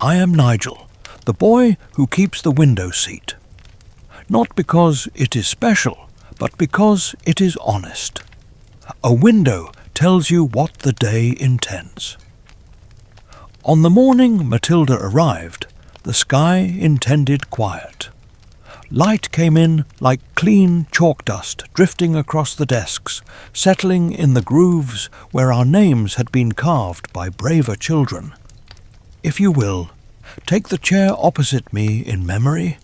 I am Nigel, the boy who keeps the window seat. Not because it is special, but because it is honest. A window tells you what the day intends. On the morning Matilda arrived, the sky intended quiet. Light came in like clean chalk dust drifting across the desks, settling in the grooves where our names had been carved by braver children. If you will, take the chair opposite me in memory,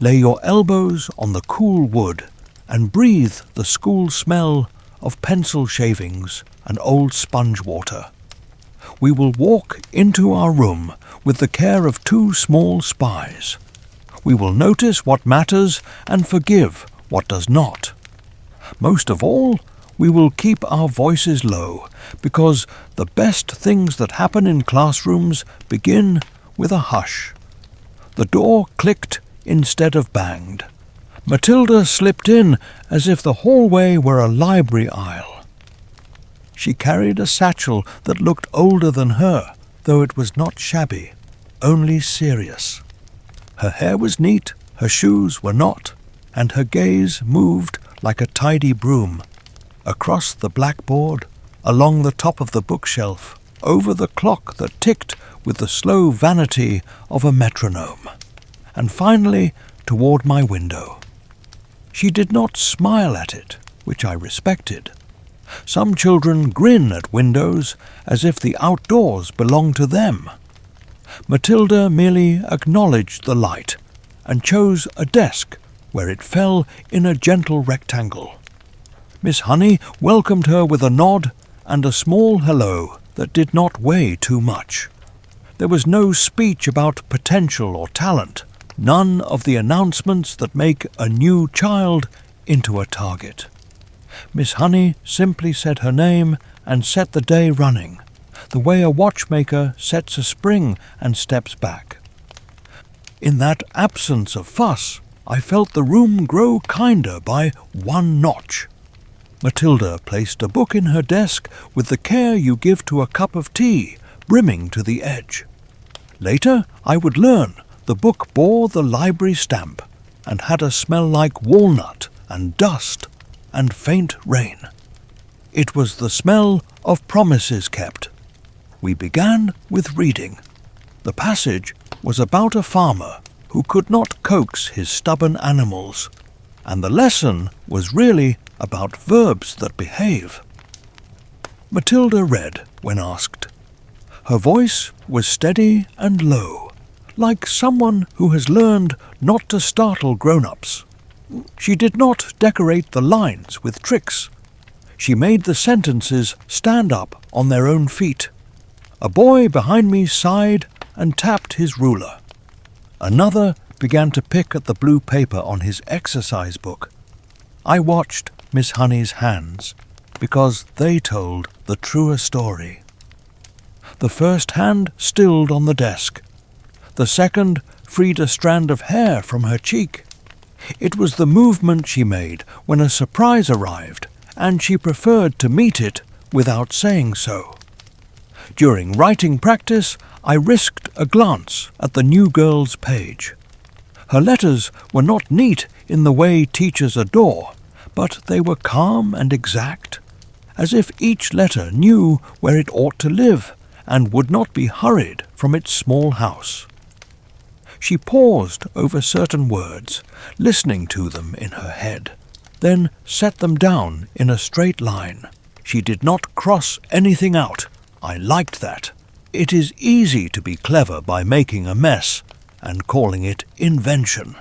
lay your elbows on the cool wood, and breathe the school smell of pencil shavings and old sponge water. We will walk into our room with the care of two small spies. We will notice what matters and forgive what does not. Most of all, we will keep our voices low, because the best things that happen in classrooms begin with a hush. The door clicked instead of banged. Matilda slipped in as if the hallway were a library aisle. She carried a satchel that looked older than her, though it was not shabby, only serious. Her hair was neat, her shoes were not, and her gaze moved like a tidy broom. Across the blackboard, along the top of the bookshelf, over the clock that ticked with the slow vanity of a metronome, and finally toward my window. She did not smile at it, which I respected. Some children grin at windows as if the outdoors belong to them. Matilda merely acknowledged the light and chose a desk where it fell in a gentle rectangle. Miss Honey welcomed her with a nod and a small hello that did not weigh too much. There was no speech about potential or talent, none of the announcements that make a new child into a target. Miss Honey simply said her name and set the day running, the way a watchmaker sets a spring and steps back. In that absence of fuss, I felt the room grow kinder by one notch. Matilda placed a book in her desk with the care you give to a cup of tea, brimming to the edge. Later, I would learn the book bore the library stamp and had a smell like walnut and dust and faint rain. It was the smell of promises kept. We began with reading. The passage was about a farmer who could not coax his stubborn animals, and the lesson was really about verbs that behave. Matilda read when asked. Her voice was steady and low, like someone who has learned not to startle grown-ups. She did not decorate the lines with tricks. She made the sentences stand up on their own feet. A boy behind me sighed and tapped his ruler. Another began to pick at the blue paper on his exercise book. I watched Miss Honey's hands, because they told the truer story. The first hand stilled on the desk. The second freed a strand of hair from her cheek. It was the movement she made when a surprise arrived, and she preferred to meet it without saying so. During writing practice, I risked a glance at the new girl's page. Her letters were not neat in the way teachers adore, but they were calm and exact, as if each letter knew where it ought to live and would not be hurried from its small house. She paused over certain words, listening to them in her head, then set them down in a straight line. She did not cross anything out. I liked that. It is easy to be clever by making a mess and calling it invention.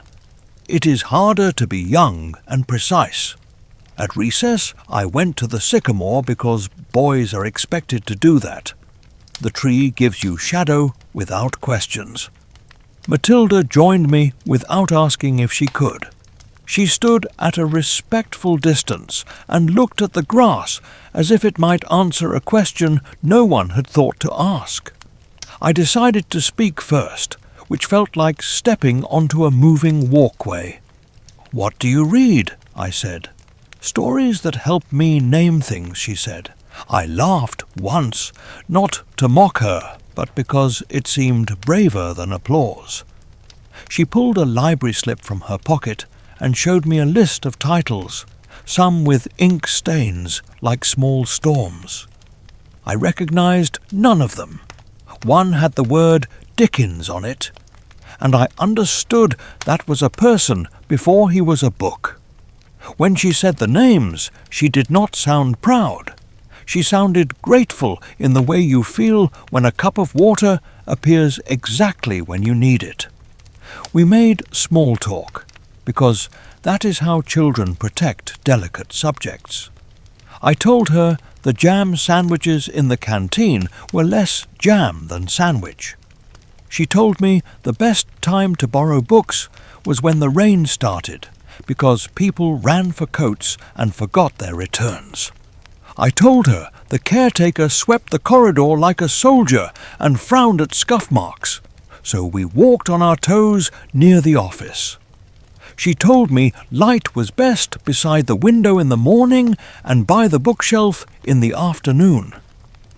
It is harder to be young and precise. At recess, I went to the sycamore because boys are expected to do that. The tree gives you shadow without questions. Matilda joined me without asking if she could. She stood at a respectful distance and looked at the grass as if it might answer a question no one had thought to ask. I decided to speak first, which felt like stepping onto a moving walkway. "What do you read?" I said. "Stories that help me name things," she said. I laughed once, not to mock her, but because it seemed braver than applause. She pulled a library slip from her pocket and showed me a list of titles, some with ink stains like small storms. I recognized none of them. One had the word Dickens on it, and I understood that was a person before he was a book. When she said the names, she did not sound proud. She sounded grateful in the way you feel when a cup of water appears exactly when you need it. We made small talk, because that is how children protect delicate subjects. I told her the jam sandwiches in the canteen were less jam than sandwich. She told me the best time to borrow books was when the rain started, because people ran for coats and forgot their returns. I told her the caretaker swept the corridor like a soldier and frowned at scuff marks, so we walked on our toes near the office. She told me light was best beside the window in the morning and by the bookshelf in the afternoon.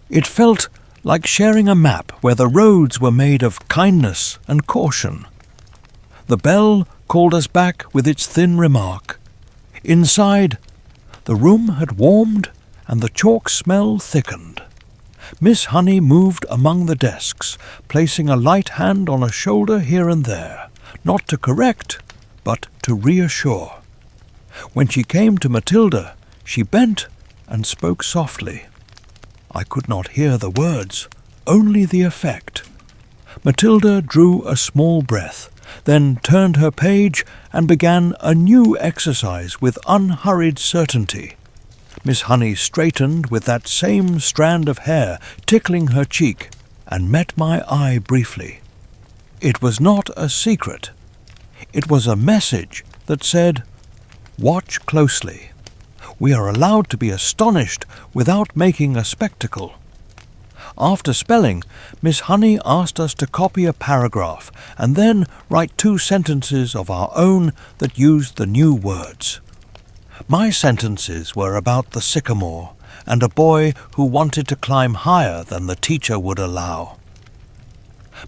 It felt like sharing a map where the roads were made of kindness and caution. The bell called us back with its thin remark. Inside, the room had warmed and the chalk smell thickened. Miss Honey moved among the desks, placing a light hand on a shoulder here and there, not to correct, but to reassure. When she came to Matilda, she bent and spoke softly. I could not hear the words, only the effect. Matilda drew a small breath, then turned her page and began a new exercise with unhurried certainty. Miss Honey straightened with that same strand of hair tickling her cheek and met my eye briefly. It was not a secret. It was a message that said, "Watch closely. We are allowed to be astonished without making a spectacle." After spelling, Miss Honey asked us to copy a paragraph and then write 2 sentences of our own that used the new words. My sentences were about the sycamore and a boy who wanted to climb higher than the teacher would allow.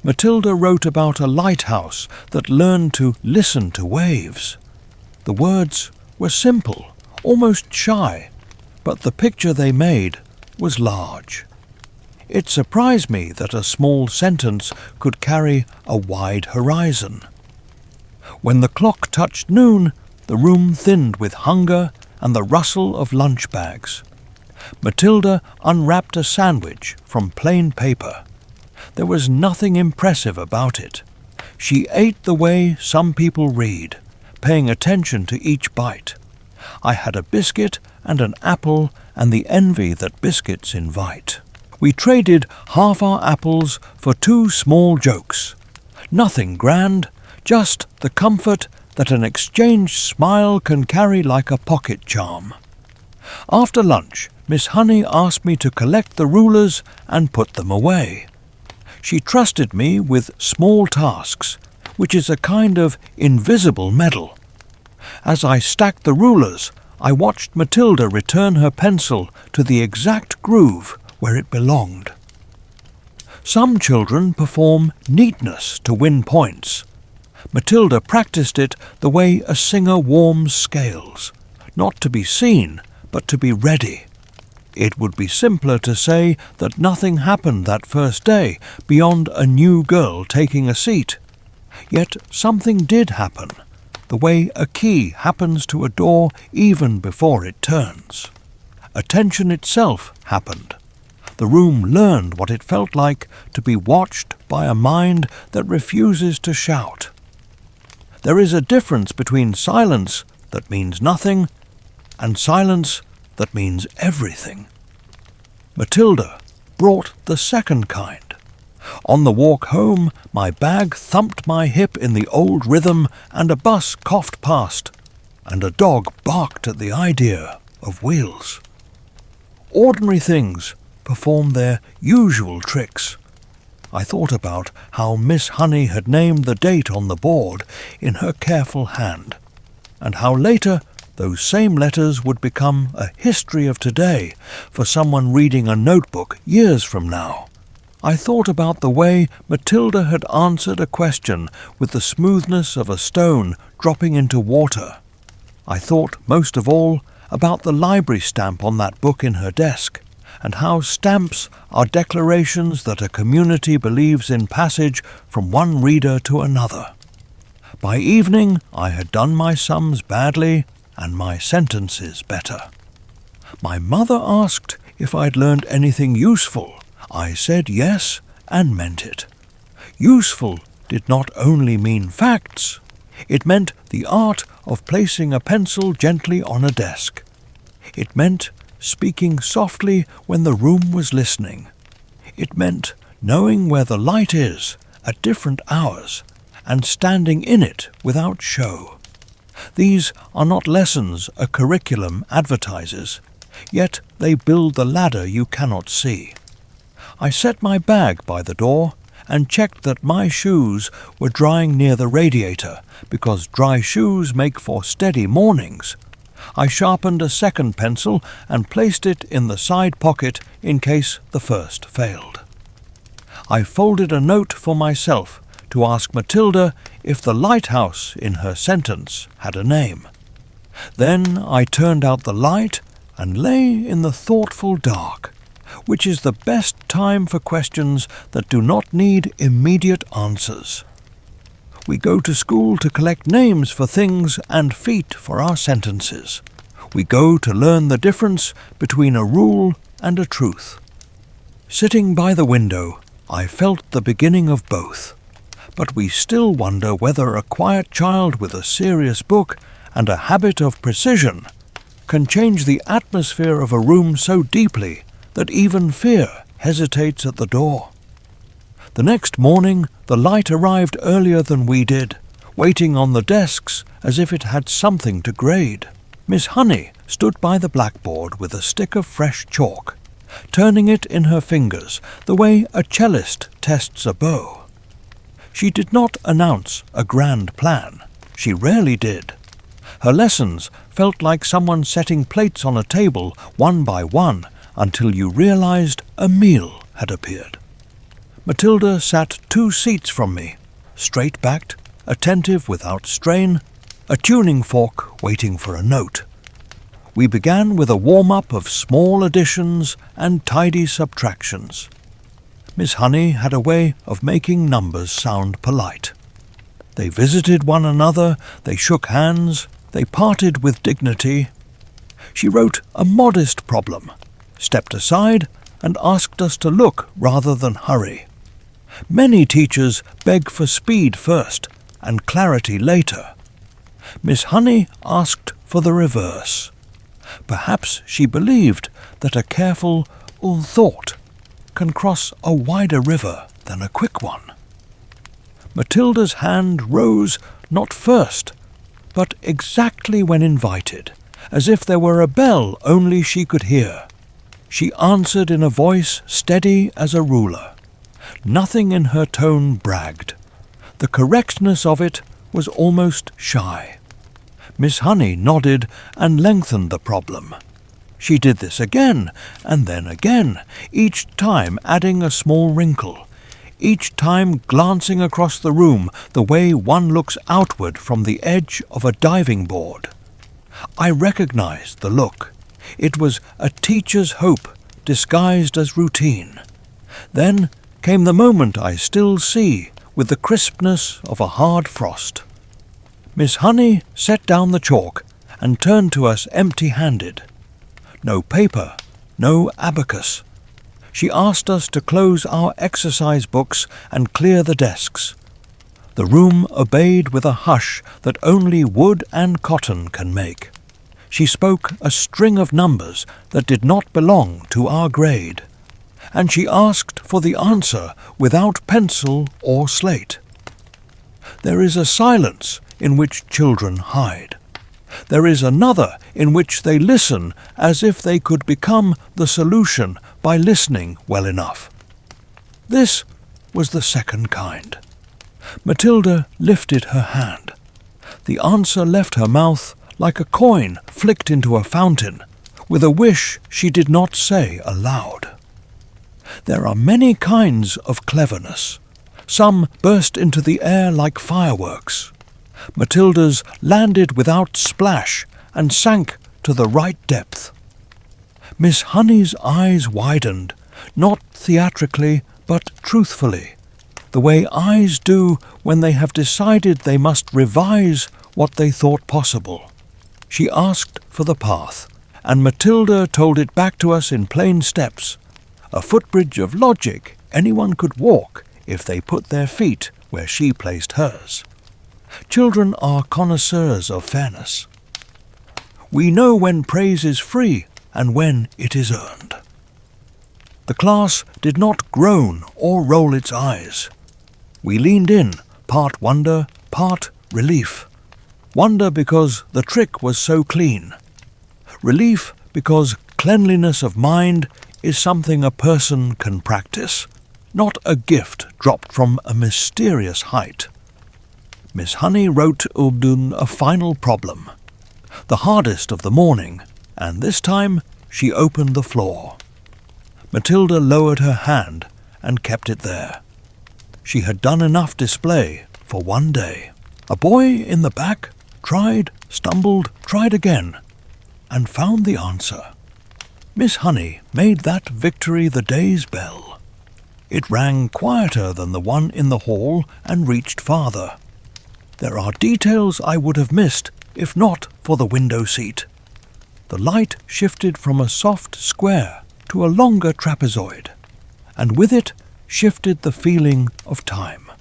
Matilda wrote about a lighthouse that learned to listen to waves. The words were simple, almost shy, but the picture they made was large. It surprised me that a small sentence could carry a wide horizon. When the clock touched noon, the room thinned with hunger and the rustle of lunch bags. Matilda unwrapped a sandwich from plain paper. There was nothing impressive about it. She ate the way some people read, paying attention to each bite. I had a biscuit and an apple and the envy that biscuits invite. We traded half our apples for 2 small jokes. Nothing grand, just the comfort that an exchanged smile can carry like a pocket charm. After lunch, Miss Honey asked me to collect the rulers and put them away. She trusted me with small tasks, which is a kind of invisible medal. As I stacked the rulers, I watched Matilda return her pencil to the exact groove where it belonged. Some children perform neatness to win points. Matilda practiced it the way a singer warms scales, not to be seen, but to be ready. It would be simpler to say that nothing happened that first day beyond a new girl taking a seat. Yet something did happen, the way a key happens to a door even before it turns. Attention itself happened. The room learned what it felt like to be watched by a mind that refuses to shout. There is a difference between silence that means nothing and silence that means everything. Matilda brought the second kind. On the walk home, my bag thumped my hip in the old rhythm and a bus coughed past, and a dog barked at the idea of wheels. Ordinary things perform their usual tricks. I thought about how Miss Honey had named the date on the board in her careful hand, and how later those same letters would become a history of today for someone reading a notebook years from now. I thought about the way Matilda had answered a question with the smoothness of a stone dropping into water. I thought most of all about the library stamp on that book in her desk, and how stamps are declarations that a community believes in passage from one reader to another. By evening I had done my sums badly and my sentences better. My mother asked if I'd learned anything useful. I said yes and meant it. Useful did not only mean facts, it meant the art of placing a pencil gently on a desk. It meant speaking softly when the room was listening. It meant knowing where the light is at different hours and standing in it without show. These are not lessons a curriculum advertises, yet they build the ladder you cannot see. I set my bag by the door and checked that my shoes were drying near the radiator, because dry shoes make for steady mornings. I sharpened a second pencil and placed it in the side pocket in case the first failed. I folded a note for myself to ask Matilda if the lighthouse in her sentence had a name. Then I turned out the light and lay in the thoughtful dark, which is the best time for questions that do not need immediate answers. We go to school to collect names for things and feet for our sentences. We go to learn the difference between a rule and a truth. Sitting by the window, I felt the beginning of both. But we still wonder whether a quiet child with a serious book and a habit of precision can change the atmosphere of a room so deeply that even fear hesitates at the door. The next morning the light arrived earlier than we did, waiting on the desks as if it had something to grade. Miss Honey stood by the blackboard with a stick of fresh chalk, turning it in her fingers the way a cellist tests a bow. She did not announce a grand plan. She rarely did. Her lessons felt like someone setting plates on a table one by one until you realized a meal had appeared. Matilda sat 2 seats from me, straight-backed, attentive without strain, a tuning fork waiting for a note. We began with a warm-up of small additions and tidy subtractions. Miss Honey had a way of making numbers sound polite. They visited one another, they shook hands, they parted with dignity. She wrote a modest problem, stepped aside, and asked us to look rather than hurry. Many teachers beg for speed first and clarity later. Miss Honey asked for the reverse. Perhaps she believed that a careful thought can cross a wider river than a quick one. Matilda's hand rose not first, but exactly when invited, as if there were a bell only she could hear. She answered in a voice steady as a ruler. Nothing in her tone bragged. The correctness of it was almost shy. Miss Honey nodded and lengthened the problem. She did this again, and then again, each time adding a small wrinkle, each time glancing across the room the way one looks outward from the edge of a diving board. I recognized the look. It was a teacher's hope disguised as routine. Then came the moment I still see with the crispness of a hard frost. Miss Honey set down the chalk and turned to us empty-handed. No paper, no abacus. She asked us to close our exercise books and clear the desks. The room obeyed with a hush that only wood and cotton can make. She spoke a string of numbers that did not belong to our grade, and she asked for the answer without pencil or slate. There is a silence in which children hide. There is another in which they listen as if they could become the solution by listening well enough. This was the second kind. Matilda lifted her hand. The answer left her mouth like a coin flicked into a fountain, with a wish she did not say aloud. There are many kinds of cleverness. Some burst into the air like fireworks. Matilda's landed without splash and sank to the right depth. Miss Honey's eyes widened, not theatrically, but truthfully, the way eyes do when they have decided they must revise what they thought possible. She asked for the path, and Matilda told it back to us in plain steps, a footbridge of logic anyone could walk if they put their feet where she placed hers. Children are connoisseurs of fairness. We know when praise is free and when it is earned. The class did not groan or roll its eyes. We leaned in, part wonder, part relief. Wonder because the trick was so clean. Relief because cleanliness of mind is something a person can practice, not a gift dropped from a mysterious height. Miss Honey wrote Uldun a final problem, the hardest of the morning, and this time she opened the floor. Matilda lowered her hand and kept it there. She had done enough display for one day. A boy in the back tried, stumbled, tried again, and found the answer. Miss Honey made that victory the day's bell. It rang quieter than the one in the hall and reached farther. There are details I would have missed if not for the window seat. The light shifted from a soft square to a longer trapezoid, and with it shifted the feeling of time.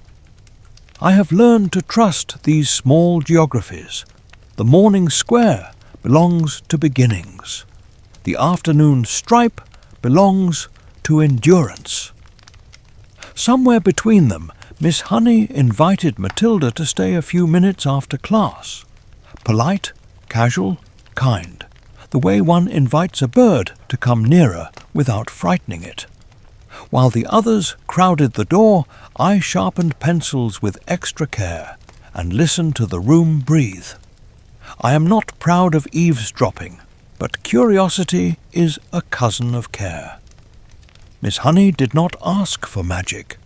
I have learned to trust these small geographies. The morning square belongs to beginnings. The afternoon stripe belongs to endurance. Somewhere between them, Miss Honey invited Matilda to stay a few minutes after class. Polite, casual, kind, the way one invites a bird to come nearer without frightening it. While the others crowded the door, I sharpened pencils with extra care and listened to the room breathe. I am not proud of eavesdropping, but curiosity is a cousin of care. Miss Honey did not ask for magic.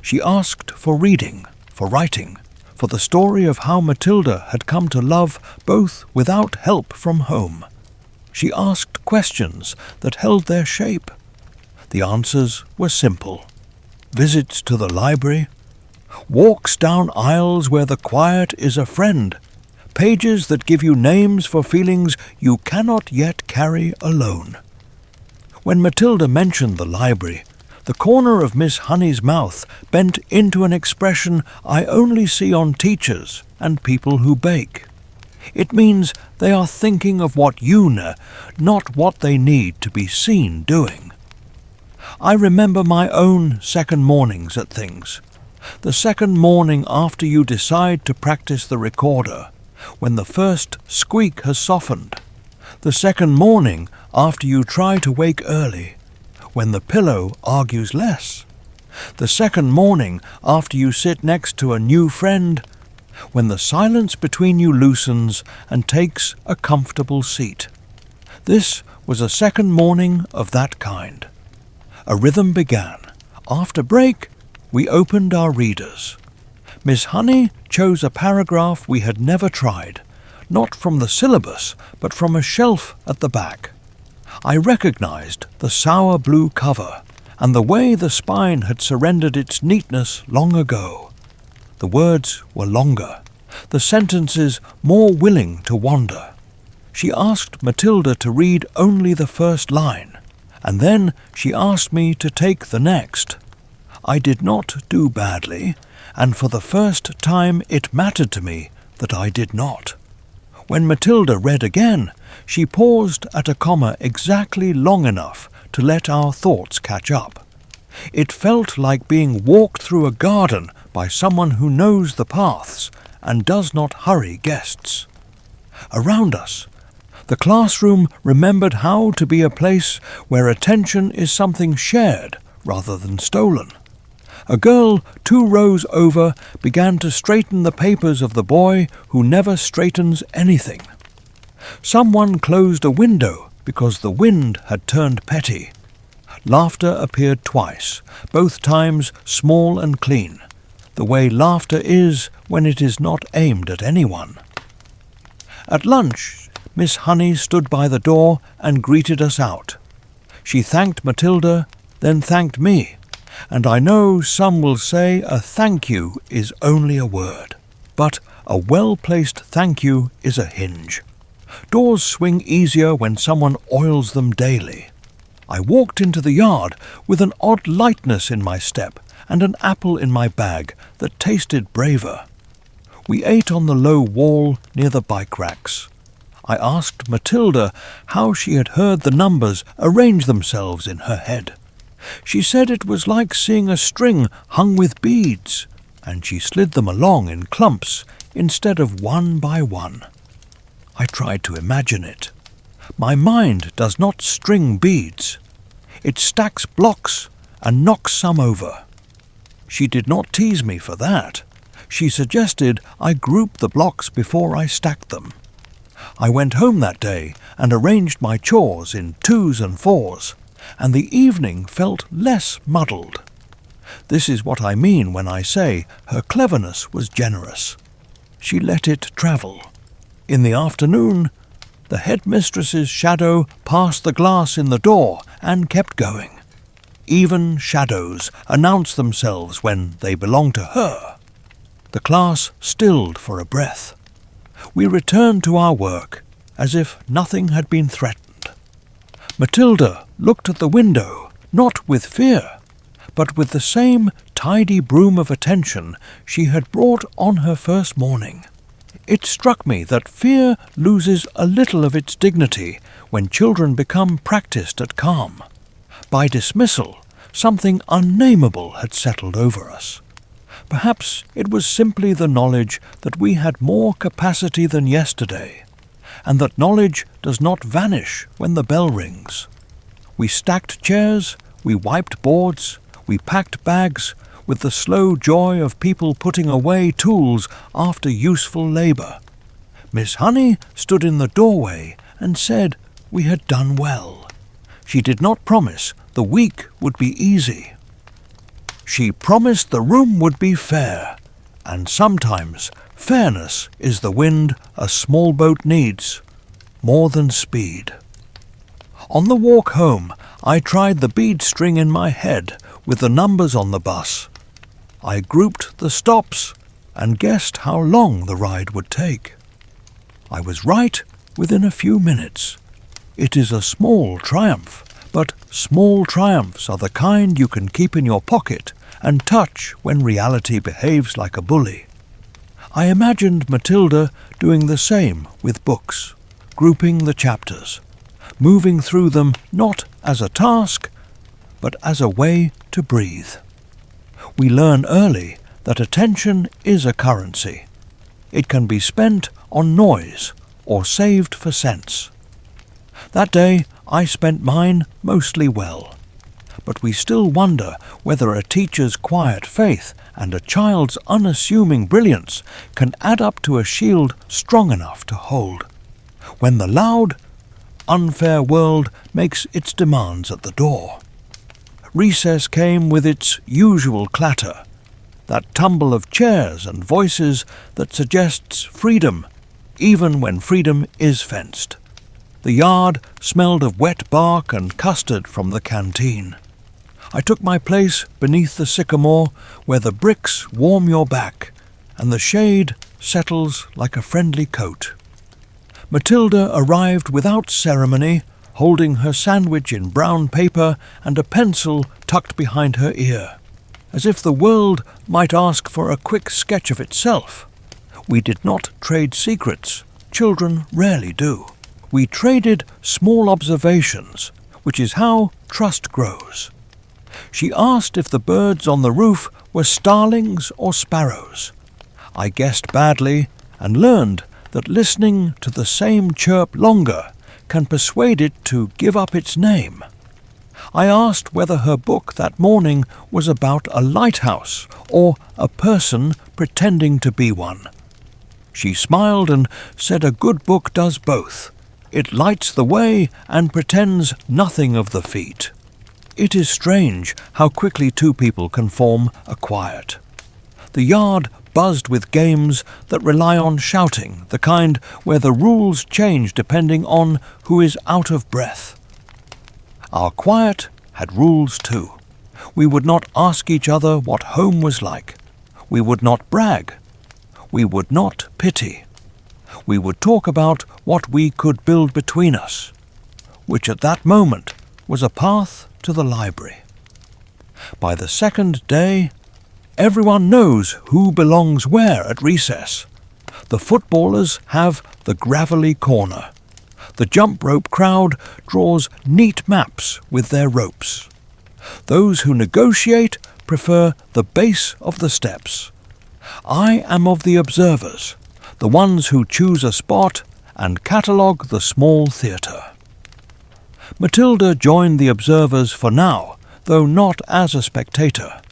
She asked for reading, for writing, for the story of how Matilda had come to love both without help from home. She asked questions that held their shape. The answers were simple. Visits to the library, walks down aisles where the quiet is a friend, pages that give you names for feelings you cannot yet carry alone. When Matilda mentioned the library, the corner of Miss Honey's mouth bent into an expression I only see on teachers and people who bake. It means they are thinking of what you know, not what they need to be seen doing. I remember my own second mornings at things. The second morning after you decide to practice the recorder, when the first squeak has softened. The second morning after you try to wake early, when the pillow argues less. The second morning after you sit next to a new friend, when the silence between you loosens and takes a comfortable seat. This was a second morning of that kind. A rhythm began. After break, we opened our readers. Miss Honey chose a paragraph we had never tried, not from the syllabus, but from a shelf at the back. I recognized the sour blue cover and the way the spine had surrendered its neatness long ago. The words were longer, the sentences more willing to wander. She asked Matilda to read only the first line, and then she asked me to take the next. I did not do badly, and for the first time it mattered to me that I did not. When Matilda read again, she paused at a comma exactly long enough to let our thoughts catch up. It felt like being walked through a garden by someone who knows the paths and does not hurry guests. Around us, the classroom remembered how to be a place where attention is something shared rather than stolen. A girl 2 rows over began to straighten the papers of the boy who never straightens anything. Someone closed a window because the wind had turned petty. Laughter appeared twice, both times small and clean, the way laughter is when it is not aimed at anyone. At lunch, Miss Honey stood by the door and greeted us out. She thanked Matilda, then thanked me, and I know some will say a thank you is only a word, but a well-placed thank you is a hinge. Doors swing easier when someone oils them daily. I walked into the yard with an odd lightness in my step and an apple in my bag that tasted braver. We ate on the low wall near the bike racks. I asked Matilda how she had heard the numbers arrange themselves in her head. She said it was like seeing a string hung with beads, and she slid them along in clumps instead of one by one. I tried to imagine it. My mind does not string beads. It stacks blocks and knocks some over. She did not tease me for that. She suggested I group the blocks before I stacked them. I went home that day and arranged my chores in 2s and 4s, and the evening felt less muddled. This is what I mean when I say her cleverness was generous. She let it travel. In the afternoon, the headmistress's shadow passed the glass in the door and kept going. Even shadows announce themselves when they belong to her. The class stilled for a breath. We returned to our work as if nothing had been threatened. Matilda looked at the window, not with fear, but with the same tidy broom of attention she had brought on her first morning. It struck me that fear loses a little of its dignity when children become practised at calm. By dismissal, something unnameable had settled over us. Perhaps it was simply the knowledge that we had more capacity than yesterday, and that knowledge does not vanish when the bell rings. We stacked chairs, we wiped boards, we packed bags, with the slow joy of people putting away tools after useful labour. Miss Honey stood in the doorway and said we had done well. She did not promise the week would be easy. She promised the room would be fair, and sometimes fairness is the wind a small boat needs, more than speed. On the walk home, I tried the bead string in my head with the numbers on the bus. I grouped the stops and guessed how long the ride would take. I was right within a few minutes. It is a small triumph, but small triumphs are the kind you can keep in your pocket and touch when reality behaves like a bully. I imagined Matilda doing the same with books, grouping the chapters, moving through them not as a task, but as a way to breathe. We learn early that attention is a currency. It can be spent on noise or saved for sense. That day I spent mine mostly well, but we still wonder whether a teacher's quiet faith and a child's unassuming brilliance can add up to a shield strong enough to hold, when the loud, unfair world makes its demands at the door. Recess came with its usual clatter, that tumble of chairs and voices that suggests freedom, even when freedom is fenced. The yard smelled of wet bark and custard from the canteen. I took my place beneath the sycamore where the bricks warm your back and the shade settles like a friendly coat. Matilda arrived without ceremony, holding her sandwich in brown paper and a pencil tucked behind her ear, as if the world might ask for a quick sketch of itself. We did not trade secrets. Children rarely do. We traded small observations, which is how trust grows. She asked if the birds on the roof were starlings or sparrows. I guessed badly and learned that listening to the same chirp longer can persuade it to give up its name. I asked whether her book that morning was about a lighthouse or a person pretending to be one. She smiled and said a good book does both. It lights the way and pretends nothing of the feat. It is strange how quickly two people can form a quiet. The yard buzzed with games that rely on shouting, the kind where the rules change depending on who is out of breath. Our quiet had rules too. We would not ask each other what home was like. We would not brag. We would not pity. We would talk about what we could build between us, which at that moment was a path to the library. By the second day, everyone knows who belongs where at recess. The footballers have the gravelly corner. The jump rope crowd draws neat maps with their ropes. Those who negotiate prefer the base of the steps. I am of the observers, the ones who choose a spot and catalogue the small theatre. Matilda joined the observers for now, though not as a spectator.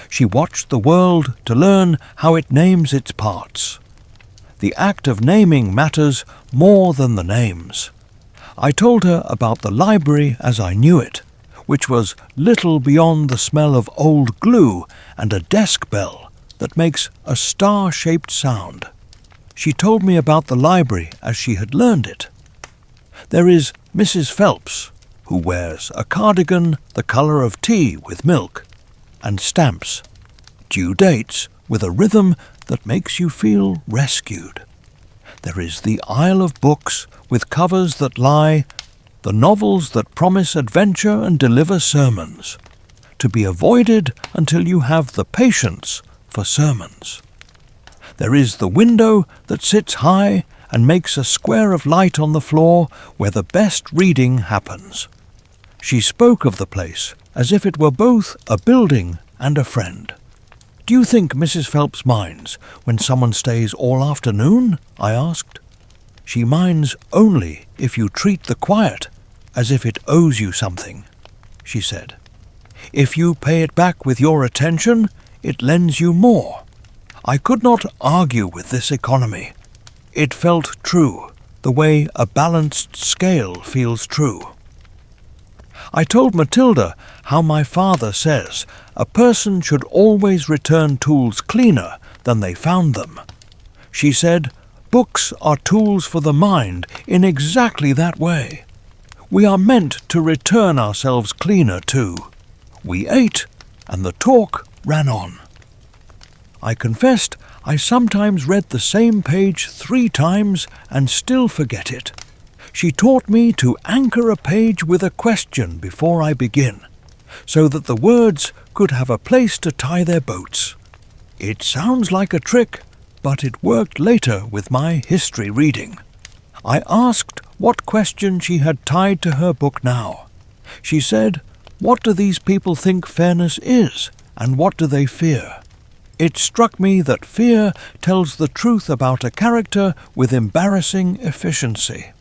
She watched the world to learn how it names its parts. The act of naming matters more than the names. I told her about the library as I knew it, which was little beyond the smell of old glue and a desk bell that makes a star-shaped sound. She told me about the library as she had learned it. There is Mrs. Phelps, who wears a cardigan the colour of tea with milk, and stamps, due dates with a rhythm that makes you feel rescued. There is the Isle of Books with covers that lie, the novels that promise adventure and deliver sermons, to be avoided until you have the patience for sermons. There is the window that sits high and makes a square of light on the floor where the best reading happens. She spoke of the place as if it were both a building and a friend. "Do you think Mrs. Phelps minds when someone stays all afternoon?" I asked. "She minds only if you treat the quiet as if it owes you something," she said. "If you pay it back with your attention, it lends you more." I could not argue with this economy. It felt true, the way a balanced scale feels true. I told Matilda how my father says a person should always return tools cleaner than they found them. She said, "Books are tools for the mind in exactly that way. We are meant to return ourselves cleaner too." We ate, and the talk ran on. I confessed I sometimes read the same page 3 times and still forget it. She taught me to anchor a page with a question before I begin, so that the words could have a place to tie their boats. It sounds like a trick, but it worked later with my history reading. I asked what question she had tied to her book now. She said, "What do these people think fairness is, and what do they fear?" It struck me that fear tells the truth about a character with embarrassing efficiency.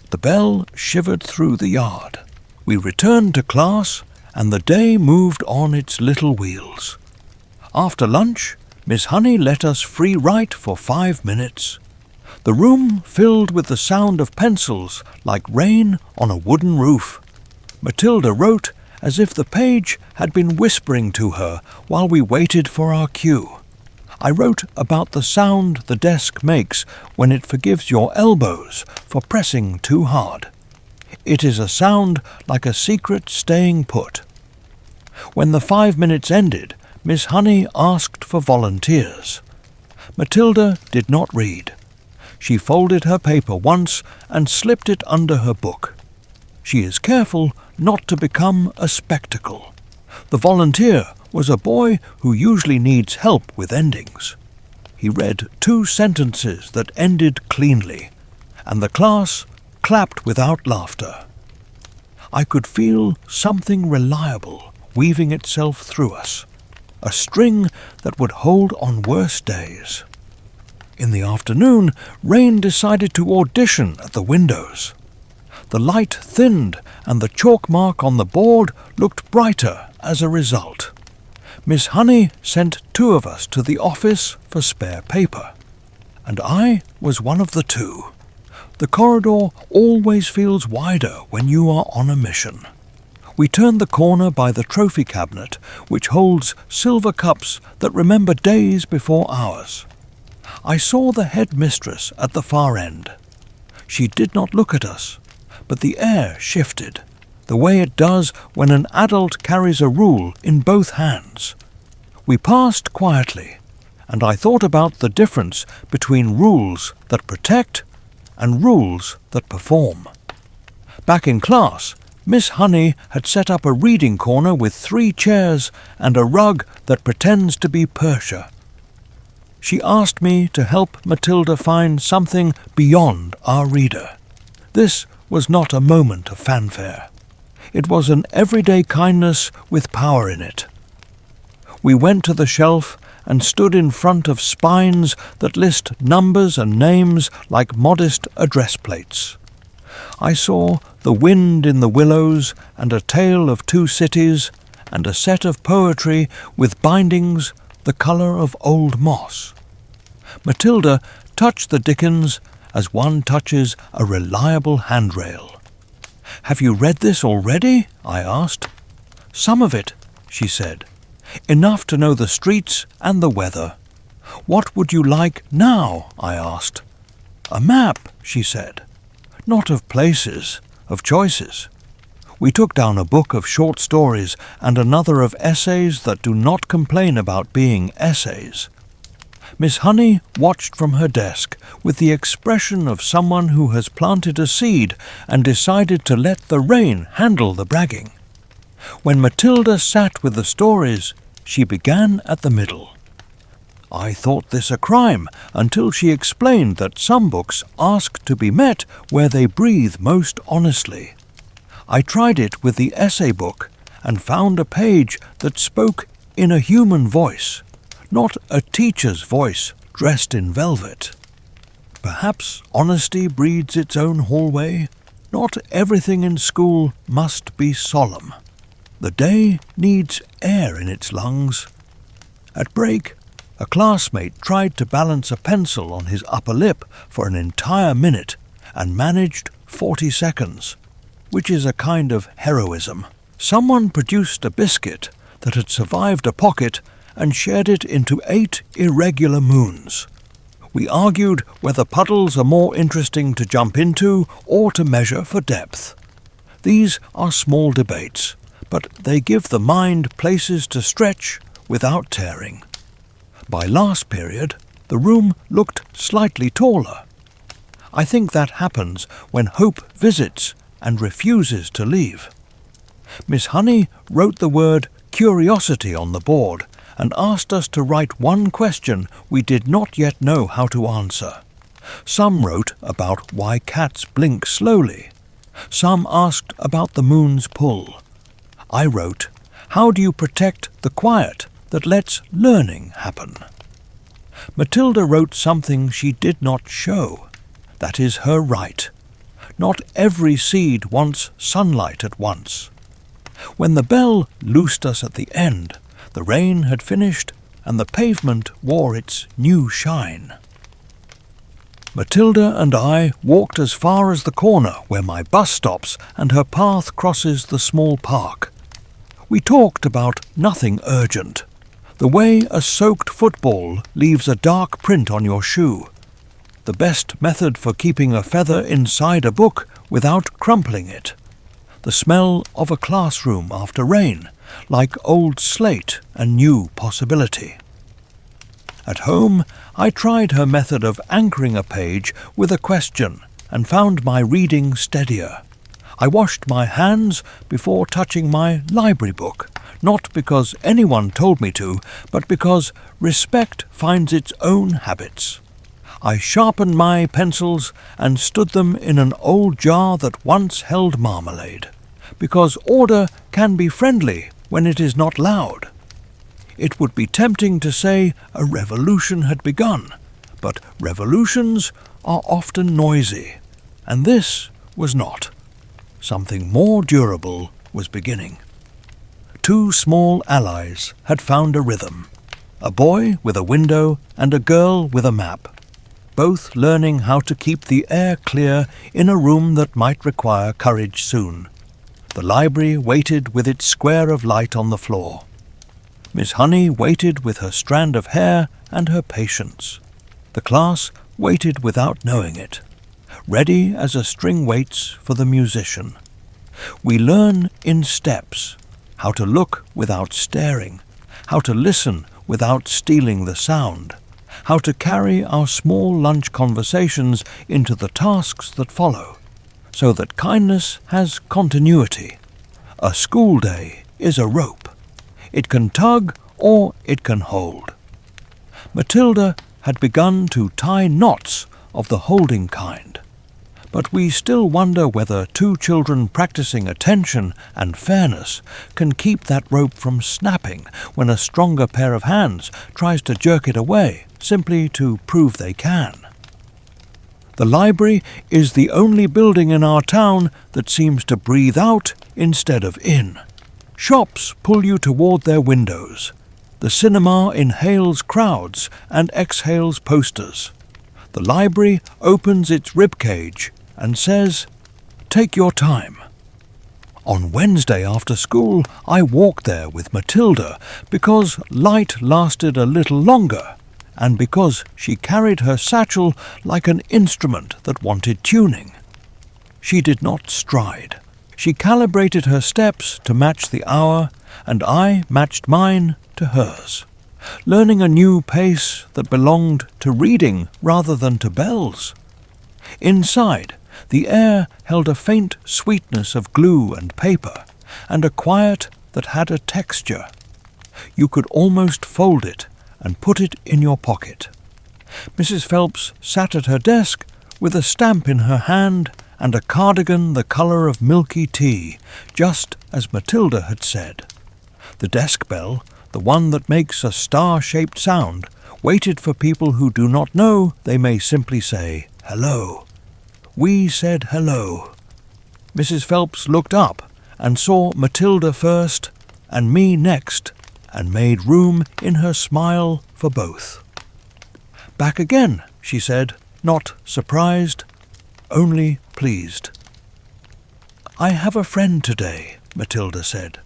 The bell shivered through the yard. We returned to class, and the day moved on its little wheels. After lunch, Miss Honey let us free write for 5 minutes. The room filled with the sound of pencils like rain on a wooden roof. Matilda wrote as if the page had been whispering to her while we waited for our cue. I wrote about the sound the desk makes when it forgives your elbows for pressing too hard. It is a sound like a secret staying put. When the 5 minutes ended, Miss Honey asked for volunteers. Matilda did not read. She folded her paper once and slipped it under her book. She is careful not to become a spectacle. The volunteer was a boy who usually needs help with endings. He read 2 sentences that ended cleanly, and the class clapped without laughter. I could feel something reliable weaving itself through us, a string that would hold on worse days. In the afternoon, rain decided to audition at the windows. The light thinned, and the chalk mark on the board looked brighter as a result. Miss Honey sent 2 of us to the office for spare paper, and I was one of the 2. The corridor always feels wider when you are on a mission. We turned the corner by the trophy cabinet, which holds silver cups that remember days before ours. I saw the headmistress at the far end. She did not look at us, but the air shifted, the way it does when an adult carries a rule in both hands. We passed quietly, and I thought about the difference between rules that protect and rules that perform. Back in class, Miss Honey had set up a reading corner with 3 chairs and a rug that pretends to be Persia. She asked me to help Matilda find something beyond our reader. This was not a moment of fanfare. It was an everyday kindness with power in it. We went to the shelf and stood in front of spines that list numbers and names like modest address plates. I saw The Wind in the Willows and A Tale of Two Cities and a set of poetry with bindings the colour of old moss. Matilda touched the Dickens as one touches a reliable handrail. "Have you read this already?" I asked. "Some of it," she said. "Enough to know the streets and the weather." "What would you like now?" I asked. "A map," she said. "Not of places, of choices." We took down a book of short stories and another of essays that do not complain about being essays. Miss Honey watched from her desk with the expression of someone who has planted a seed and decided to let the rain handle the bragging. When Matilda sat with the stories, she began at the middle. I thought this a crime until she explained that some books ask to be met where they breathe most honestly. I tried it with the essay book and found a page that spoke in a human voice, not a teacher's voice dressed in velvet. Perhaps honesty breeds its own hallway. Not everything in school must be solemn. The day needs air in its lungs. At break, a classmate tried to balance a pencil on his upper lip for an entire minute and managed 40 seconds, which is a kind of heroism. Someone produced a biscuit that had survived a pocket and shared it into 8 irregular moons. We argued whether puddles are more interesting to jump into or to measure for depth. These are small debates, but they give the mind places to stretch without tearing. By last period, the room looked slightly taller. I think that happens when hope visits and refuses to leave. Miss Honey wrote the word curiosity on the board and asked us to write one question we did not yet know how to answer. Some wrote about why cats blink slowly. Some asked about the moon's pull. I wrote, how do you protect the quiet that lets learning happen? Matilda wrote something she did not show. That is her right. Not every seed wants sunlight at once. When the bell loosed us at the end, the rain had finished and the pavement wore its new shine. Matilda and I walked as far as the corner where my bus stops and her path crosses the small park. We talked about nothing urgent. The way a soaked football leaves a dark print on your shoe. The best method for keeping a feather inside a book without crumpling it. The smell of a classroom after rain, like old slate and new possibility. At home, I tried her method of anchoring a page with a question and found my reading steadier. I washed my hands before touching my library book, not because anyone told me to, but because respect finds its own habits. I sharpened my pencils and stood them in an old jar that once held marmalade, because order can be friendly when it is not loud. It would be tempting to say a revolution had begun, but revolutions are often noisy, and this was not. Something more durable was beginning. 2 small allies had found a rhythm, a boy with a window and a girl with a map, both learning how to keep the air clear in a room that might require courage soon. The library waited with its square of light on the floor. Miss Honey waited with her strand of hair and her patience. The class waited without knowing it, ready as a string waits for the musician. We learn in steps how to look without staring, how to listen without stealing the sound, how to carry our small lunch conversations into the tasks that follow, so that kindness has continuity. A school day is a rope. It can tug or it can hold. Matilda had begun to tie knots of the holding kind, but we still wonder whether two children practicing attention and fairness can keep that rope from snapping when a stronger pair of hands tries to jerk it away simply to prove they can. The library is the only building in our town that seems to breathe out instead of in. Shops pull you toward their windows. The cinema inhales crowds and exhales posters. The library opens its ribcage and says, "Take your time." On Wednesday after school, I walked there with Matilda because light lasted a little longer, and because she carried her satchel like an instrument that wanted tuning. She did not stride. She calibrated her steps to match the hour, and I matched mine to hers, learning a new pace that belonged to reading rather than to bells. Inside, the air held a faint sweetness of glue and paper, and a quiet that had a texture. You could almost fold it and put it in your pocket. Mrs. Phelps sat at her desk with a stamp in her hand and a cardigan the colour of milky tea, just as Matilda had said. The desk bell, the one that makes a star-shaped sound, waited for people who do not know they may simply say hello. We said hello. Mrs. Phelps looked up and saw Matilda first and me next, and made room in her smile for both. "Back again," she said, not surprised, only pleased. "I have a friend today," Matilda said.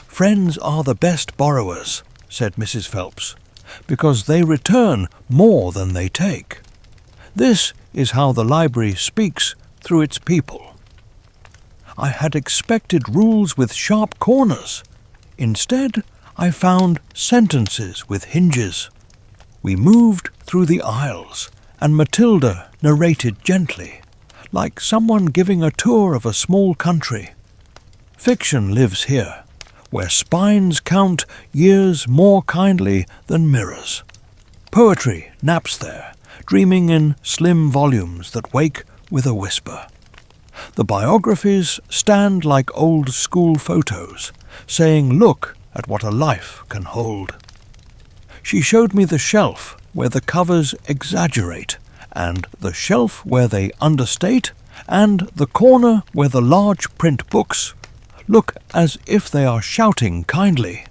"Friends are the best borrowers," said Mrs. Phelps, "because they return more than they take. This is how the library speaks through its people." I had expected rules with sharp corners. Instead, I found sentences with hinges. We moved through the aisles, and Matilda narrated gently, like someone giving a tour of a small country. Fiction lives here, where spines count years more kindly than mirrors. Poetry naps there, dreaming in slim volumes that wake with a whisper. The biographies stand like old school photos, saying, "Look at what a life can hold." She showed me the shelf where the covers exaggerate, and the shelf where they understate, and the corner where the large print books look as if they are shouting kindly.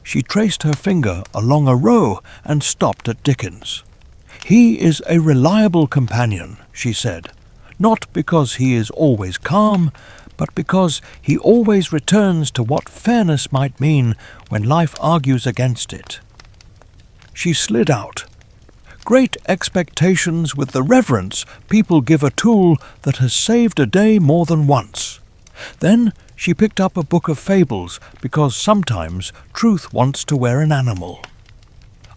She traced her finger along a row and stopped at Dickens. "He is a reliable companion," she said, "not because he is always calm, but because he always returns to what fairness might mean when life argues against it." She slid out. Great expectations with the reverence people give a tool that has saved a day more than once. Then she picked up a book of fables because sometimes truth wants to wear an animal.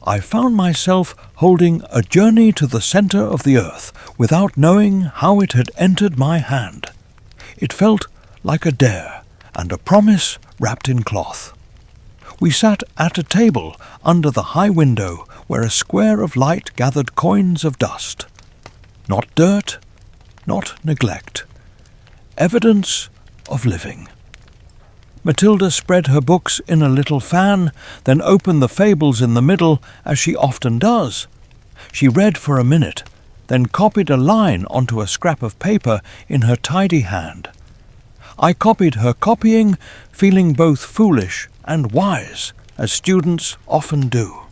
I found myself holding A Journey to the Centre of the Earth without knowing how it had entered my hand. It felt like a dare and a promise wrapped in cloth. We sat at a table under the high window where a square of light gathered coins of dust. Not dirt, not neglect. Evidence of living. Matilda spread her books in a little fan, then opened the fables in the middle, as she often does. She read for a minute, then copied a line onto a scrap of paper in her tidy hand. I copied her copying, feeling both foolish and wise, as students often do.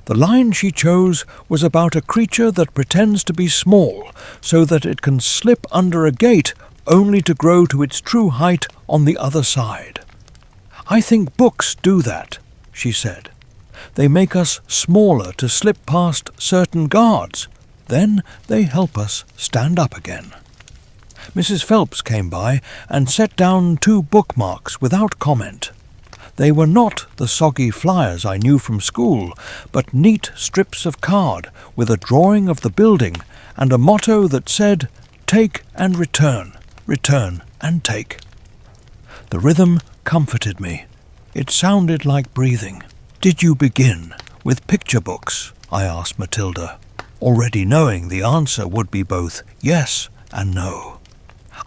The line she chose was about a creature that pretends to be small so that it can slip under a gate only to grow to its true height on the other side. I think books do that, she said. They make us smaller to slip past certain guards. Then they help us stand up again. Mrs. Phelps came by and set down 2 bookmarks without comment. They were not the soggy flyers I knew from school, but neat strips of card with a drawing of the building and a motto that said, "Take and return, return and take." The rhythm comforted me. It sounded like breathing. "Did you begin with picture books?" I asked Matilda, already knowing the answer would be both yes and no.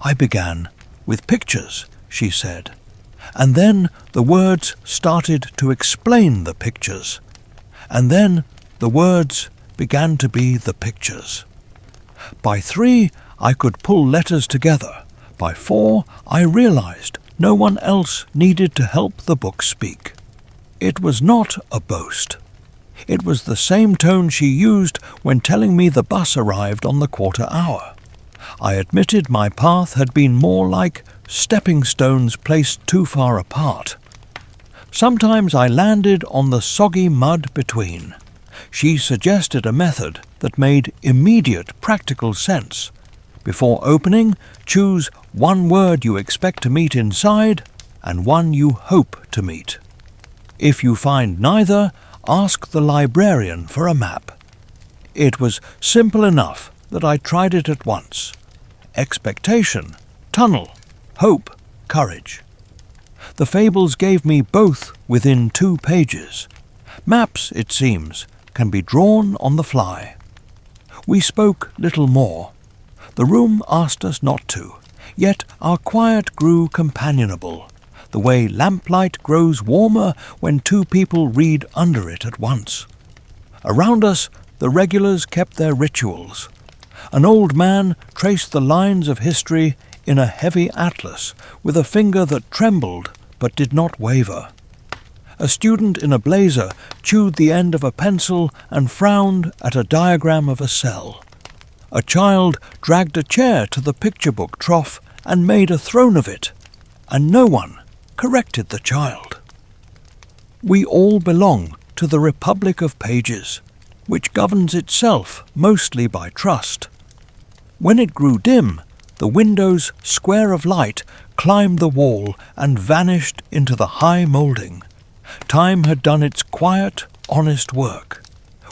"I began with pictures," she said, and then the words started to explain the pictures, and then the words began to be the pictures. By 3, I could pull letters together. By 4, I realized no one else needed to help the book speak. It was not a boast. It was the same tone she used when telling me the bus arrived on the quarter hour. I admitted my path had been more like stepping stones placed too far apart. Sometimes I landed on the soggy mud between. She suggested a method that made immediate practical sense. Before opening, choose one word you expect to meet inside and one you hope to meet. If you find neither, ask the librarian for a map. It was simple enough that I tried it at once. Expectation, tunnel, hope, courage. The fables gave me both within 2 pages. Maps, it seems, can be drawn on the fly. We spoke little more. The room asked us not to, yet our quiet grew companionable, the way lamplight grows warmer when 2 people read under it at once. Around us, the regulars kept their rituals. An old man traced the lines of history in a heavy atlas with a finger that trembled but did not waver. A student in a blazer chewed the end of a pencil and frowned at a diagram of a cell. A child dragged a chair to the picture book trough and made a throne of it, and no one corrected the child. We all belong to the Republic of Pages, which governs itself mostly by trust. When it grew dim, the window's square of light climbed the wall and vanished into the high moulding. Time had done its quiet, honest work.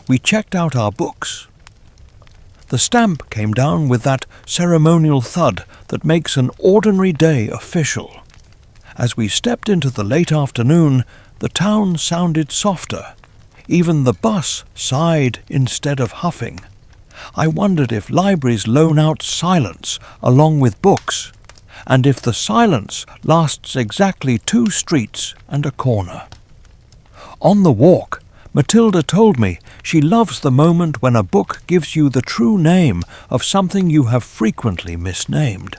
We checked out our books. The stamp came down with that ceremonial thud that makes an ordinary day official. As we stepped into the late afternoon, the town sounded softer. Even the bus sighed instead of huffing. I wondered if libraries loan out silence along with books, and if the silence lasts exactly 2 streets and a corner. On the walk, Matilda told me she loves the moment when a book gives you the true name of something you have frequently misnamed.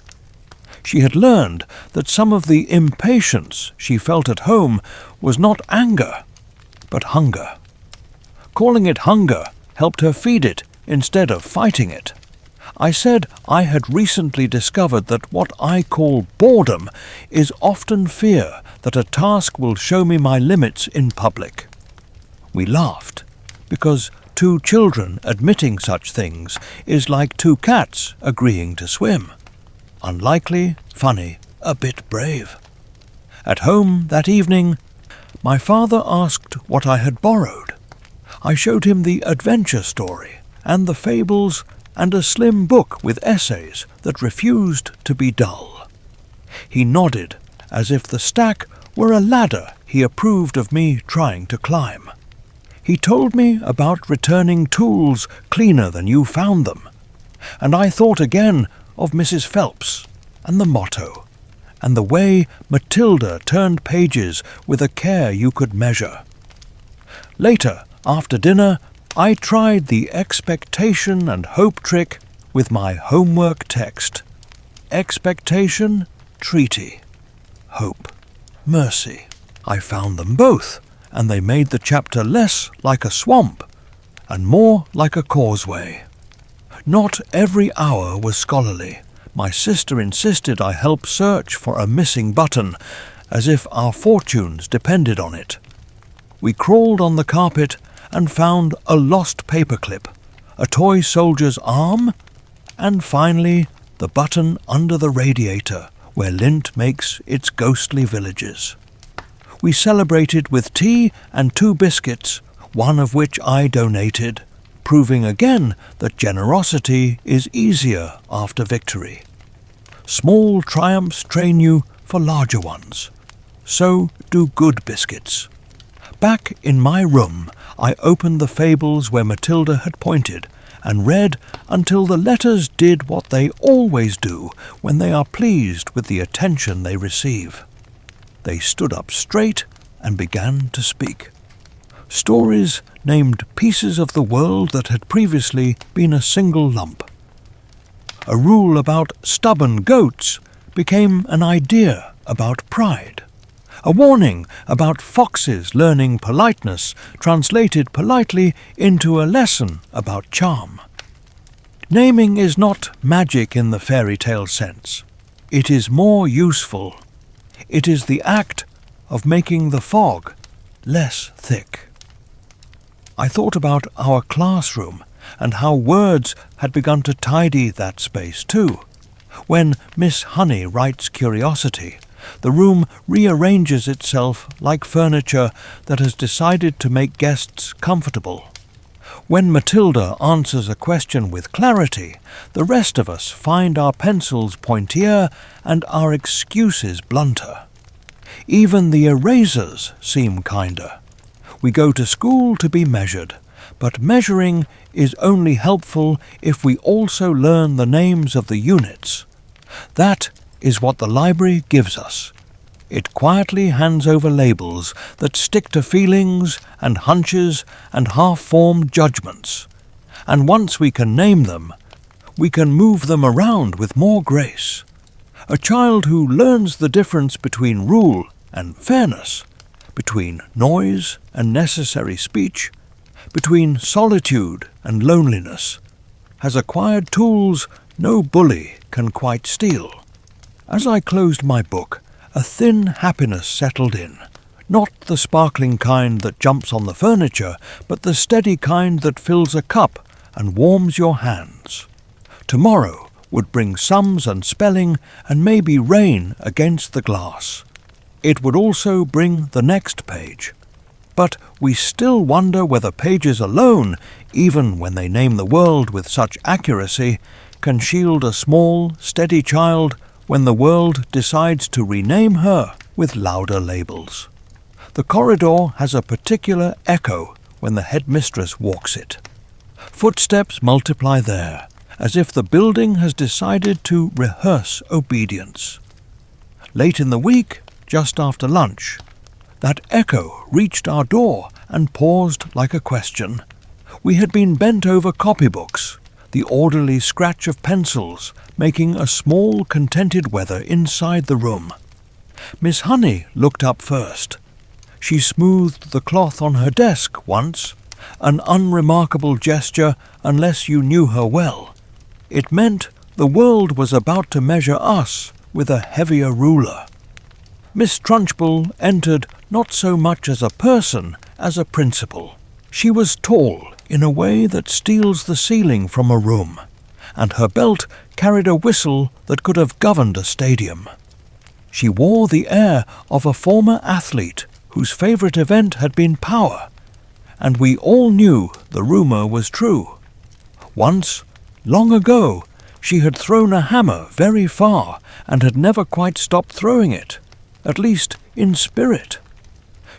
She had learned that some of the impatience she felt at home was not anger, but hunger. Calling it hunger helped her feed it instead of fighting it. I said I had recently discovered that what I call boredom is often fear that a task will show me my limits in public. We laughed, because 2 children admitting such things is like 2 cats agreeing to swim. Unlikely, funny, a bit brave. At home that evening, my father asked what I had borrowed. I showed him the adventure story and the fables and a slim book with essays that refused to be dull. He nodded, as if the stack were a ladder he approved of me trying to climb. He told me about returning tools cleaner than you found them, and I thought again of Mrs. Phelps and the motto, and the way Matilda turned pages with a care you could measure. Later, after dinner, I tried the expectation and hope trick with my homework text. Expectation, treaty. Hope, mercy. I found them both, and they made the chapter less like a swamp and more like a causeway. Not every hour was scholarly, My sister insisted I help search for a missing button, as if our fortunes depended on it. We crawled on the carpet and found a lost paperclip, a toy soldier's arm, and finally the button under the radiator where lint makes its ghostly villages. We celebrated with tea and 2 biscuits, one of which I donated, proving again that generosity is easier after victory. Small triumphs train you for larger ones. So do good biscuits. Back in my room, I opened the fables where Matilda had pointed and read until the letters did what they always do when they are pleased with the attention they receive. They stood up straight and began to speak. Stories named pieces of the world that had previously been a single lump. A rule about stubborn goats became an idea about pride. A warning about foxes learning politeness translated politely into a lesson about charm. Naming is not magic in the fairy tale sense. It is more useful. It is the act of making the fog less thick. I thought about our classroom and how words had begun to tidy that space too. When Miss Honey writes curiosity, the room rearranges itself like furniture that has decided to make guests comfortable. When Matilda answers a question with clarity, the rest of us find our pencils pointier and our excuses blunter. Even the erasers seem kinder. We go to school to be measured, but measuring is only helpful if we also learn the names of the units. That is what the library gives us. It quietly hands over labels that stick to feelings and hunches and half-formed judgments. And once we can name them, we can move them around with more grace. A child who learns the difference between rule and fairness, between noise and necessary speech, between solitude and loneliness, has acquired tools no bully can quite steal. As I closed my book, a thin happiness settled in, not the sparkling kind that jumps on the furniture, but the steady kind that fills a cup and warms your hands. Tomorrow would bring sums and spelling and maybe rain against the glass. It would also bring the next page. But we still wonder whether pages alone, even when they name the world with such accuracy, can shield a small, steady child when the world decides to rename her with louder labels. The corridor has a particular echo when the headmistress walks it. Footsteps multiply there, as if the building has decided to rehearse obedience. Late in the week, just after lunch, that echo reached our door and paused like a question. We had been bent over copybooks, the orderly scratch of pencils making a small contented weather inside the room. Miss Honey looked up first. She smoothed the cloth on her desk once, an unremarkable gesture unless you knew her well. It meant the world was about to measure us with a heavier ruler. Miss Trunchbull entered not so much as a person as a principal. She was tall in a way that steals the ceiling from a room, and her belt carried a whistle that could have governed a stadium. She wore the air of a former athlete whose favourite event had been power, and we all knew the rumour was true. Once, long ago, she had thrown a hammer very far and had never quite stopped throwing it, at least in spirit.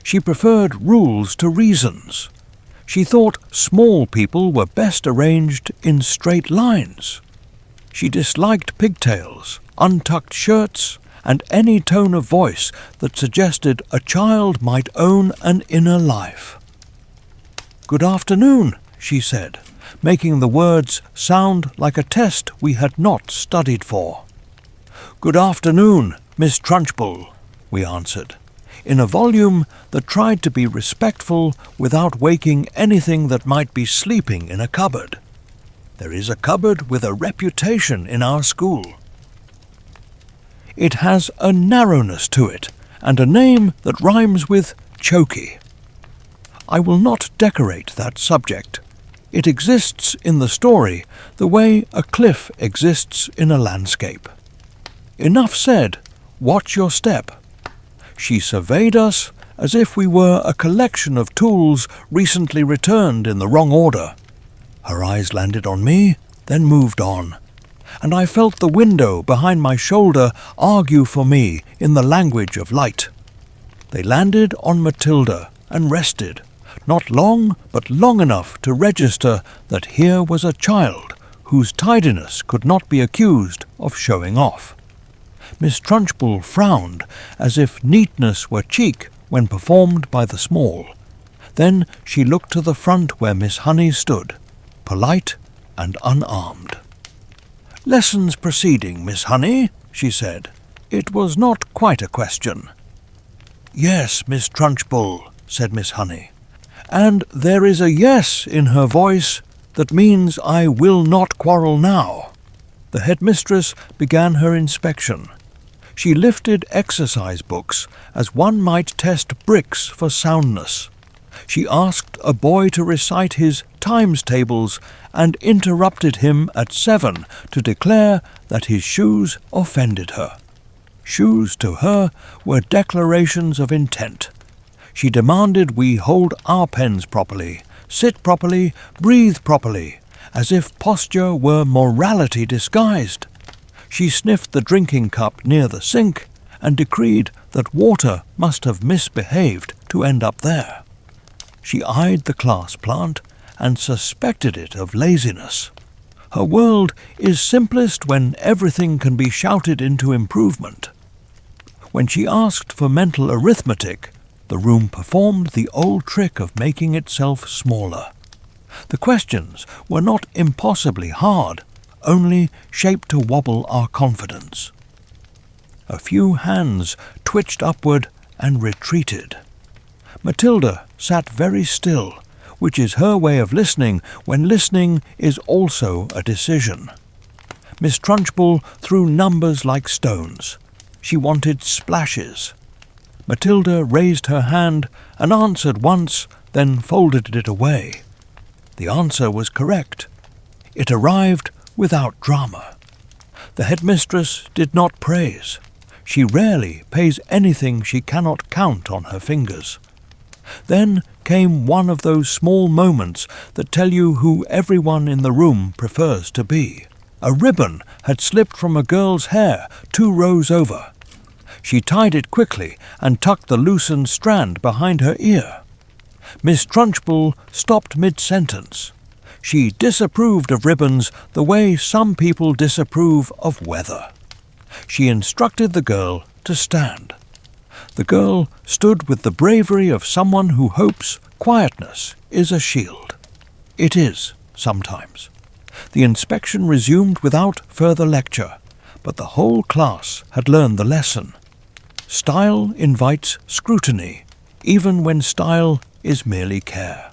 She preferred rules to reasons. She thought small people were best arranged in straight lines. She disliked pigtails, untucked shirts, and any tone of voice that suggested a child might own an inner life. "Good afternoon," she said, making the words sound like a test we had not studied for. "Good afternoon, Miss Trunchbull," we answered, in a volume that tried to be respectful without waking anything that might be sleeping in a cupboard. There is a cupboard with a reputation in our school. It has a narrowness to it, and a name that rhymes with choky. I will not decorate that subject. It exists in the story the way a cliff exists in a landscape. Enough said. Watch your step. She surveyed us as if we were a collection of tools recently returned in the wrong order. Her eyes landed on me, then moved on, and I felt the window behind my shoulder argue for me in the language of light. They landed on Matilda and rested, not long, but long enough to register that here was a child whose tidiness could not be accused of showing off. Miss Trunchbull frowned as if neatness were cheek when performed by the small. Then she looked to the front where Miss Honey stood, polite and unarmed. "Lessons preceding, Miss Honey," she said. It was not quite a question. "Yes, Miss Trunchbull," said Miss Honey, and there is a yes in her voice that means I will not quarrel now. The headmistress began her inspection. She lifted exercise books as one might test bricks for soundness. She asked a boy to recite his times tables and interrupted him at 7 to declare that his shoes offended her. Shoes to her were declarations of intent. She demanded we hold our pens properly, sit properly, breathe properly, as if posture were morality disguised. She sniffed the drinking cup near the sink and decreed that water must have misbehaved to end up there. She eyed the class plant and suspected it of laziness. Her world is simplest when everything can be shouted into improvement. When she asked for mental arithmetic, the room performed the old trick of making itself smaller. The questions were not impossibly hard, only shaped to wobble our confidence. A few hands twitched upward and retreated. Matilda sat very still, which is her way of listening when listening is also a decision. Miss Trunchbull threw numbers like stones. She wanted splashes. Matilda raised her hand and answered once, then folded it away. The answer was correct. It arrived without drama. The headmistress did not praise. She rarely pays anything she cannot count on her fingers. Then came one of those small moments that tell you who everyone in the room prefers to be. A ribbon had slipped from a girl's hair 2 rows over. She tied it quickly and tucked the loosened strand behind her ear. Miss Trunchbull stopped mid-sentence. She disapproved of ribbons the way some people disapprove of weather. She instructed the girl to stand. The girl stood with the bravery of someone who hopes quietness is a shield. It is, sometimes. The inspection resumed without further lecture, but the whole class had learned the lesson. Style invites scrutiny, even when style is merely care.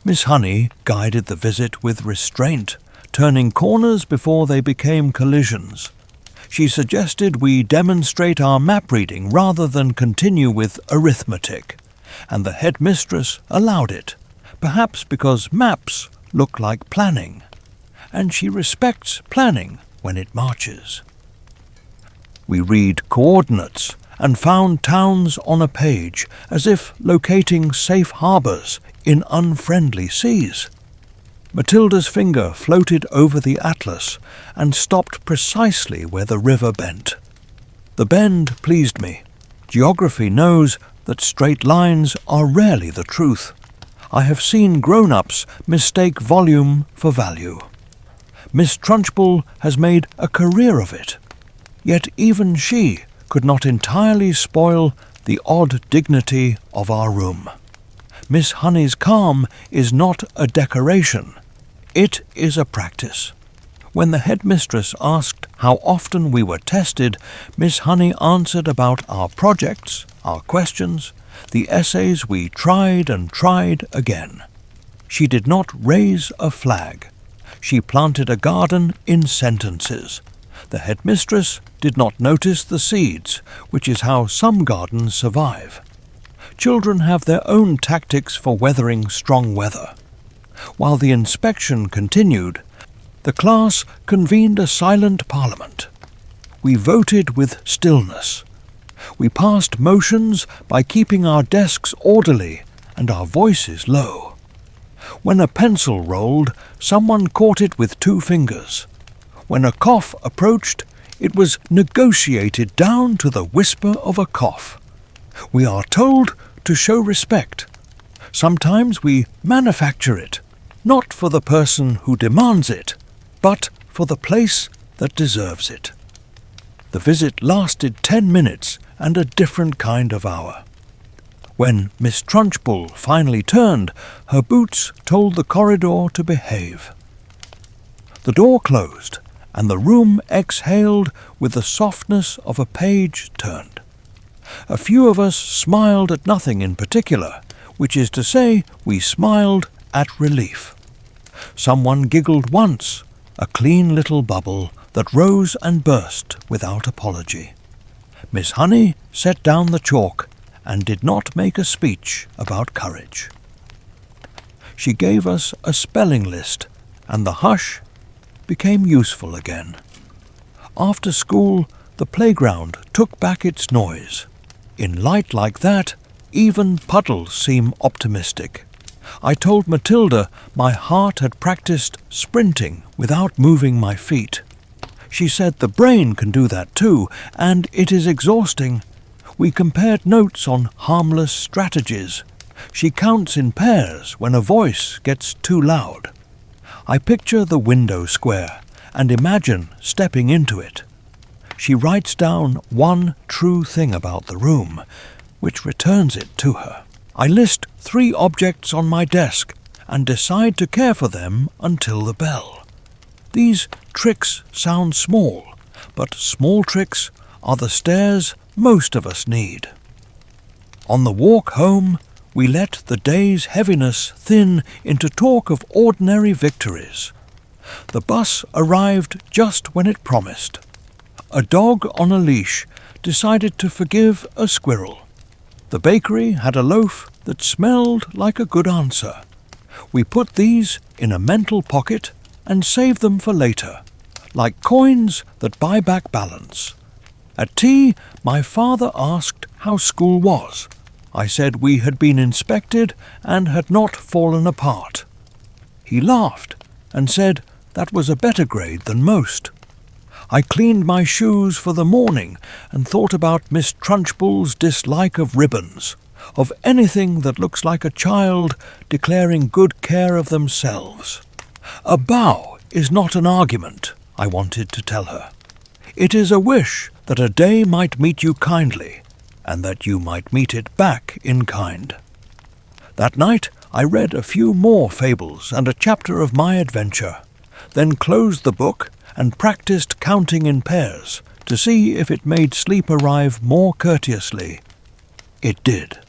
Miss Honey guided the visit with restraint, turning corners before they became collisions. She suggested we demonstrate our map reading rather than continue with arithmetic, and the headmistress allowed it, perhaps because maps look like planning, and she respects planning when it marches. We read coordinates and found towns on a page, as if locating safe harbours in unfriendly seas. Matilda's finger floated over the atlas and stopped precisely where the river bent. The bend pleased me. Geography knows that straight lines are rarely the truth. I have seen grown-ups mistake volume for value. Miss Trunchbull has made a career of it. Yet even she could not entirely spoil the odd dignity of our room. Miss Honey's calm is not a decoration. It is a practice. When the headmistress asked how often we were tested, Miss Honey answered about our projects, our questions, the essays we tried and tried again. She did not raise a flag. She planted a garden in sentences. The headmistress did not notice the seeds, which is how some gardens survive. Children have their own tactics for weathering strong weather. While the inspection continued, the class convened a silent parliament. We voted with stillness. We passed motions by keeping our desks orderly and our voices low. When a pencil rolled, someone caught it with 2 fingers. When a cough approached, it was negotiated down to the whisper of a cough. We are told to show respect. Sometimes we manufacture it, not for the person who demands it, but for the place that deserves it. The visit lasted 10 minutes and a different kind of hour. When Miss Trunchbull finally turned, her boots told the corridor to behave. The door closed, and the room exhaled with the softness of a page turned. A few of us smiled at nothing in particular, which is to say, we smiled at relief. Someone giggled once, a clean little bubble that rose and burst without apology. Miss Honey set down the chalk and did not make a speech about courage. She gave us a spelling list, and the hush became useful again. After school, the playground took back its noise. In light like that, even puddles seem optimistic. I told Matilda my heart had practiced sprinting without moving my feet. She said the brain can do that too, and it is exhausting. We compared notes on harmless strategies. She counts in pairs when a voice gets too loud. I picture the window square and imagine stepping into it. She writes down one true thing about the room, which returns it to her. I list 3 objects on my desk and decide to care for them until the bell. These tricks sound small, but small tricks are the stairs most of us need. On the walk home, we let the day's heaviness thin into talk of ordinary victories. The bus arrived just when it promised. A dog on a leash decided to forgive a squirrel. The bakery had a loaf that smelled like a good answer. We put these in a mental pocket and save them for later, like coins that buy back balance. At tea, my father asked how school was. I said we had been inspected and had not fallen apart. He laughed and said that was a better grade than most. I cleaned my shoes for the morning and thought about Miss Trunchbull's dislike of ribbons, of anything that looks like a child declaring good care of themselves. A bow is not an argument, I wanted to tell her. It is a wish that a day might meet you kindly, and that you might meet it back in kind. That night I read a few more fables and a chapter of my adventure, then closed the book and practiced counting in pairs to see if it made sleep arrive more courteously. It did.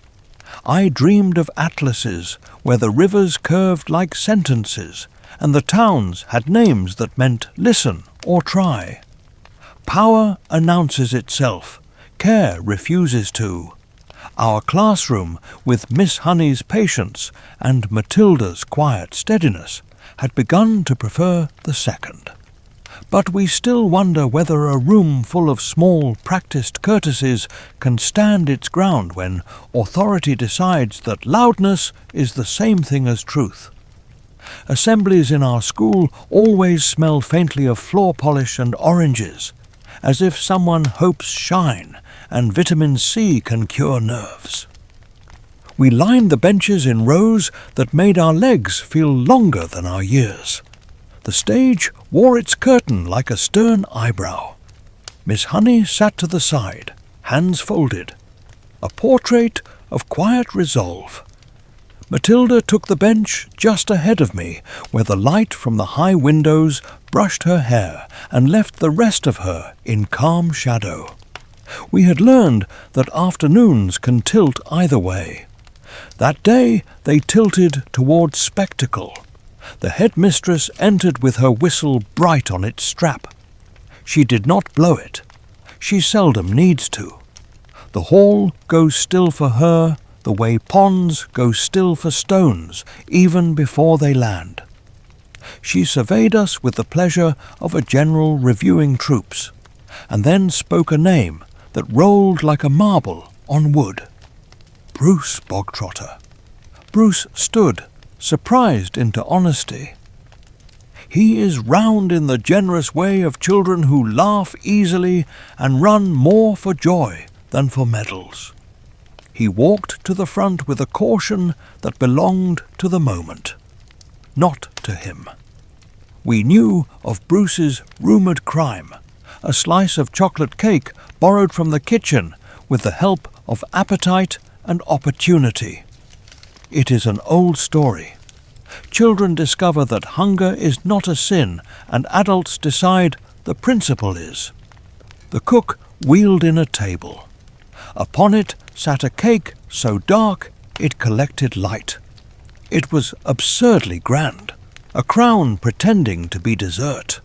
I dreamed of atlases where the rivers curved like sentences, and the towns had names that meant listen or try. Power announces itself, care refuses to. Our classroom, with Miss Honey's patience and Matilda's quiet steadiness, had begun to prefer the second. But we still wonder whether a room full of small, practiced courtesies can stand its ground when authority decides that loudness is the same thing as truth. Assemblies in our school always smell faintly of floor polish and oranges, as if someone hopes shine and vitamin C can cure nerves. We lined the benches in rows that made our legs feel longer than our years. The stage wore its curtain like a stern eyebrow. Miss Honey sat to the side, hands folded, a portrait of quiet resolve. Matilda took the bench just ahead of me, where the light from the high windows brushed her hair and left the rest of her in calm shadow. We had learned that afternoons can tilt either way. That day they tilted towards spectacle. The headmistress entered with her whistle bright on its strap. She did not blow it. She seldom needs to. The hall goes still for her the way ponds go still for stones even before they land. She surveyed us with the pleasure of a general reviewing troops, and then spoke a name that rolled like a marble on wood. Bruce Bogtrotter. Bruce stood, surprised into honesty. He is round in the generous way of children who laugh easily and run more for joy than for medals. He walked to the front with a caution that belonged to the moment, not to him. We knew of Bruce's rumoured crime, a slice of chocolate cake borrowed from the kitchen with the help of appetite and opportunity. It is an old story. Children discover that hunger is not a sin, and adults decide the principle is. The cook wheeled in a table. Upon it sat a cake so dark it collected light. It was absurdly grand, a crown pretending to be dessert.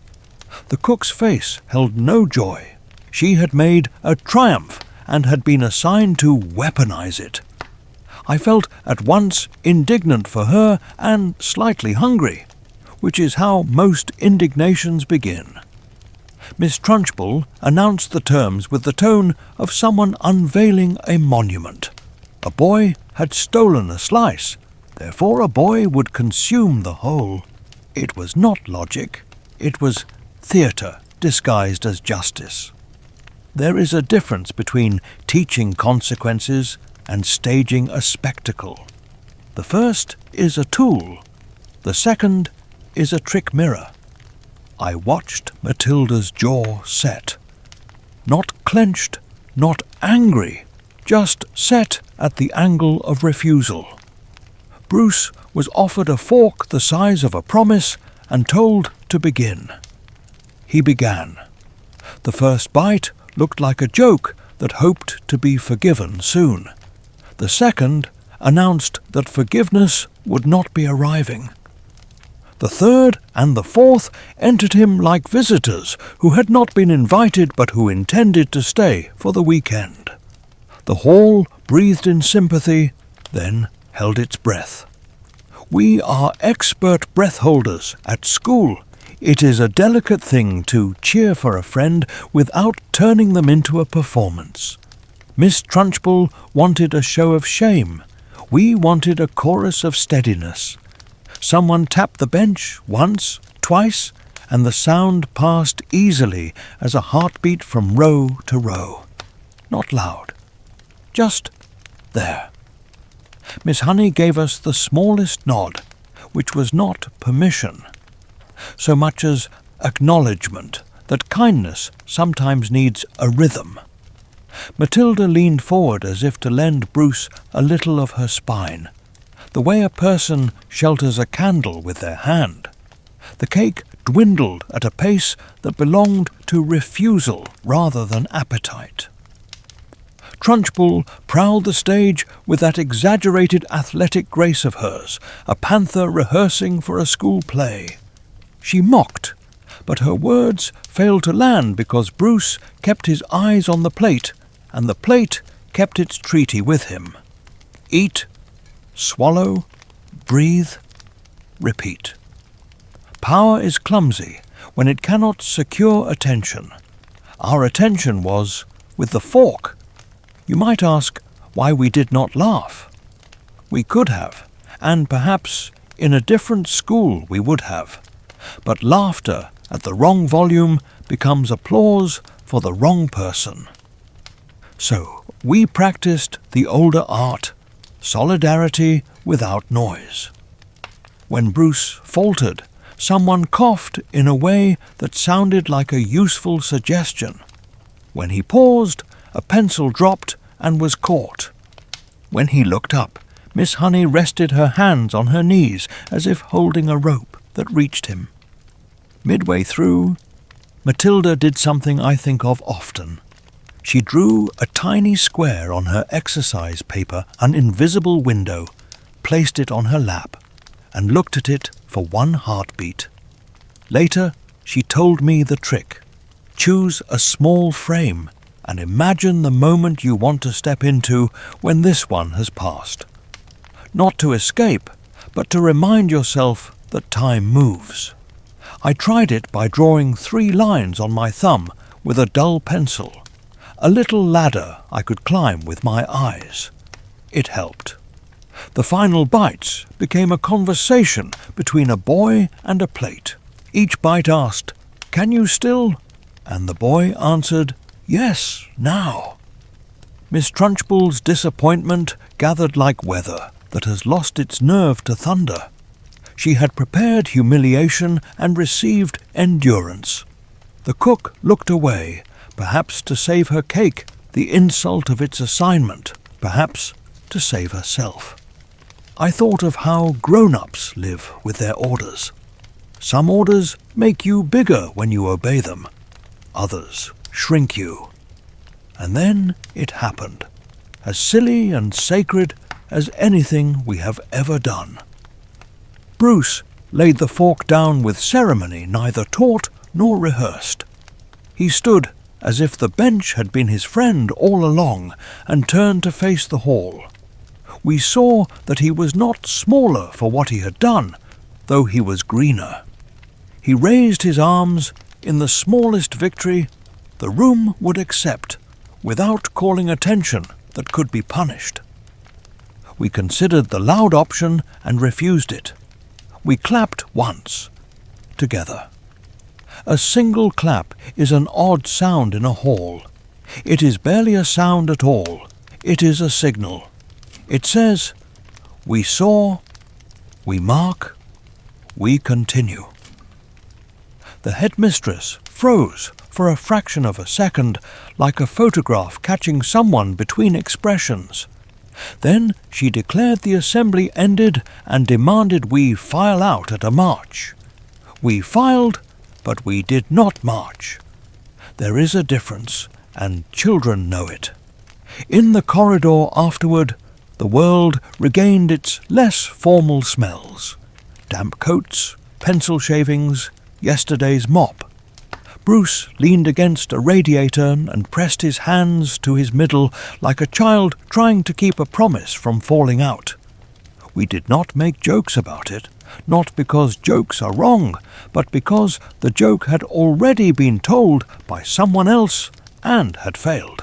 The cook's face held no joy. She had made a triumph and had been assigned to weaponize it. I felt at once indignant for her and slightly hungry, which is how most indignations begin. Miss Trunchbull announced the terms with the tone of someone unveiling a monument. A boy had stolen a slice, therefore a boy would consume the whole. It was not logic, it was theatre disguised as justice. There is a difference between teaching consequences and staging a spectacle. The first is a tool, the second is a trick mirror. I watched Matilda's jaw set. Not clenched, not angry, just set at the angle of refusal. Bruce was offered a fork the size of a promise and told to begin. He began. The first bite looked like a joke that hoped to be forgiven soon. The second announced that forgiveness would not be arriving. The third and the fourth entered him like visitors who had not been invited but who intended to stay for the weekend. The hall breathed in sympathy, then held its breath. We are expert breath holders at school. It is a delicate thing to cheer for a friend without turning them into a performance. Miss Trunchbull wanted a show of shame. We wanted a chorus of steadiness. Someone tapped the bench once, twice, and the sound passed easily as a heartbeat from row to row. Not loud, just there. Miss Honey gave us the smallest nod, which was not permission, so much as acknowledgement that kindness sometimes needs a rhythm. Matilda leaned forward as if to lend Bruce a little of her spine, the way a person shelters a candle with their hand. The cake dwindled at a pace that belonged to refusal rather than appetite. Trunchbull prowled the stage with that exaggerated athletic grace of hers, a panther rehearsing for a school play. She mocked, but her words failed to land because Bruce kept his eyes on the plate, and the plate kept its treaty with him. Eat, swallow, breathe, repeat. Power is clumsy when it cannot secure attention. Our attention was with the fork. You might ask why we did not laugh. We could have, and perhaps in a different school we would have. But laughter at the wrong volume becomes applause for the wrong person. So we practiced the older art, solidarity without noise. When Bruce faltered, someone coughed in a way that sounded like a useful suggestion. When he paused, a pencil dropped and was caught. When he looked up, Miss Honey rested her hands on her knees as if holding a rope that reached him. Midway through, Matilda did something I think of often. She drew a tiny square on her exercise paper, an invisible window, placed it on her lap, and looked at it for one heartbeat. Later, she told me the trick. Choose a small frame and imagine the moment you want to step into when this one has passed. Not to escape, but to remind yourself that time moves. I tried it by drawing 3 lines on my thumb with a dull pencil, a little ladder I could climb with my eyes. It helped. The final bites became a conversation between a boy and a plate. Each bite asked, "Can you still?" And the boy answered, "Yes, now." Miss Trunchbull's disappointment gathered like weather that has lost its nerve to thunder. She had prepared humiliation and received endurance. The cook looked away, perhaps to save her cake the insult of its assignment, perhaps to save herself. I thought of how grown-ups live with their orders. Some orders make you bigger when you obey them. Others shrink you. And then it happened, as silly and sacred as anything we have ever done. Bruce laid the fork down with ceremony neither taught nor rehearsed. He stood as if the bench had been his friend all along and turned to face the hall. We saw that he was not smaller for what he had done, though he was greener. He raised his arms in the smallest victory the room would accept, without calling attention that could be punished. We considered the loud option and refused it. We clapped once, together. A single clap is an odd sound in a hall. It is barely a sound at all. It is a signal. It says, "We saw, we mark, we continue." The headmistress froze for a fraction of a second, like a photograph catching someone between expressions. Then she declared the assembly ended and demanded we file out at a march. We filed, but we did not march. There is a difference, and children know it. In the corridor afterward, the world regained its less formal smells. Damp coats, pencil shavings, yesterday's mop. Bruce leaned against a radiator and pressed his hands to his middle like a child trying to keep a promise from falling out. We did not make jokes about it, not because jokes are wrong, but because the joke had already been told by someone else and had failed.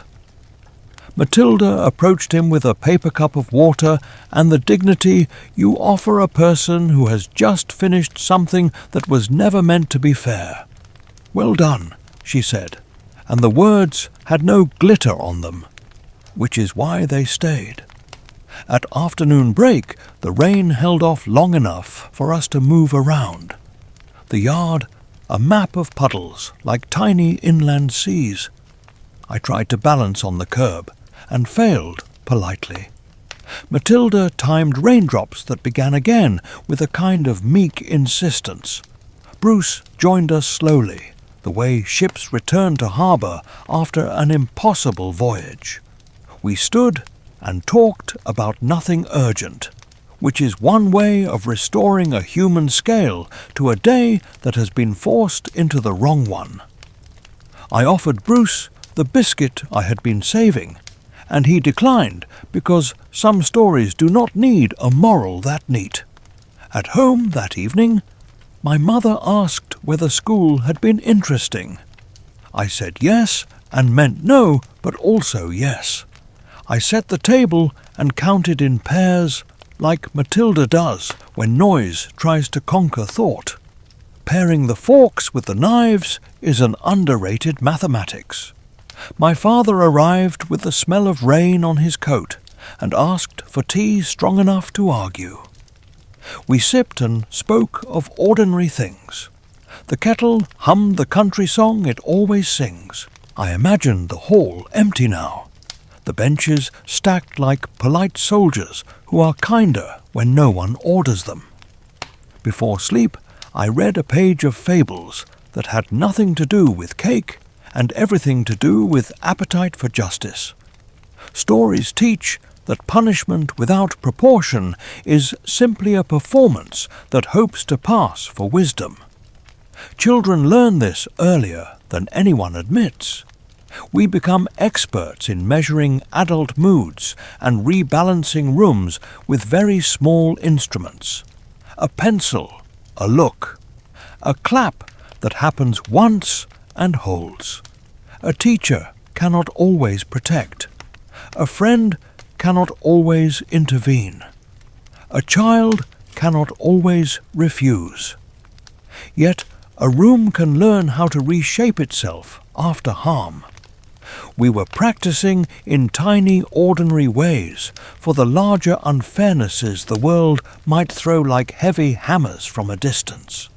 Matilda approached him with a paper cup of water and the dignity you offer a person who has just finished something that was never meant to be fair. "Well done," she said, and the words had no glitter on them, which is why they stayed. At afternoon break, the rain held off long enough for us to move around. The yard, a map of puddles like tiny inland seas. I tried to balance on the curb, and failed politely. Matilda timed raindrops that began again with a kind of meek insistence. Bruce joined us slowly, the way ships return to harbour after an impossible voyage. We stood and talked about nothing urgent, which is one way of restoring a human scale to a day that has been forced into the wrong one. I offered Bruce the biscuit I had been saving, and he declined because some stories do not need a moral that neat. At home that evening, my mother asked whether school had been interesting. I said yes and meant no, but also yes. I set the table and counted in pairs like Matilda does when noise tries to conquer thought. Pairing the forks with the knives is an underrated mathematics. My father arrived with the smell of rain on his coat and asked for tea strong enough to argue. We sipped and spoke of ordinary things. The kettle hummed the country song it always sings. I imagined the hall empty now, the benches stacked like polite soldiers who are kinder when no one orders them. Before sleep, I read a page of fables that had nothing to do with cake and everything to do with appetite for justice. Stories teach that punishment without proportion is simply a performance that hopes to pass for wisdom. Children learn this earlier than anyone admits. We become experts in measuring adult moods and rebalancing rooms with very small instruments. A pencil, a look, a clap that happens once and holds. A teacher cannot always protect. A friend cannot always intervene. A child cannot always refuse. Yet a room can learn how to reshape itself after harm. We were practicing in tiny, ordinary ways for the larger unfairnesses the world might throw like heavy hammers from a distance.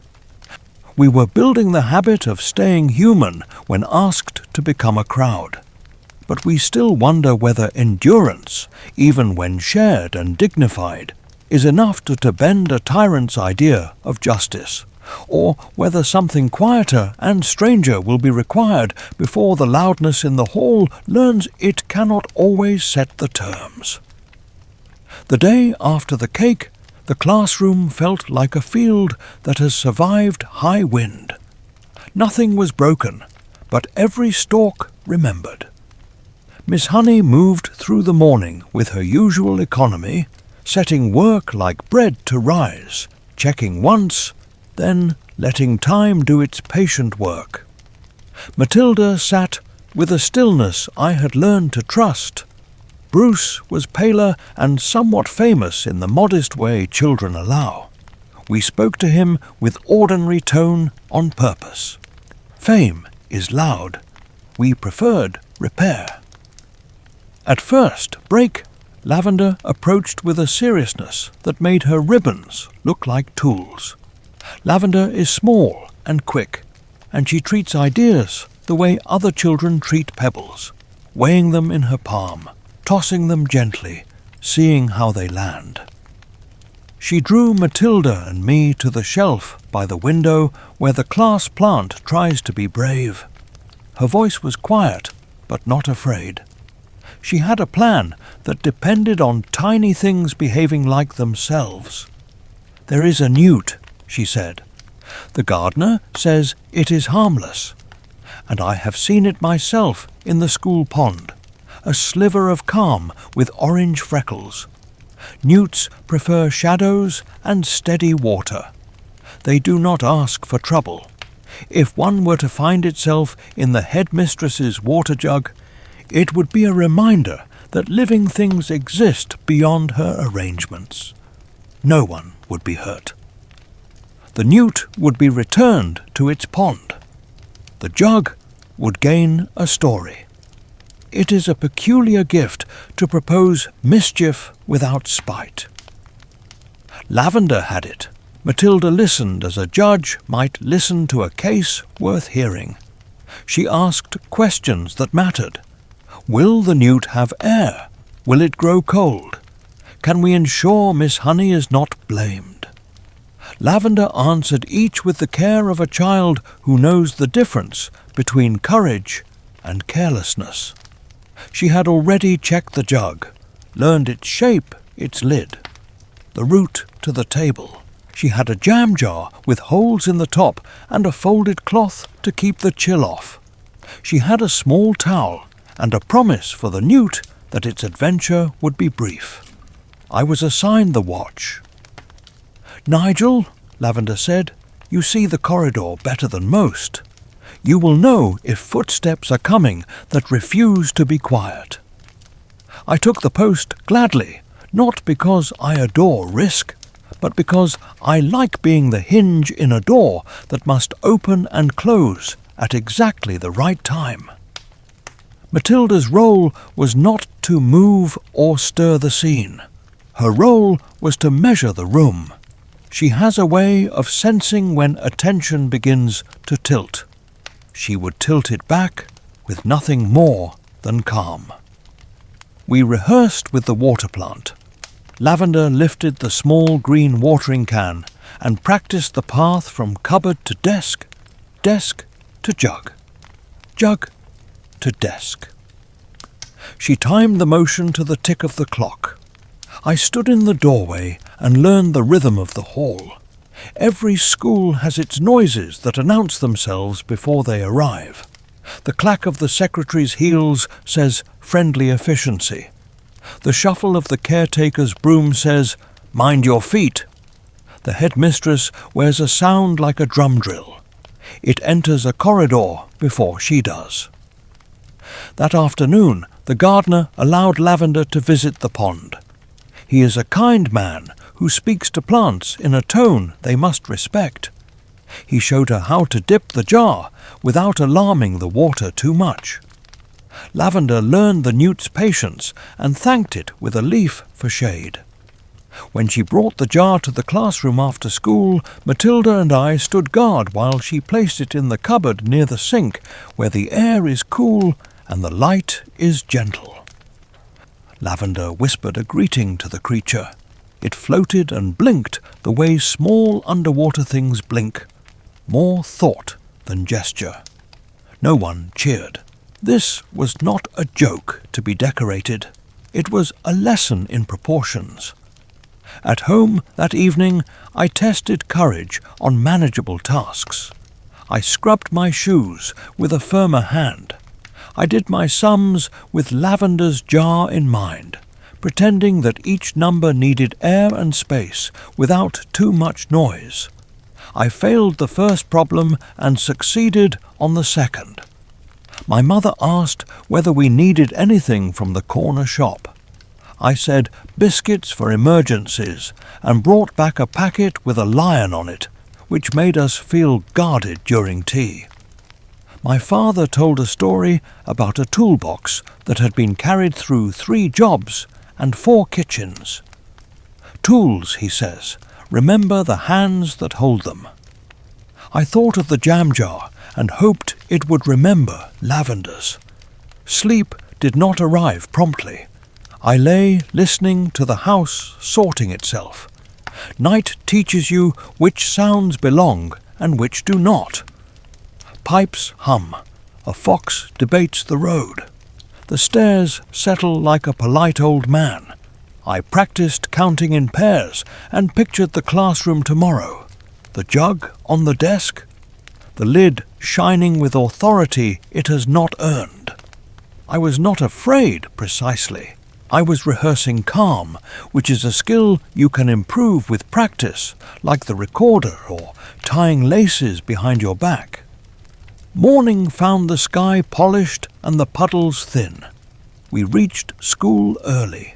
We were building the habit of staying human when asked to become a crowd. But we still wonder whether endurance, even when shared and dignified, is enough to bend a tyrant's idea of justice, or whether something quieter and stranger will be required before the loudness in the hall learns it cannot always set the terms. The day after the cake, the classroom felt like a field that has survived high wind. Nothing was broken, but every stalk remembered. Miss Honey moved through the morning with her usual economy, setting work like bread to rise, checking once, then letting time do its patient work. Matilda sat with a stillness I had learned to trust. Bruce was paler and somewhat famous in the modest way children allow. We spoke to him with ordinary tone on purpose. Fame is loud. We preferred repair. At first break, Lavender approached with a seriousness that made her ribbons look like tools. Lavender is small and quick, and she treats ideas the way other children treat pebbles, weighing them in her palm, tossing them gently, seeing how they land. She drew Matilda and me to the shelf by the window where the class plant tries to be brave. Her voice was quiet, but not afraid. She had a plan that depended on tiny things behaving like themselves. "There is a newt," she said. "The gardener says it is harmless, and I have seen it myself in the school pond, a sliver of calm with orange freckles. Newts prefer shadows and steady water. They do not ask for trouble. If one were to find itself in the headmistress's water jug, it would be a reminder that living things exist beyond her arrangements. No one would be hurt. The newt would be returned to its pond. The jug would gain a story. It is a peculiar gift to propose mischief without spite. Lavender had it. Matilda listened as a judge might listen to a case worth hearing. She asked questions that mattered. Will the newt have air? Will it grow cold? Can we ensure Miss Honey is not blamed? Lavender answered each with the care of a child who knows the difference between courage and carelessness. She had already checked the jug, learned its shape, its lid, the route to the table. She had a jam jar with holes in the top and a folded cloth to keep the chill off. She had a small towel and a promise for the newt that its adventure would be brief. I was assigned the watch. "Nigel," Lavender said, "you see the corridor better than most. You will know if footsteps are coming that refuse to be quiet." I took the post gladly, not because I adore risk, but because I like being the hinge in a door that must open and close at exactly the right time. Matilda's role was not to move or stir the scene. Her role was to measure the room. She has a way of sensing when attention begins to tilt. She would tilt it back with nothing more than calm. We rehearsed with the water plant. Lavender lifted the small green watering can and practiced the path from cupboard to desk, desk to jug, jug to desk. She timed the motion to the tick of the clock. I stood in the doorway and learned the rhythm of the hall. Every school has its noises that announce themselves before they arrive. The clack of the secretary's heels says friendly efficiency. The shuffle of the caretaker's broom says, mind your feet. The headmistress wears a sound like a drum drill. It enters a corridor before she does. That afternoon, the gardener allowed Lavender to visit the pond. He is a kind man who speaks to plants in a tone they must respect. He showed her how to dip the jar without alarming the water too much. Lavender learned the newt's patience and thanked it with a leaf for shade. When she brought the jar to the classroom after school, Matilda and I stood guard while she placed it in the cupboard near the sink, where the air is cool and the light is gentle. Lavender whispered a greeting to the creature. It floated and blinked the way small underwater things blink, more thought than gesture. No one cheered. This was not a joke to be decorated. It was a lesson in proportions. At home that evening, I tested courage on manageable tasks. I scrubbed my shoes with a firmer hand. I did my sums with Lavender's jar in mind, pretending that each number needed air and space without too much noise. I failed the first problem and succeeded on the second. My mother asked whether we needed anything from the corner shop. I said biscuits for emergencies and brought back a packet with a lion on it, which made us feel guarded during tea. My father told a story about a toolbox that had been carried through 3 jobs and 4 kitchens. Tools, he says, remember the hands that hold them. I thought of the jam jar and hoped it would remember Lavender's. Sleep did not arrive promptly. I lay listening to the house sorting itself. Night teaches you which sounds belong and which do not. Pipes hum. A fox debates the road. The stairs settle like a polite old man. I practiced counting in pairs and pictured the classroom tomorrow. The jug on the desk, the lid shining with authority it has not earned. I was not afraid, precisely. I was rehearsing calm, which is a skill you can improve with practice, like the recorder or tying laces behind your back. Morning found the sky polished and the puddles thin. We reached school early.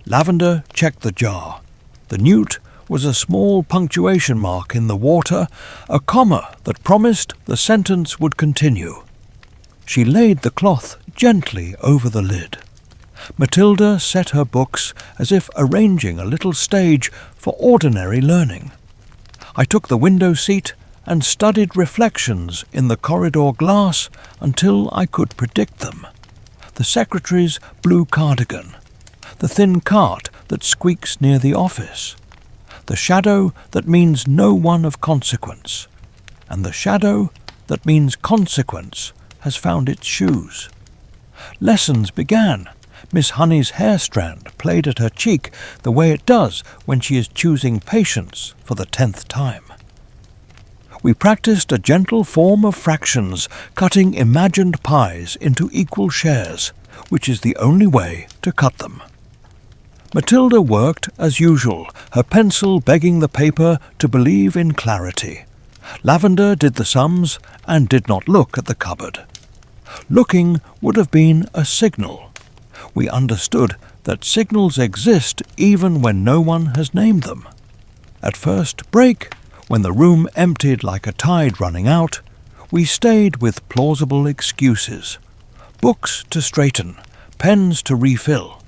Lavender checked the jar. The newt was a small punctuation mark in the water, a comma that promised the sentence would continue. She laid the cloth gently over the lid. Matilda set her books as if arranging a little stage for ordinary learning. I took the window seat and studied reflections in the corridor glass until I could predict them. The secretary's blue cardigan, the thin cart that squeaks near the office, the shadow that means no one of consequence, and the shadow that means consequence has found its shoes. Lessons began. Miss Honey's hair strand played at her cheek the way it does when she is choosing patience for the 10th time. We practiced a gentle form of fractions, cutting imagined pies into equal shares, which is the only way to cut them. Matilda worked as usual, her pencil begging the paper to believe in clarity. Lavender did the sums and did not look at the cupboard. Looking would have been a signal. We understood that signals exist even when no one has named them. At first break, when the room emptied like a tide running out, we stayed with plausible excuses. Books to straighten, pens to refill.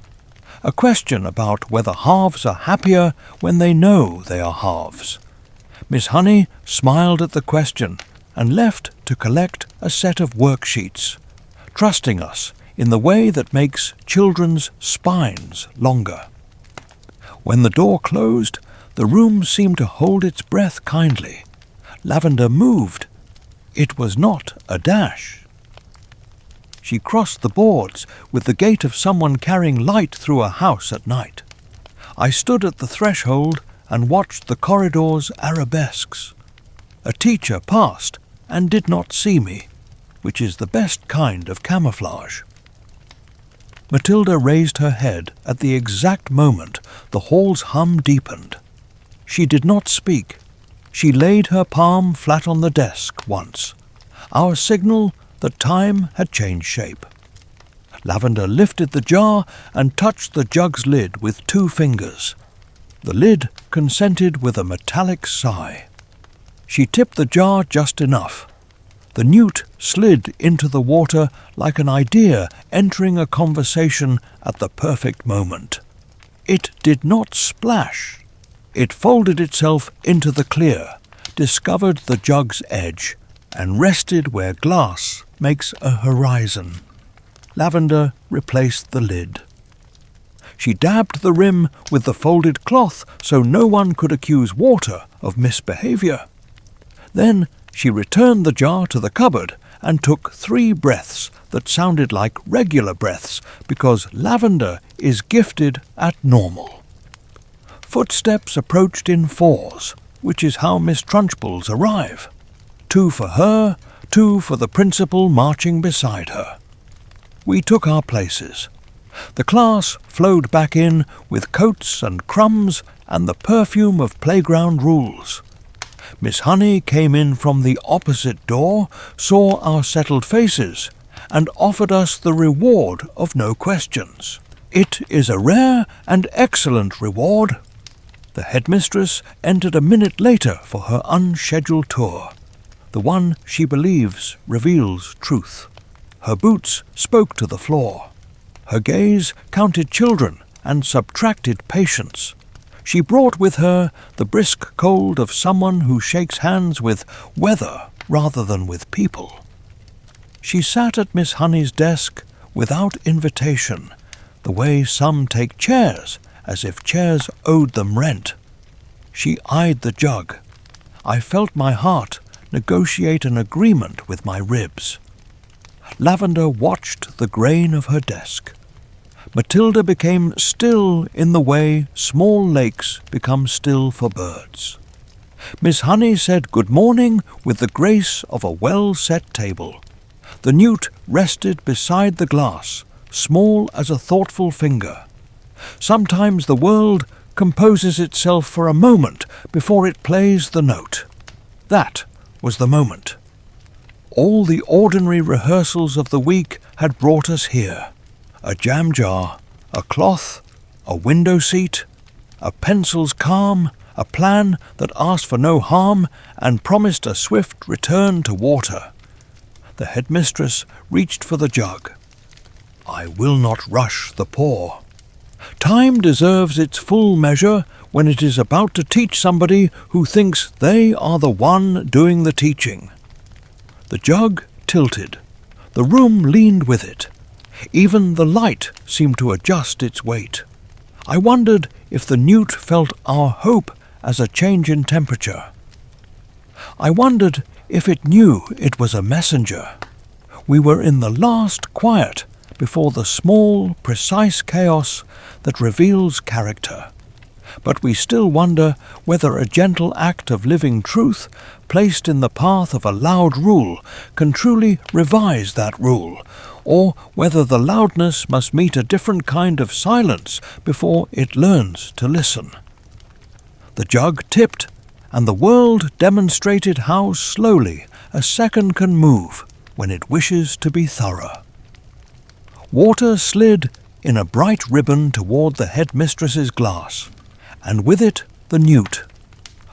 A question about whether halves are happier when they know they are halves. Miss Honey smiled at the question and left to collect a set of worksheets, trusting us in the way that makes children's spines longer. When the door closed, the room seemed to hold its breath kindly. Lavender moved. It was not a dash. She crossed the boards with the gait of someone carrying light through a house at night. I stood at the threshold and watched the corridor's arabesques. A teacher passed and did not see me, which is the best kind of camouflage. Matilda raised her head at the exact moment the hall's hum deepened. She did not speak. She laid her palm flat on the desk once, our signal that time had changed shape. Lavender lifted the jar and touched the jug's lid with 2 fingers. The lid consented with a metallic sigh. She tipped the jar just enough. The newt slid into the water like an idea entering a conversation at the perfect moment. It did not splash. It folded itself into the clear, discovered the jug's edge, and rested where glass makes a horizon. Lavender replaced the lid. She dabbed the rim with the folded cloth so no one could accuse water of misbehavior. Then she returned the jar to the cupboard and took 3 breaths that sounded like regular breaths because Lavender is gifted at normal. Footsteps approached in 4s, which is how Miss Trunchbull's arrive. 2 for her, 2 for the principal marching beside her. We took our places. The class flowed back in with coats and crumbs and the perfume of playground rules. Miss Honey came in from the opposite door, saw our settled faces, and offered us the reward of no questions. It is a rare and excellent reward. The headmistress entered a minute later for her unscheduled tour. The one she believes reveals truth. Her boots spoke to the floor. Her gaze counted children and subtracted patience. She brought with her the brisk cold of someone who shakes hands with weather rather than with people. She sat at Miss Honey's desk without invitation, the way some take chairs, as if chairs owed them rent. She eyed the jug. I felt my heart negotiate an agreement with my ribs. Lavender watched the grain of her desk. Matilda became still in the way small lakes become still for birds. Miss Honey said good morning with the grace of a well-set table. The newt rested beside the glass, small as a thoughtful finger. Sometimes the world composes itself for a moment before it plays the note. That was the moment. All the ordinary rehearsals of the week had brought us here. A jam jar, a cloth, a window seat, a pencil's calm, a plan that asked for no harm and promised a swift return to water. The headmistress reached for the jug. I will not rush the poor. Time deserves its full measure when it is about to teach somebody who thinks they are the one doing the teaching. The jug tilted. The room leaned with it. Even the light seemed to adjust its weight. I wondered if the newt felt our hope as a change in temperature. I wondered if it knew it was a messenger. We were in the last quiet before the small, precise chaos that reveals character. But we still wonder whether a gentle act of living truth placed in the path of a loud rule can truly revise that rule, or whether the loudness must meet a different kind of silence before it learns to listen. The jug tipped, and the world demonstrated how slowly a second can move when it wishes to be thorough. Water slid in a bright ribbon toward the headmistress's glass, and with it the newt,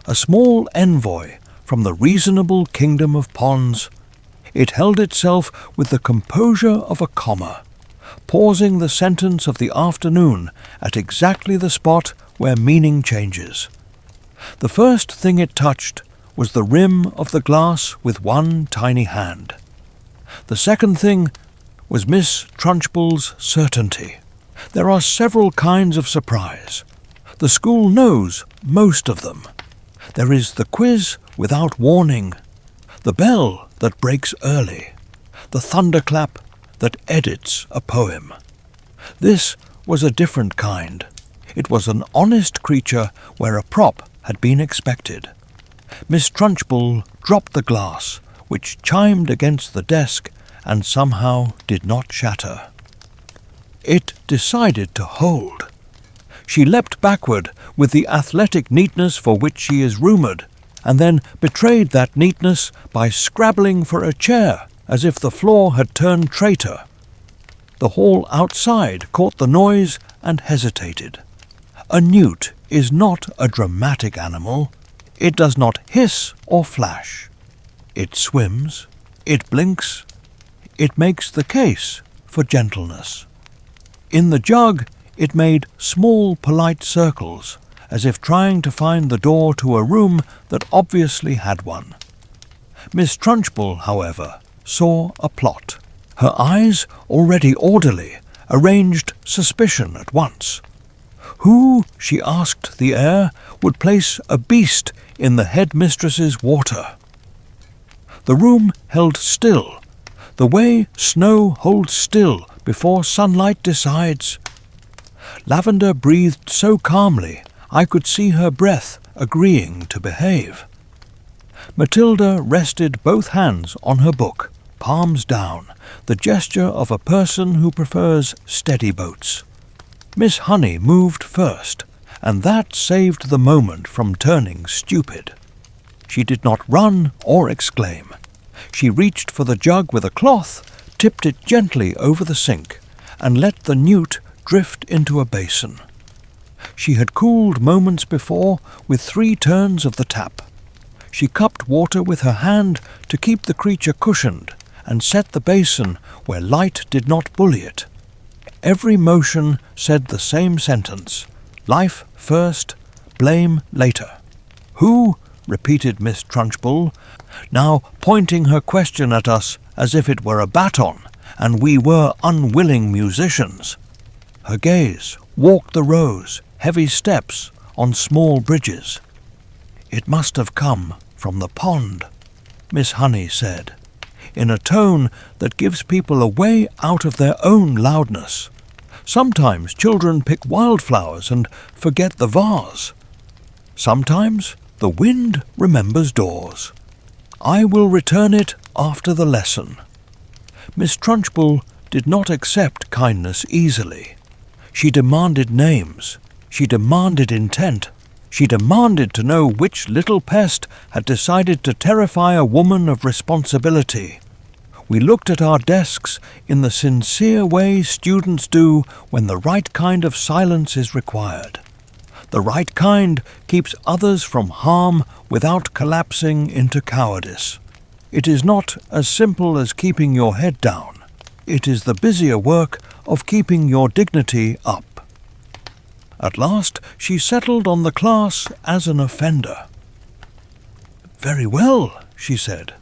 a small envoy from the reasonable kingdom of ponds. It held itself with the composure of a comma, pausing the sentence of the afternoon at exactly the spot where meaning changes. The first thing it touched was the rim of the glass with one tiny hand. The second thing was Miss Trunchbull's certainty. There are several kinds of surprise. The school knows most of them. There is the quiz without warning, the bell that breaks early, the thunderclap that edits a poem. This was a different kind. It was an honest creature where a prop had been expected. Miss Trunchbull dropped the glass, which chimed against the desk and somehow did not shatter. It decided to hold. She leapt backward with the athletic neatness for which she is rumoured, and then betrayed that neatness by scrabbling for a chair as if the floor had turned traitor. The hall outside caught the noise and hesitated. A newt is not a dramatic animal. It does not hiss or flash. It swims, it blinks, it makes the case for gentleness. In the jug it made small polite circles, as if trying to find the door to a room that obviously had one. Miss Trunchbull, however, saw a plot. Her eyes, already orderly, arranged suspicion at once. Who, she asked the air, would place a beast in the headmistress's water? The room held still, the way snow holds still before sunlight decides. Lavender breathed so calmly I could see her breath agreeing to behave. Matilda rested both hands on her book, palms down, the gesture of a person who prefers steady boats. Miss Honey moved first, and that saved the moment from turning stupid. She did not run or exclaim. She reached for the jug with a cloth, tipped it gently over the sink, and let the newt drift into a basin. She had cooled moments before with 3 turns of the tap. She cupped water with her hand to keep the creature cushioned, and set the basin where light did not bully it. Every motion said the same sentence: life first, blame later. Who? Repeated Miss Trunchbull, now pointing her question at us as if it were a baton, and we were unwilling musicians. Her gaze walked the rows, heavy steps on small bridges. It must have come from the pond, Miss Honey said, in a tone that gives people a way out of their own loudness. Sometimes children pick wildflowers and forget the vase. Sometimes the wind remembers doors. I will return it after the lesson. Miss Trunchbull did not accept kindness easily. She demanded names. She demanded intent. She demanded to know which little pest had decided to terrify a woman of responsibility. We looked at our desks in the sincere way students do when the right kind of silence is required. The right kind keeps others from harm without collapsing into cowardice. It is not as simple as keeping your head down. It is the busier work of keeping your dignity up. At last she settled on the class as an offender. Very well, she said.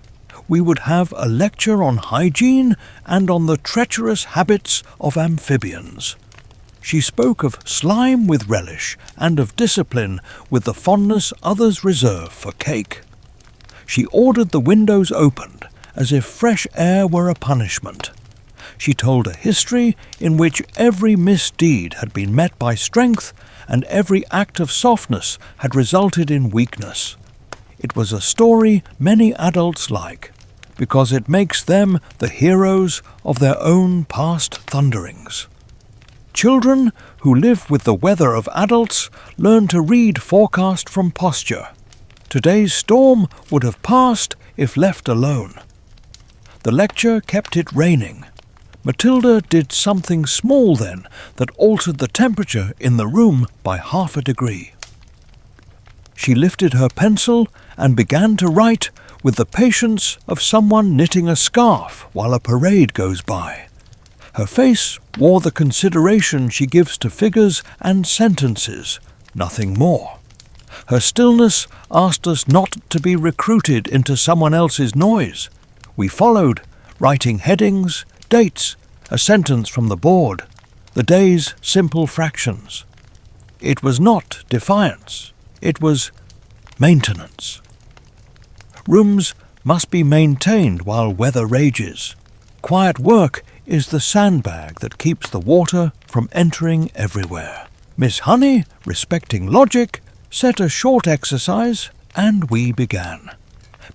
We would have a lecture on hygiene and on the treacherous habits of amphibians. She spoke of slime with relish and of discipline with the fondness others reserve for cake. She ordered the windows opened as if fresh air were a punishment. She told a history in which every misdeed had been met by strength and every act of softness had resulted in weakness. It was a story many adults like, because it makes them the heroes of their own past thunderings. Children who live with the weather of adults learn to read forecast from posture. Today's storm would have passed if left alone. The lecture kept it raining. Matilda did something small then that altered the temperature in the room by 1/2 degree. She lifted her pencil and began to write with the patience of someone knitting a scarf while a parade goes by. Her face wore the consideration she gives to figures and sentences, nothing more. Her stillness asked us not to be recruited into someone else's noise. We followed, writing headings, dates, a sentence from the board, the day's simple fractions. It was not defiance, it was maintenance. Rooms must be maintained while weather rages. Quiet work is the sandbag that keeps the water from entering everywhere. Miss Honey, respecting logic, set a short exercise, and we began.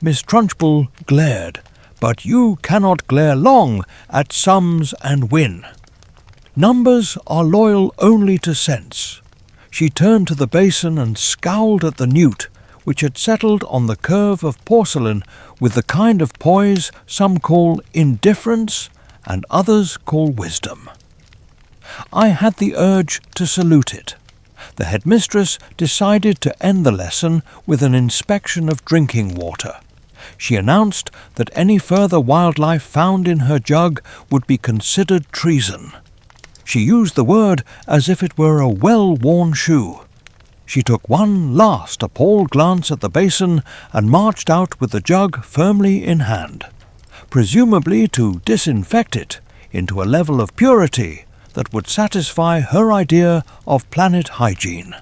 Miss Trunchbull glared, but you cannot glare long at sums and win. Numbers are loyal only to sense. She turned to the basin and scowled at the newt, which had settled on the curve of porcelain with the kind of poise some call indifference and others call wisdom. I had the urge to salute it. The headmistress decided to end the lesson with an inspection of drinking water. She announced that any further wildlife found in her jug would be considered treason. She used the word as if it were a well-worn shoe. She took one last appalled glance at the basin and marched out with the jug firmly in hand, presumably to disinfect it into a level of purity that would satisfy her idea of planet hygiene.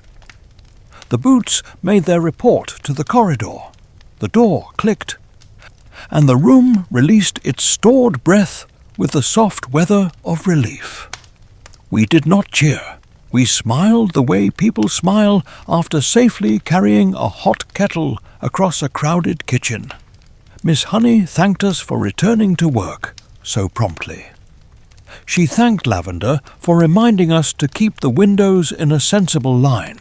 The boots made their report to the corridor. The door clicked, and the room released its stored breath with the soft weather of relief. We did not cheer. We smiled the way people smile after safely carrying a hot kettle across a crowded kitchen. Miss Honey thanked us for returning to work so promptly. She thanked Lavender for reminding us to keep the windows in a sensible line,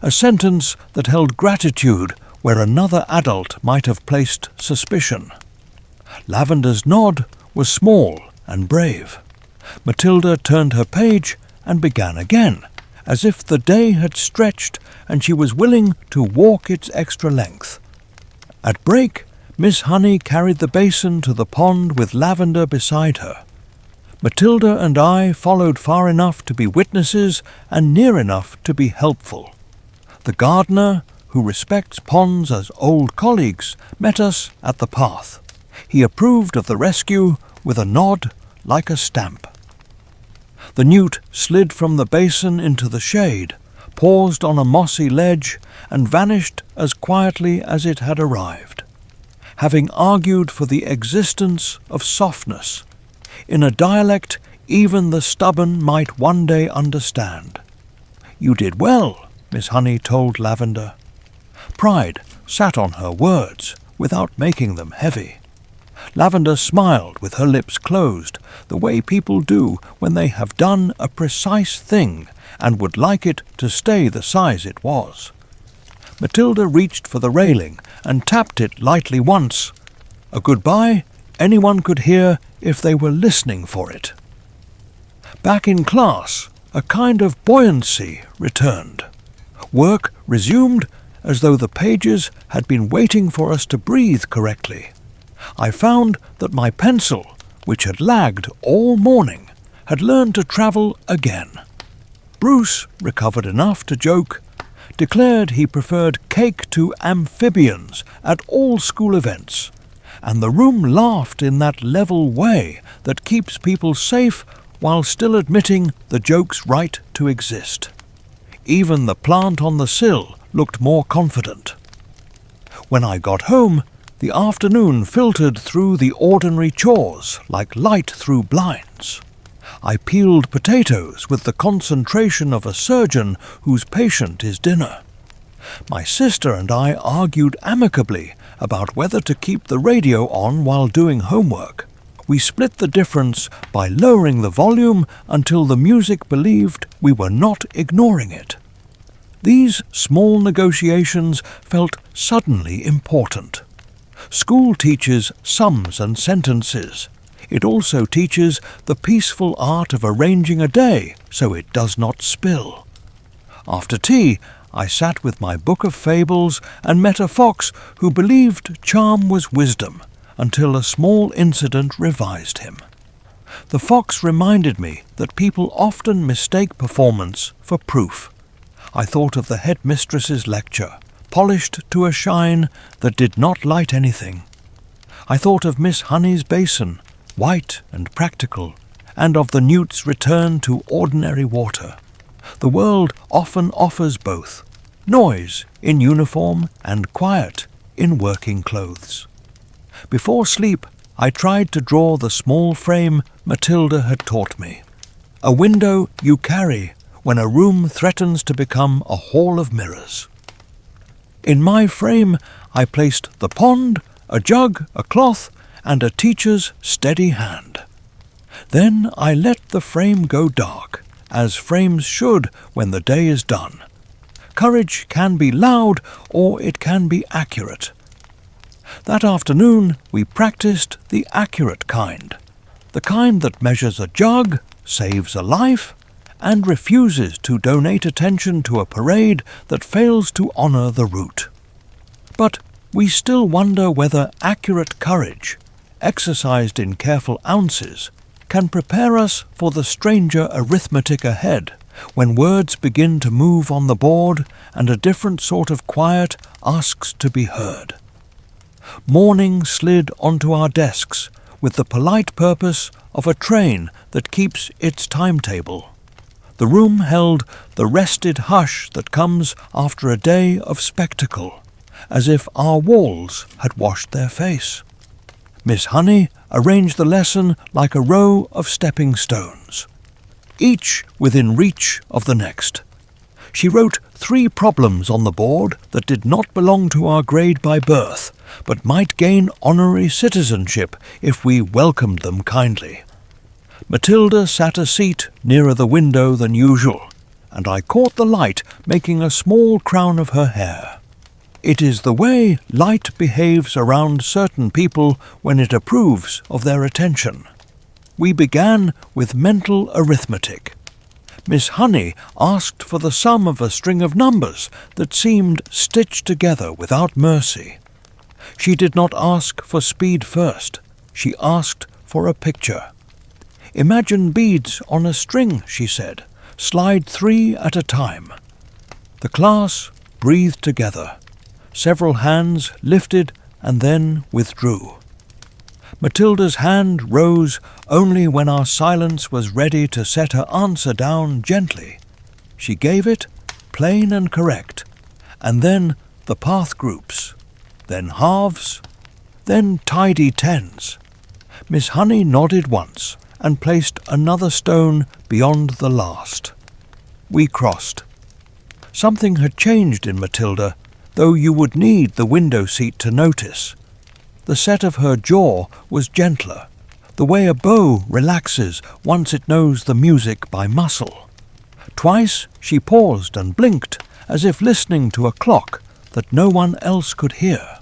a sentence that held gratitude where another adult might have placed suspicion. Lavender's nod was small and brave. Matilda turned her page and began again, as if the day had stretched and she was willing to walk its extra length. At break, Miss Honey carried the basin to the pond with Lavender beside her. Matilda and I followed far enough to be witnesses and near enough to be helpful. The gardener, who respects ponds as old colleagues, met us at the path. He approved of the rescue with a nod like a stamp. The newt slid from the basin into the shade, paused on a mossy ledge, and vanished as quietly as it had arrived, having argued for the existence of softness, in a dialect even the stubborn might one day understand. "You did well," Miss Honey told Lavender. Pride sat on her words without making them heavy. Lavender smiled with her lips closed, the way people do when they have done a precise thing and would like it to stay the size it was. Matilda reached for the railing and tapped it lightly once, a goodbye anyone could hear if they were listening for it. Back in class, a kind of buoyancy returned. Work resumed as though the pages had been waiting for us to breathe correctly. I found that my pencil, which had lagged all morning, had learned to travel again. Bruce, recovered enough to joke, declared he preferred cake to amphibians at all school events, and the room laughed in that level way that keeps people safe while still admitting the joke's right to exist. Even the plant on the sill looked more confident. When I got home, the afternoon filtered through the ordinary chores like light through blinds. I peeled potatoes with the concentration of a surgeon whose patient is dinner. My sister and I argued amicably about whether to keep the radio on while doing homework. We split the difference by lowering the volume until the music believed we were not ignoring it. These small negotiations felt suddenly important. School teaches sums and sentences. It also teaches the peaceful art of arranging a day so it does not spill. After tea, I sat with my book of fables and met a fox who believed charm was wisdom until a small incident revised him. The fox reminded me that people often mistake performance for proof. I thought of the headmistress's lecture, polished to a shine that did not light anything. I thought of Miss Honey's basin, white and practical, and of the newt's return to ordinary water. The world often offers both, noise in uniform and quiet in working clothes. Before sleep, I tried to draw the small frame Matilda had taught me. A window you carry when a room threatens to become a hall of mirrors. In my frame I placed the pond, a jug, a cloth, and a teacher's steady hand. Then I let the frame go dark, as frames should when the day is done. Courage can be loud or it can be accurate. That afternoon we practiced the accurate kind, the kind that measures a jug, saves a life, and refuses to donate attention to a parade that fails to honour the route. But we still wonder whether accurate courage, exercised in careful ounces, can prepare us for the stranger arithmetic ahead, when words begin to move on the board and a different sort of quiet asks to be heard. Morning slid onto our desks with the polite purpose of a train that keeps its timetable. The room held the rested hush that comes after a day of spectacle, as if our walls had washed their face. Miss Honey arranged the lesson like a row of stepping stones, each within reach of the next. She wrote 3 problems on the board that did not belong to our grade by birth, but might gain honorary citizenship if we welcomed them kindly. Matilda sat a seat nearer the window than usual, and I caught the light making a small crown of her hair. It is the way light behaves around certain people when it approves of their attention. We began with mental arithmetic. Miss Honey asked for the sum of a string of numbers that seemed stitched together without mercy. She did not ask for speed first. She asked for a picture. Imagine beads on a string, she said. Slide 3 at a time. The class breathed together. Several hands lifted and then withdrew. Matilda's hand rose only when our silence was ready to set her answer down gently. She gave it, plain and correct, and then the path groups, then halves, then tidy tens. Miss Honey nodded once and placed another stone beyond the last. We crossed. Something had changed in Matilda, though you would need the window seat to notice. The set of her jaw was gentler, the way a bow relaxes once it knows the music by muscle. Twice she paused and blinked, as if listening to a clock that no one else could hear.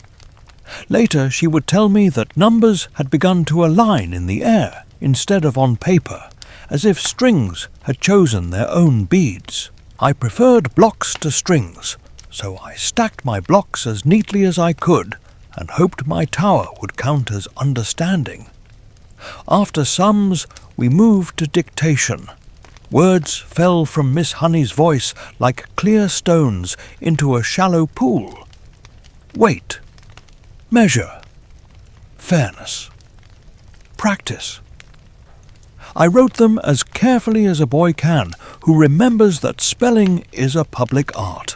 Later she would tell me that numbers had begun to align in the air instead of on paper, as if strings had chosen their own beads. I preferred blocks to strings, so I stacked my blocks as neatly as I could and hoped my tower would count as understanding. After sums, we moved to dictation. Words fell from Miss Honey's voice like clear stones into a shallow pool. Weight, measure, fairness, practice. I wrote them as carefully as a boy can who remembers that spelling is a public art.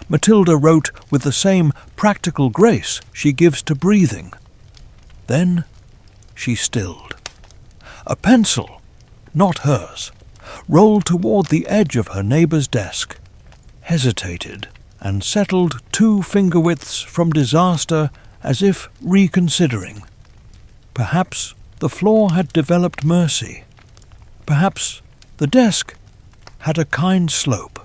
Matilda wrote with the same practical grace she gives to breathing. Then she stilled. A pencil, not hers, rolled toward the edge of her neighbour's desk, hesitated, and settled 2 finger widths from disaster as if reconsidering. Perhaps the floor had developed mercy. Perhaps the desk had a kind slope.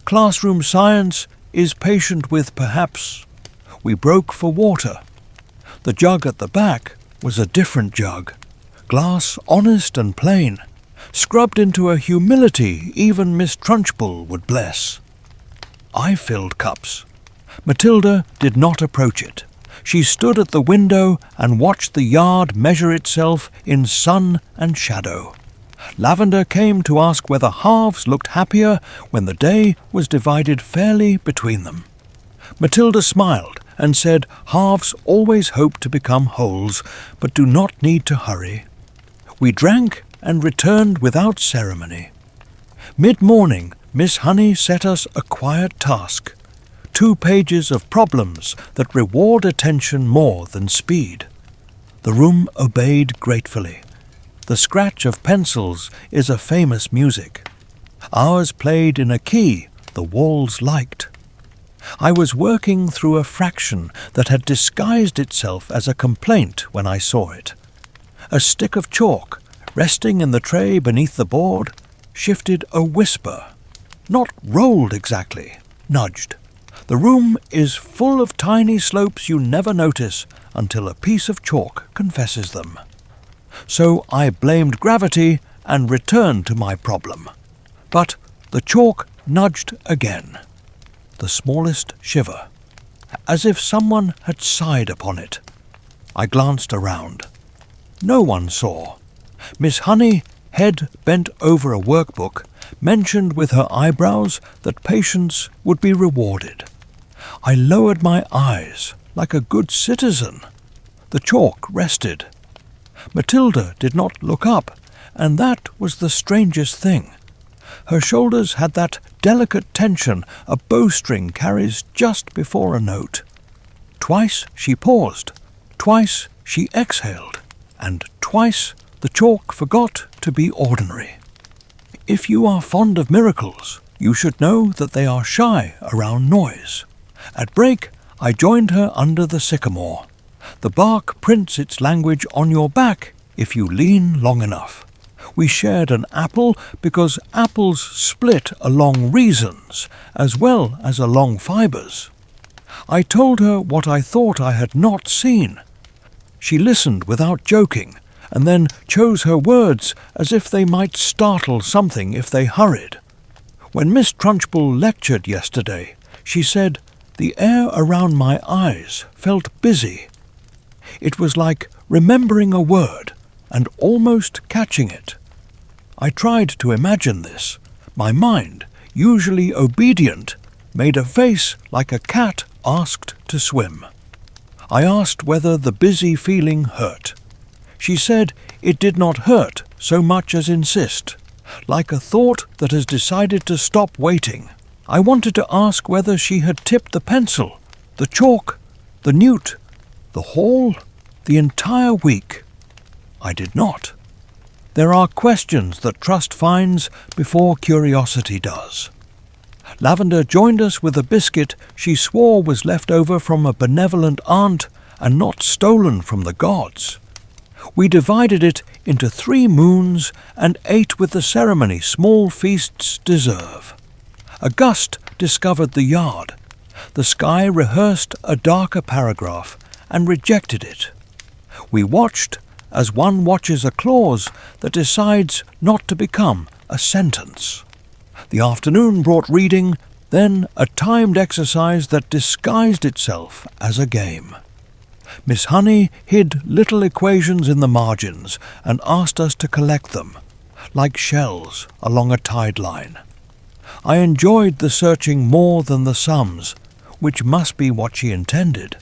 Classroom science is patient with perhaps. We broke for water. The jug at the back was a different jug, glass honest and plain, scrubbed into a humility even Miss Trunchbull would bless. I filled cups. Matilda did not approach it. She stood at the window and watched the yard measure itself in sun and shadow. Lavender came to ask whether halves looked happier when the day was divided fairly between them. Matilda smiled and said halves always hope to become wholes, but do not need to hurry. We drank and returned without ceremony. Mid-morning, Miss Honey set us a quiet task. 2 pages of problems that reward attention more than speed. The room obeyed gratefully. The scratch of pencils is a famous music. Ours played in a key the walls liked. I was working through a fraction that had disguised itself as a complaint when I saw it. A stick of chalk, resting in the tray beneath the board, shifted a whisper. Not rolled exactly, nudged. The room is full of tiny slopes you never notice until a piece of chalk confesses them. So I blamed gravity and returned to my problem. But the chalk nudged again. The smallest shiver, as if someone had sighed upon it. I glanced around. No one saw. Miss Honey, head bent over a workbook, mentioned with her eyebrows that patience would be rewarded. I lowered my eyes like a good citizen. The chalk rested. Matilda did not look up, and that was the strangest thing. Her shoulders had that delicate tension a bowstring carries just before a note. Twice she paused, twice she exhaled, and twice the chalk forgot to be ordinary. If you are fond of miracles, you should know that they are shy around noise. At break, I joined her under the sycamore. The bark prints its language on your back if you lean long enough. We shared an apple because apples split along reasons as well as along fibres. I told her what I thought I had not seen. She listened without joking, and then chose her words as if they might startle something if they hurried. When Miss Trunchbull lectured yesterday, she said, "The air around my eyes felt busy." It was like remembering a word and almost catching it. I tried to imagine this. My mind, usually obedient, made a face like a cat asked to swim. I asked whether the busy feeling hurt. She said it did not hurt so much as insist, like a thought that has decided to stop waiting. I wanted to ask whether she had tipped the pencil, the chalk, the newt, the hall, the entire week. I did not. There are questions that trust finds before curiosity does. Lavender joined us with a biscuit she swore was left over from a benevolent aunt and not stolen from the gods. We divided it into 3 moons and ate with the ceremony small feasts deserve. A gust discovered the yard. The sky rehearsed a darker paragraph and rejected it. We watched as one watches a clause that decides not to become a sentence. The afternoon brought reading, then a timed exercise that disguised itself as a game. Miss Honey hid little equations in the margins and asked us to collect them, like shells along a tide line. I enjoyed the searching more than the sums, which must be what she intended.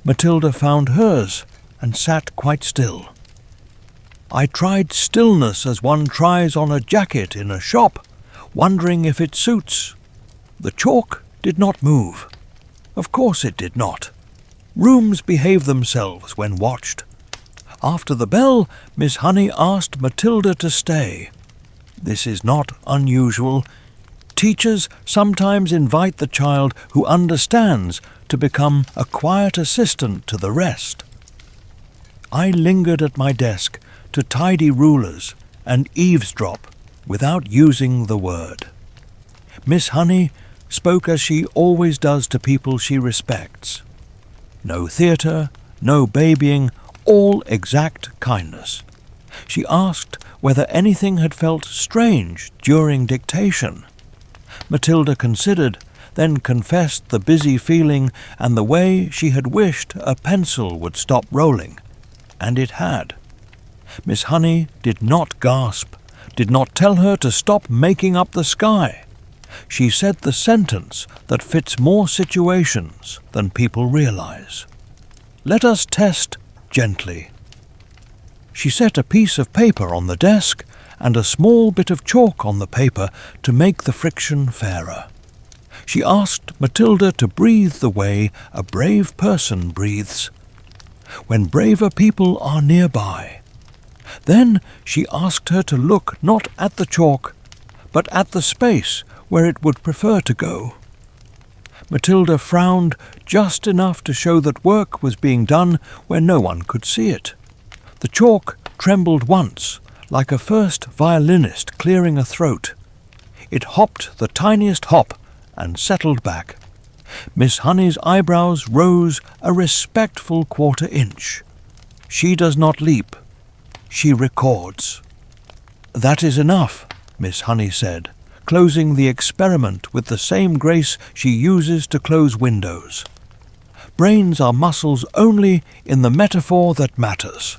Matilda found hers and sat quite still. I tried stillness as one tries on a jacket in a shop, wondering if it suits. The chalk did not move. Of course it did not. Rooms behave themselves when watched. After the bell, Miss Honey asked Matilda to stay. This is not unusual. Teachers sometimes invite the child who understands to become a quiet assistant to the rest. I lingered at my desk to tidy rulers and eavesdrop without using the word. Miss Honey spoke as she always does to people she respects. No theatre, no babying, all exact kindness. She asked whether anything had felt strange during dictation. Matilda considered, then confessed the busy feeling and the way she had wished a pencil would stop rolling. And it had. Miss Honey did not gasp, did not tell her to stop making up the sky. She said the sentence that fits more situations than people realize. Let us test gently. She set a piece of paper on the desk and a small bit of chalk on the paper to make the friction fairer. She asked Matilda to breathe the way a brave person breathes, when braver people are nearby. Then she asked her to look not at the chalk, but at the space where it would prefer to go. Matilda frowned just enough to show that work was being done where no one could see it. The chalk trembled once, like a first violinist clearing a throat. It hopped the tiniest hop and settled back. Miss Honey's eyebrows rose a respectful quarter-inch. She does not leap. She records. "That is enough," Miss Honey said, closing the experiment with the same grace she uses to close windows. Brains are muscles only in the metaphor that matters.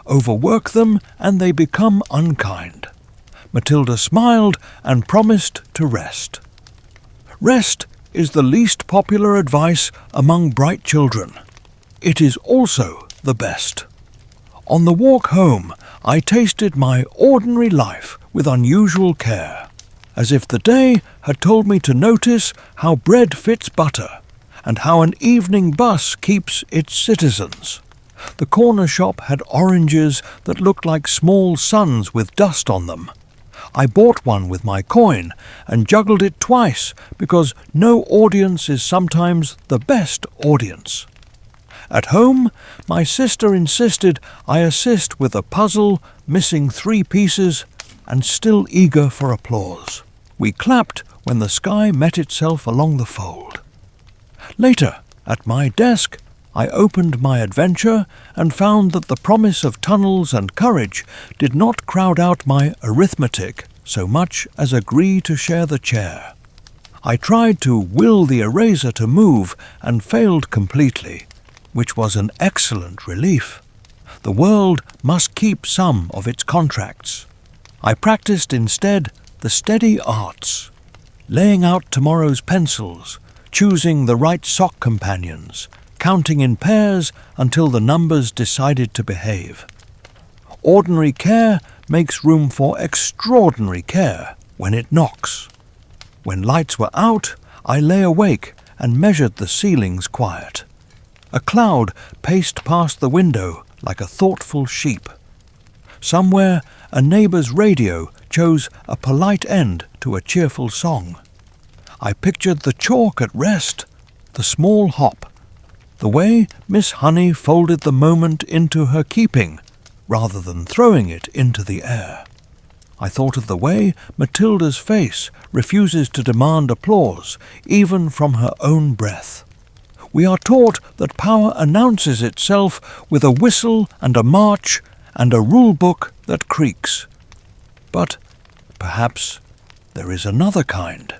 Overwork them and they become unkind. Matilda smiled and promised to rest. Rest is the least popular advice among bright children. It is also the best. On the walk home, I tasted my ordinary life with unusual care, as if the day had told me to notice how bread fits butter, and how an evening bus keeps its citizens. The corner shop had oranges that looked like small suns with dust on them. I bought one with my coin and juggled it twice because no audience is sometimes the best audience. At home, my sister insisted I assist with a puzzle missing 3 pieces and still eager for applause. We clapped when the sky met itself along the fold. Later, at my desk, I opened my adventure and found that the promise of tunnels and courage did not crowd out my arithmetic so much as agree to share the chair. I tried to will the eraser to move and failed completely, which was an excellent relief. The world must keep some of its contracts. I practiced instead the steady arts, laying out tomorrow's pencils, choosing the right sock companions, counting in pairs until the numbers decided to behave. Ordinary care makes room for extraordinary care when it knocks. When lights were out, I lay awake and measured the ceiling's quiet. A cloud paced past the window like a thoughtful sheep. Somewhere, a neighbour's radio chose a polite end to a cheerful song. I pictured the chalk at rest, the small hop, the way Miss Honey folded the moment into her keeping, rather than throwing it into the air. I thought of the way Matilda's face refuses to demand applause, even from her own breath. We are taught that power announces itself with a whistle and a march and a rule-book that creaks. But perhaps there is another kind.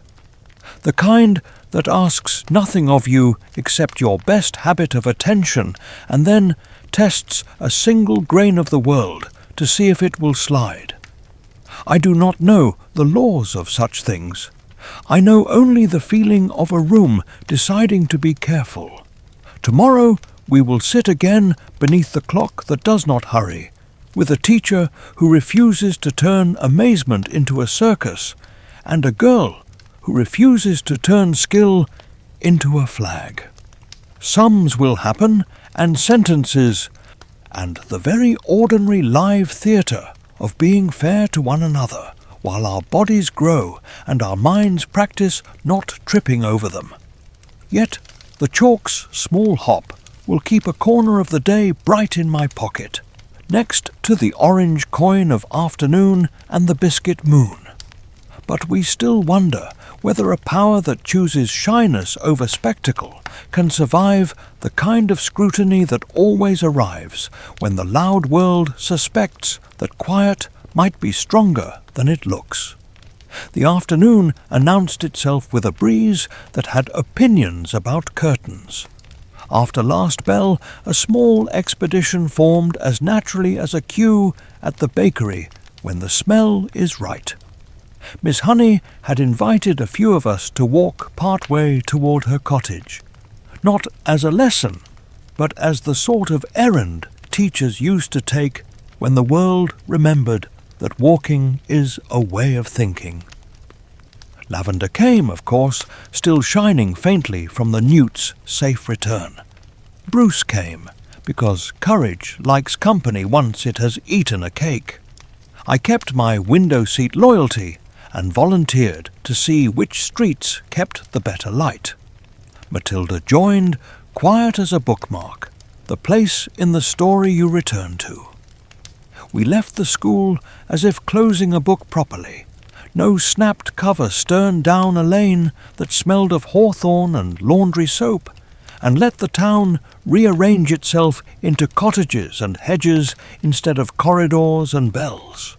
The kind that asks nothing of you except your best habit of attention and then tests a single grain of the world to see if it will slide. I do not know the laws of such things. I know only the feeling of a room deciding to be careful. Tomorrow we will sit again beneath the clock that does not hurry, with a teacher who refuses to turn amazement into a circus, and a girl who refuses to turn skill into a flag. Sums will happen, and sentences, and the very ordinary live theatre of being fair to one another, while our bodies grow and our minds practice not tripping over them. Yet the chalk's small hop will keep a corner of the day bright in my pocket, next to the orange coin of afternoon and the biscuit moon. But we still wonder whether a power that chooses shyness over spectacle can survive the kind of scrutiny that always arrives when the loud world suspects that quiet might be stronger than it looks. The afternoon announced itself with a breeze that had opinions about curtains. After last bell, a small expedition formed as naturally as a queue at the bakery when the smell is right. Miss Honey had invited a few of us to walk part way toward her cottage, not as a lesson, but as the sort of errand teachers used to take when the world remembered that walking is a way of thinking. Lavender came, of course, still shining faintly from the newt's safe return. Bruce came, because courage likes company once it has eaten a cake. I kept my window seat loyalty and volunteered to see which streets kept the better light. Matilda joined, quiet as a bookmark, the place in the story you return to. We left the school as if closing a book properly, no snapped cover stern down a lane that smelled of hawthorn and laundry soap, and let the town rearrange itself into cottages and hedges instead of corridors and bells.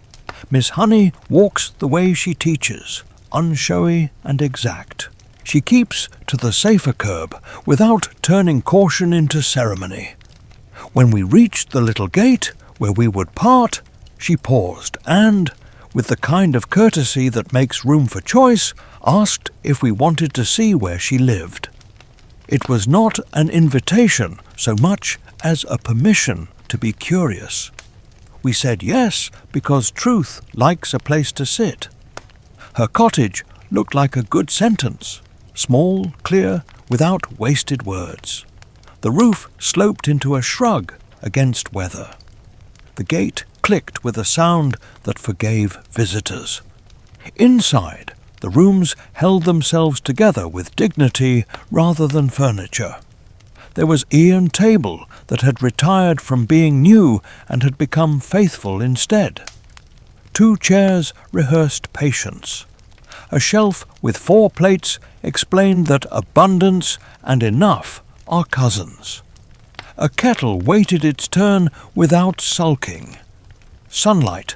Miss Honey walks the way she teaches, unshowy and exact. She keeps to the safer curb without turning caution into ceremony. When we reached the little gate where we would part, she paused and, with the kind of courtesy that makes room for choice, asked if we wanted to see where she lived. It was not an invitation so much as a permission to be curious. We said yes because truth likes a place to sit. Her cottage looked like a good sentence, small, clear, without wasted words. The roof sloped into a shrug against weather. The gate clicked with a sound that forgave visitors. Inside, the rooms held themselves together with dignity rather than furniture. There was Ian Table that had retired from being new and had become faithful instead. 2 chairs rehearsed patience. A shelf with 4 plates explained that abundance and enough are cousins. A kettle waited its turn without sulking. Sunlight,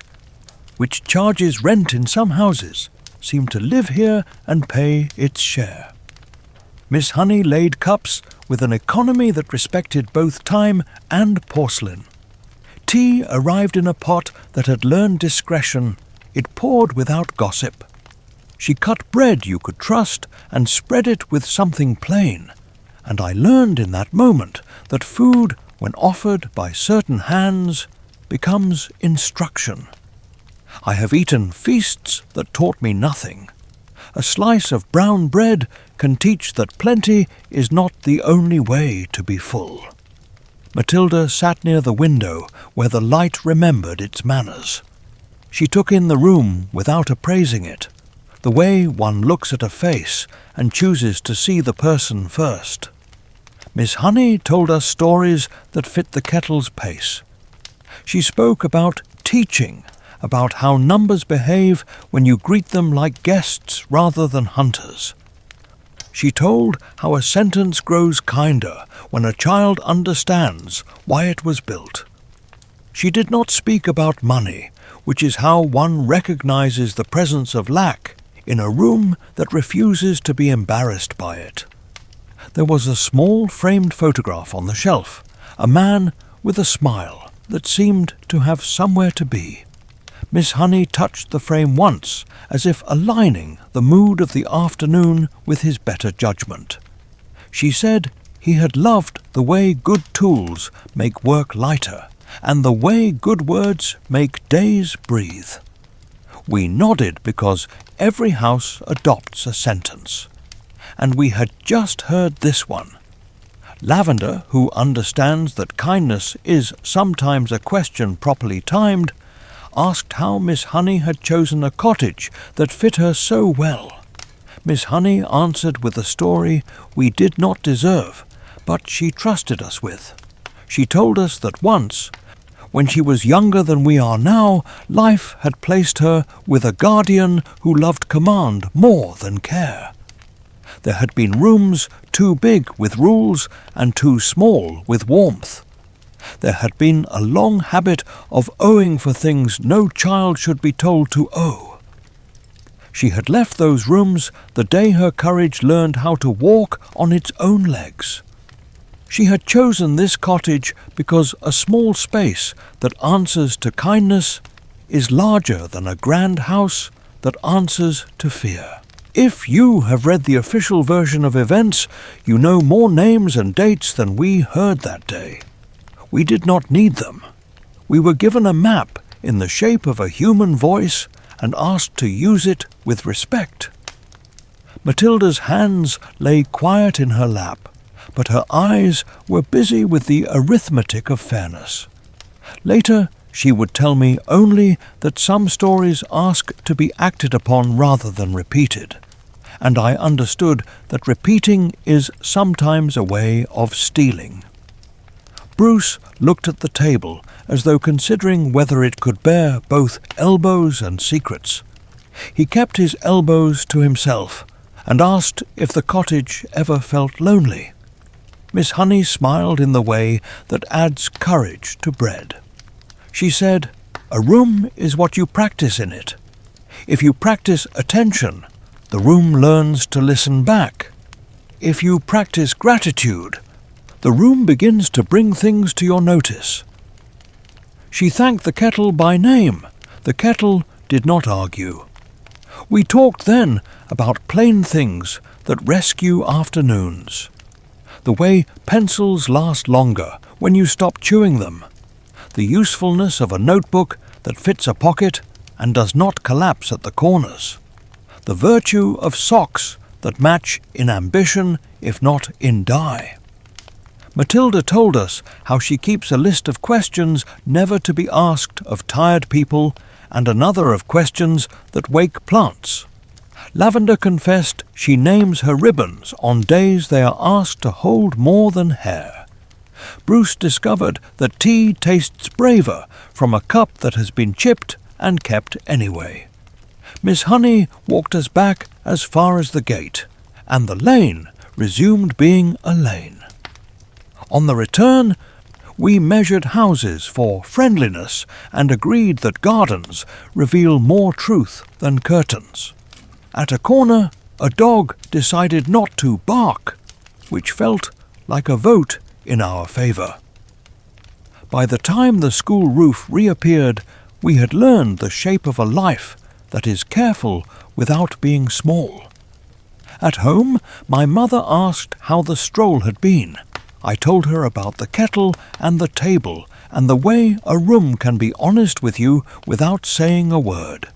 which charges rent in some houses, seemed to live here and pay its share. Miss Honey laid cups with an economy that respected both time and porcelain. Tea arrived in a pot that had learned discretion. It poured without gossip. She cut bread you could trust and spread it with something plain, and I learned in that moment that food, when offered by certain hands, becomes instruction. I have eaten feasts that taught me nothing. A slice of brown bread can teach that plenty is not the only way to be full. Matilda sat near the window where the light remembered its manners. She took in the room without appraising it, the way one looks at a face and chooses to see the person first. Miss Honey told us stories that fit the kettle's pace. She spoke about teaching, about how numbers behave when you greet them like guests rather than hunters. She told how a sentence grows kinder when a child understands why it was built. She did not speak about money, which is how one recognizes the presence of lack in a room that refuses to be embarrassed by it. There was a small framed photograph on the shelf, a man with a smile that seemed to have somewhere to be. Miss Honey touched the frame once, as if aligning the mood of the afternoon with his better judgment. She said he had loved the way good tools make work lighter, and the way good words make days breathe. We nodded because every house adopts a sentence, and we had just heard this one. Lavender, who understands that kindness is sometimes a question properly timed, asked how Miss Honey had chosen a cottage that fit her so well. Miss Honey answered with a story we did not deserve, but she trusted us with. She told us that once, when she was younger than we are now, life had placed her with a guardian who loved command more than care. There had been rooms too big with rules and too small with warmth. There had been a long habit of owing for things no child should be told to owe. She had left those rooms the day her courage learned how to walk on its own legs. She had chosen this cottage because a small space that answers to kindness is larger than a grand house that answers to fear. If you have read the official version of events, you know more names and dates than we heard that day. We did not need them. We were given a map in the shape of a human voice and asked to use it with respect. Matilda's hands lay quiet in her lap, but her eyes were busy with the arithmetic of fairness. Later, she would tell me only that some stories ask to be acted upon rather than repeated, and I understood that repeating is sometimes a way of stealing. Bruce looked at the table as though considering whether it could bear both elbows and secrets. He kept his elbows to himself and asked if the cottage ever felt lonely. Miss Honey smiled in the way that adds courage to bread. She said, "A room is what you practice in it. If you practice attention, the room learns to listen back. If you practice gratitude, the room begins to bring things to your notice." She thanked the kettle by name. The kettle did not argue. We talked then about plain things that rescue afternoons. The way pencils last longer when you stop chewing them. The usefulness of a notebook that fits a pocket and does not collapse at the corners. The virtue of socks that match in ambition if not in dye. Matilda told us how she keeps a list of questions never to be asked of tired people and another of questions that wake plants. Lavender confessed she names her ribbons on days they are asked to hold more than hair. Bruce discovered that tea tastes braver from a cup that has been chipped and kept anyway. Miss Honey walked us back as far as the gate, and the lane resumed being a lane. On the return, we measured houses for friendliness and agreed that gardens reveal more truth than curtains. At a corner, a dog decided not to bark, which felt like a vote in our favour. By the time the school roof reappeared, we had learned the shape of a life that is careful without being small. At home, my mother asked how the stroll had been. I told her about the kettle and the table and the way a room can be honest with you without saying a word.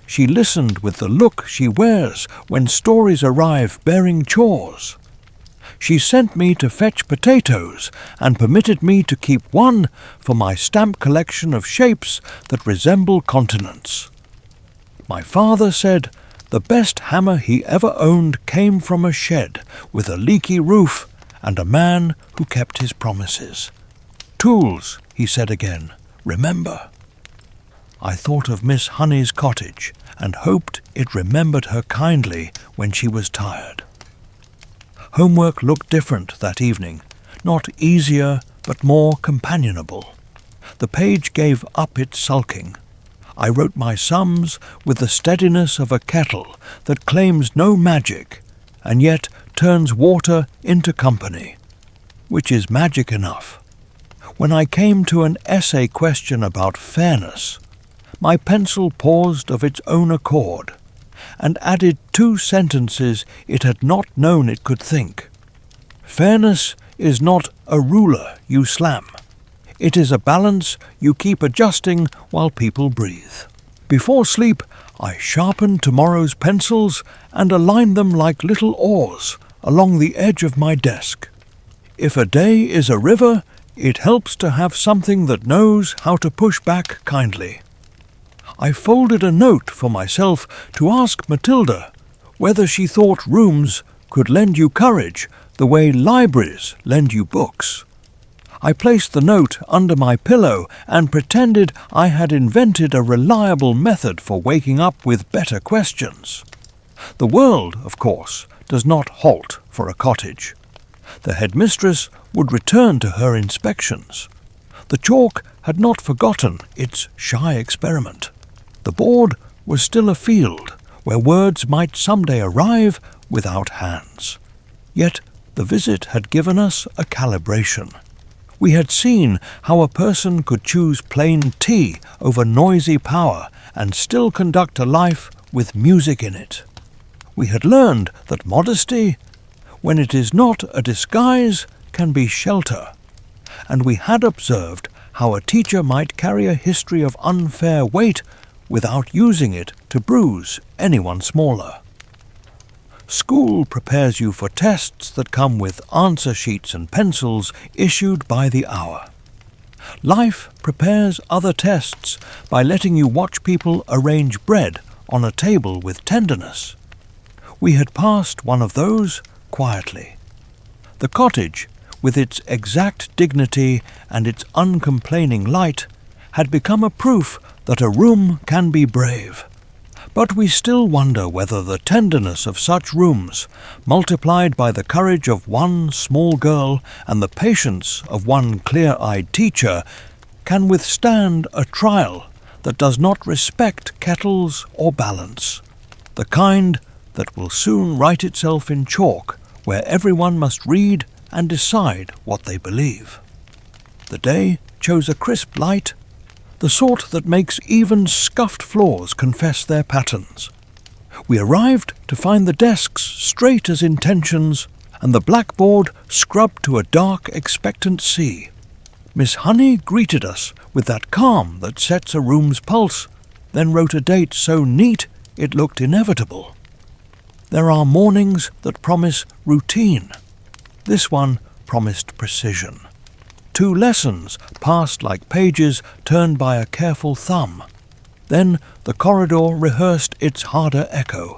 She listened with the look she wears when stories arrive bearing chores. She sent me to fetch potatoes and permitted me to keep one for my stamp collection of shapes that resemble continents. My father said the best hammer he ever owned came from a shed with a leaky roof and a man who kept his promises. "Tools," he said again, "remember." I thought of Miss Honey's cottage and hoped it remembered her kindly when she was tired. Homework looked different that evening, not easier but more companionable. The page gave up its sulking. I wrote my sums with the steadiness of a kettle that claims no magic and yet turns water into company, which is magic enough. When I came to an essay question about fairness, my pencil paused of its own accord and added 2 sentences it had not known it could think. Fairness is not a ruler you slam. It is a balance you keep adjusting while people breathe. Before sleep, I sharpened tomorrow's pencils and aligned them like little oars along the edge of my desk. If a day is a river, it helps to have something that knows how to push back kindly. I folded a note for myself to ask Matilda whether she thought rooms could lend you courage the way libraries lend you books. I placed the note under my pillow and pretended I had invented a reliable method for waking up with better questions. The world, of course, does not halt for a cottage. The headmistress would return to her inspections. The chalk had not forgotten its shy experiment. The board was still a field where words might someday arrive without hands. Yet the visit had given us a calibration. We had seen how a person could choose plain tea over noisy power and still conduct a life with music in it. We had learned that modesty, when it is not a disguise, can be shelter. And we had observed how a teacher might carry a history of unfair weight without using it to bruise anyone smaller. School prepares you for tests that come with answer sheets and pencils issued by the hour. Life prepares other tests by letting you watch people arrange bread on a table with tenderness. We had passed one of those quietly. The cottage, with its exact dignity and its uncomplaining light, had become a proof that a room can be brave. But we still wonder whether the tenderness of such rooms, multiplied by the courage of one small girl and the patience of one clear-eyed teacher, can withstand a trial that does not respect kettles or balance, the kind that will soon write itself in chalk, where everyone must read and decide what they believe. The day chose a crisp light, the sort that makes even scuffed floors confess their patterns. We arrived to find the desks straight as intentions and the blackboard scrubbed to a dark, expectant sea. Miss Honey greeted us with that calm that sets a room's pulse, then wrote a date so neat it looked inevitable. There are mornings that promise routine. This one promised precision. 2 lessons passed like pages turned by a careful thumb. Then the corridor rehearsed its harder echo.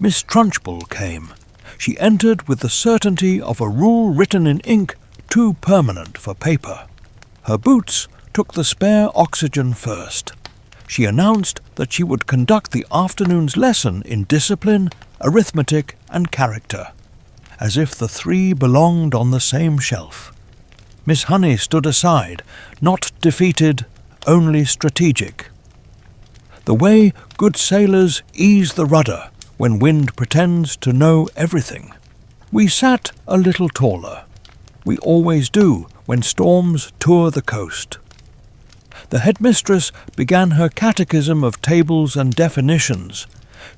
Miss Trunchbull came. She entered with the certainty of a rule written in ink too permanent for paper. Her boots took the spare oxygen first. She announced that she would conduct the afternoon's lesson in discipline, arithmetic, and character, as if the 3 belonged on the same shelf. Miss Honey stood aside, not defeated, only strategic. The way good sailors ease the rudder when wind pretends to know everything. We sat a little taller. We always do when storms tour the coast. The headmistress began her catechism of tables and definitions.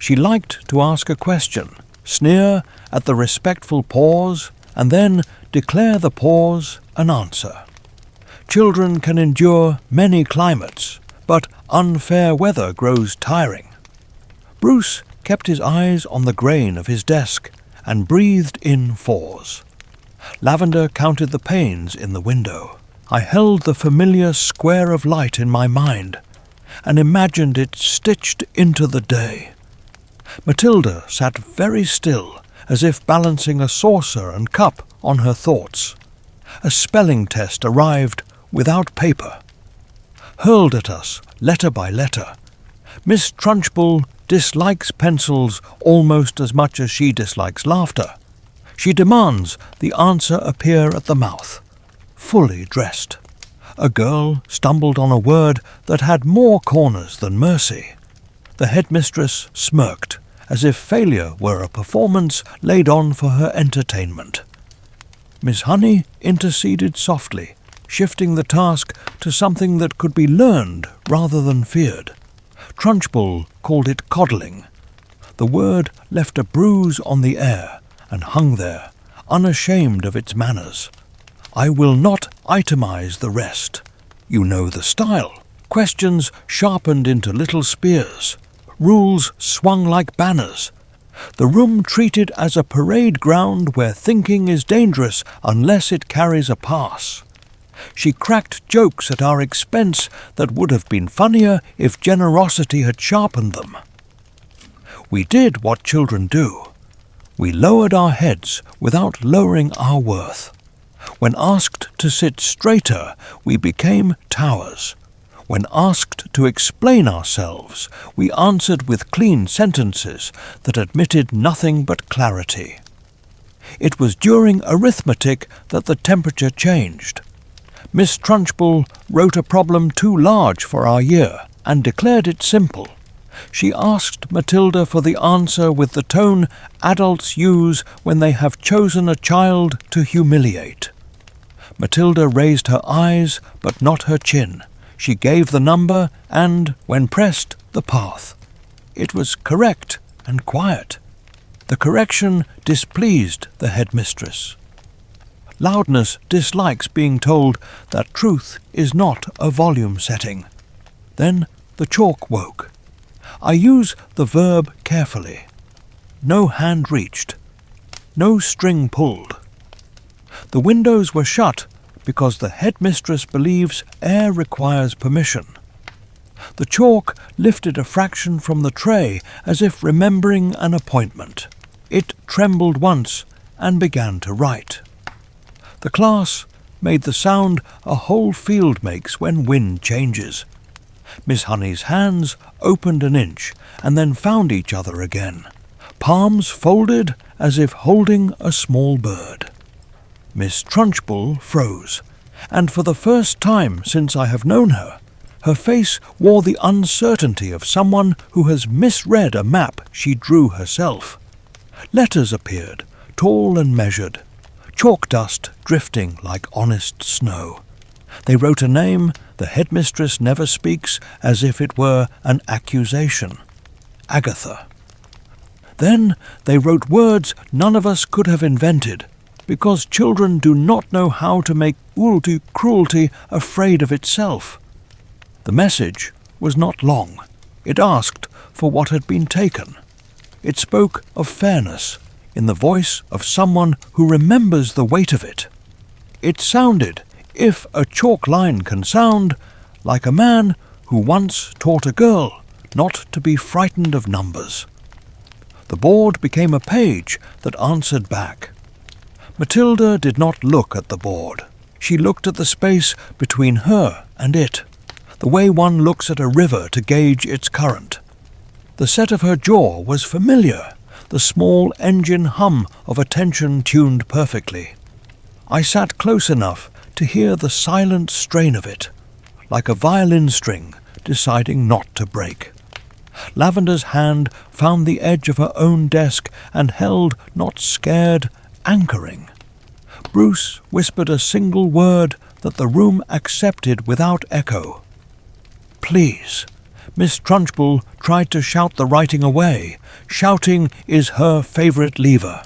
She liked to ask a question, sneer at the respectful pause, and then declare the pause an answer. Children can endure many climates, but unfair weather grows tiring. Bruce kept his eyes on the grain of his desk and breathed in 4s. Lavender counted the panes in the window. I held the familiar square of light in my mind and imagined it stitched into the day. Matilda sat very still, as if balancing a saucer and cup on her thoughts. A spelling test arrived without paper. Hurled at us, letter by letter. Miss Trunchbull dislikes pencils almost as much as she dislikes laughter. She demands the answer appear at the mouth, fully dressed. A girl stumbled on a word that had more corners than mercy. The headmistress smirked, as if failure were a performance laid on for her entertainment. Miss Honey interceded softly, shifting the task to something that could be learned rather than feared. Trunchbull called it coddling. The word left a bruise on the air and hung there, unashamed of its manners. I will not itemize the rest. You know the style. Questions sharpened into little spears. Rules swung like banners. The room treated as a parade ground where thinking is dangerous unless it carries a pass. She cracked jokes at our expense that would have been funnier if generosity had sharpened them. We did what children do. We lowered our heads without lowering our worth. When asked to sit straighter, we became towers. When asked to explain ourselves, we answered with clean sentences that admitted nothing but clarity. It was during arithmetic that the temperature changed. Miss Trunchbull wrote a problem too large for our year and declared it simple. She asked Matilda for the answer with the tone adults use when they have chosen a child to humiliate. Matilda raised her eyes, but not her chin. She gave the number and, when pressed, the path. It was correct and quiet. The correction displeased the headmistress. Loudness dislikes being told that truth is not a volume setting. Then the chalk woke. I use the verb carefully. No hand reached. No string pulled. The windows were shut, because the headmistress believes air requires permission. The chalk lifted a fraction from the tray as if remembering an appointment. It trembled once and began to write. The class made the sound a whole field makes when wind changes. Miss Honey's hands opened an inch and then found each other again, palms folded as if holding a small bird. Miss Trunchbull froze, and for the first time since I have known her, her face wore the uncertainty of someone who has misread a map she drew herself. Letters appeared, tall and measured, chalk dust drifting like honest snow. They wrote a name the headmistress never speaks as if it were an accusation. Agatha. Then they wrote words none of us could have invented, because children do not know how to make cruelty afraid of itself. The message was not long. It asked for what had been taken. It spoke of fairness in the voice of someone who remembers the weight of it. It sounded, if a chalk line can sound, like a man who once taught a girl not to be frightened of numbers. The board became a page that answered back. Matilda did not look at the board. She looked at the space between her and it, the way one looks at a river to gauge its current. The set of her jaw was familiar, the small engine hum of attention tuned perfectly. I sat close enough to hear the silent strain of it, like a violin string deciding not to break. Lavender's hand found the edge of her own desk and held, not scared, anchoring. Bruce whispered a single word that the room accepted without echo. "Please." Miss Trunchbull tried to shout the writing away. Shouting is her favourite lever.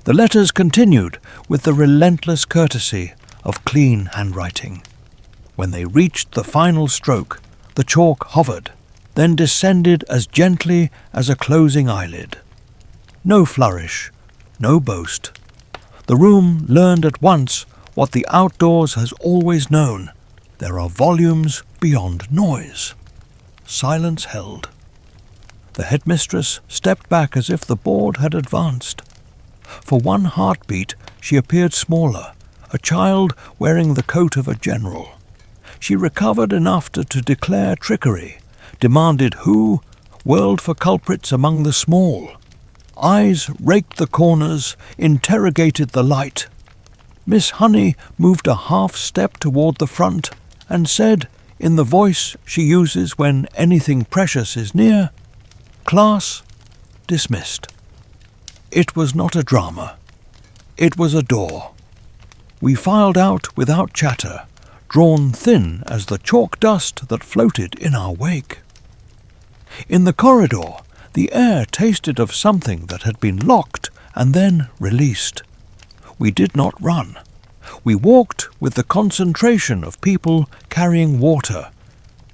The letters continued with the relentless courtesy of clean handwriting. When they reached the final stroke, the chalk hovered, then descended as gently as a closing eyelid. No flourish, no boast. The room learned at once what the outdoors has always known. There are volumes beyond noise. Silence held. The headmistress stepped back as if the board had advanced. For one heartbeat she appeared smaller, a child wearing the coat of a general. She recovered enough to declare trickery, demanded who, whirled for culprits among the small. Eyes raked the corners, interrogated the light. Miss Honey moved a half step toward the front and said, in the voice she uses when anything precious is near, "Class dismissed." It was not a drama. It was a door. We filed out without chatter, drawn thin as the chalk dust that floated in our wake. In the corridor, the air tasted of something that had been locked and then released. We did not run. We walked with the concentration of people carrying water,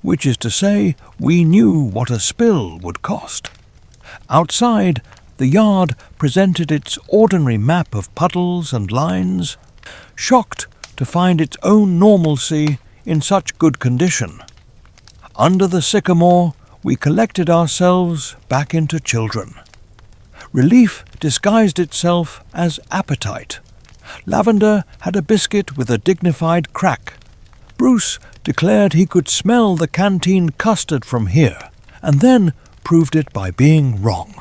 which is to say, we knew what a spill would cost. Outside, the yard presented its ordinary map of puddles and lines, shocked to find its own normalcy in such good condition. Under the sycamore, we collected ourselves back into children. Relief disguised itself as appetite. Lavender had a biscuit with a dignified crack. Bruce declared he could smell the canteen custard from here, and then proved it by being wrong.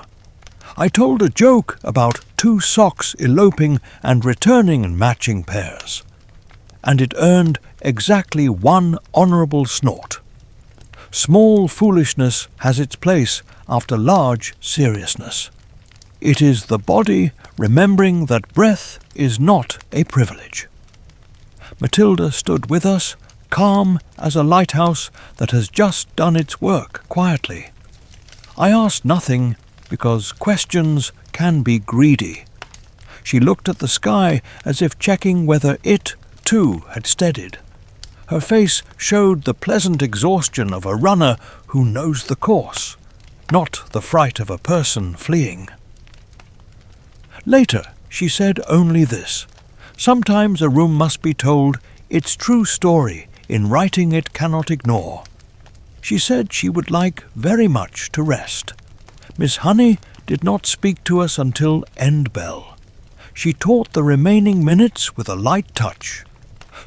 I told a joke about 2 socks eloping and returning in matching pairs, and it earned exactly 1 honourable snort. Small foolishness has its place after large seriousness. It is the body remembering that breath is not a privilege. Matilda stood with us, calm as a lighthouse that has just done its work quietly. I asked nothing because questions can be greedy. She looked at the sky as if checking whether it, too, had steadied. Her face showed the pleasant exhaustion of a runner who knows the course, not the fright of a person fleeing. Later, she said only this: sometimes a room must be told its true story in writing it cannot ignore. She said she would like very much to rest. Miss Honey did not speak to us until end bell. She taught the remaining minutes with a light touch.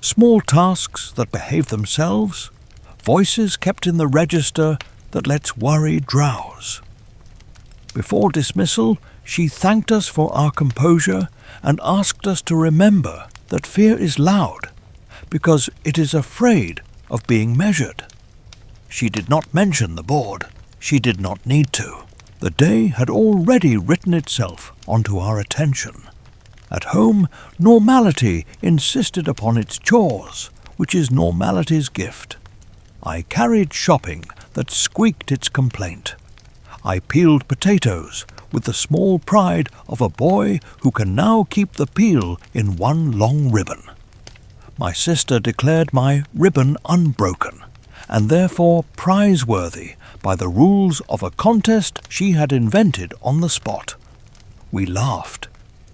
Small tasks that behave themselves, voices kept in the register that lets worry drowse. Before dismissal, she thanked us for our composure and asked us to remember that fear is loud because it is afraid of being measured. She did not mention the board. She did not need to. The day had already written itself onto our attention. At home, normality insisted upon its chores, which is normality's gift. I carried shopping that squeaked its complaint. I peeled potatoes with the small pride of a boy who can now keep the peel in one long ribbon. My sister declared my ribbon unbroken, and therefore prizeworthy by the rules of a contest she had invented on the spot. We laughed,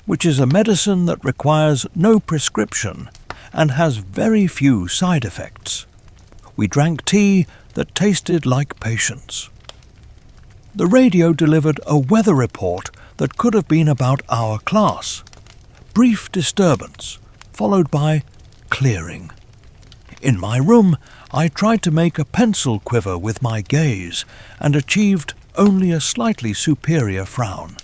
which is a medicine that requires no prescription and has very few side effects. We drank tea that tasted like patience. The radio delivered a weather report that could have been about our class. Brief disturbance, followed by clearing. In my room, I tried to make a pencil quiver with my gaze and achieved only a slightly superior frown.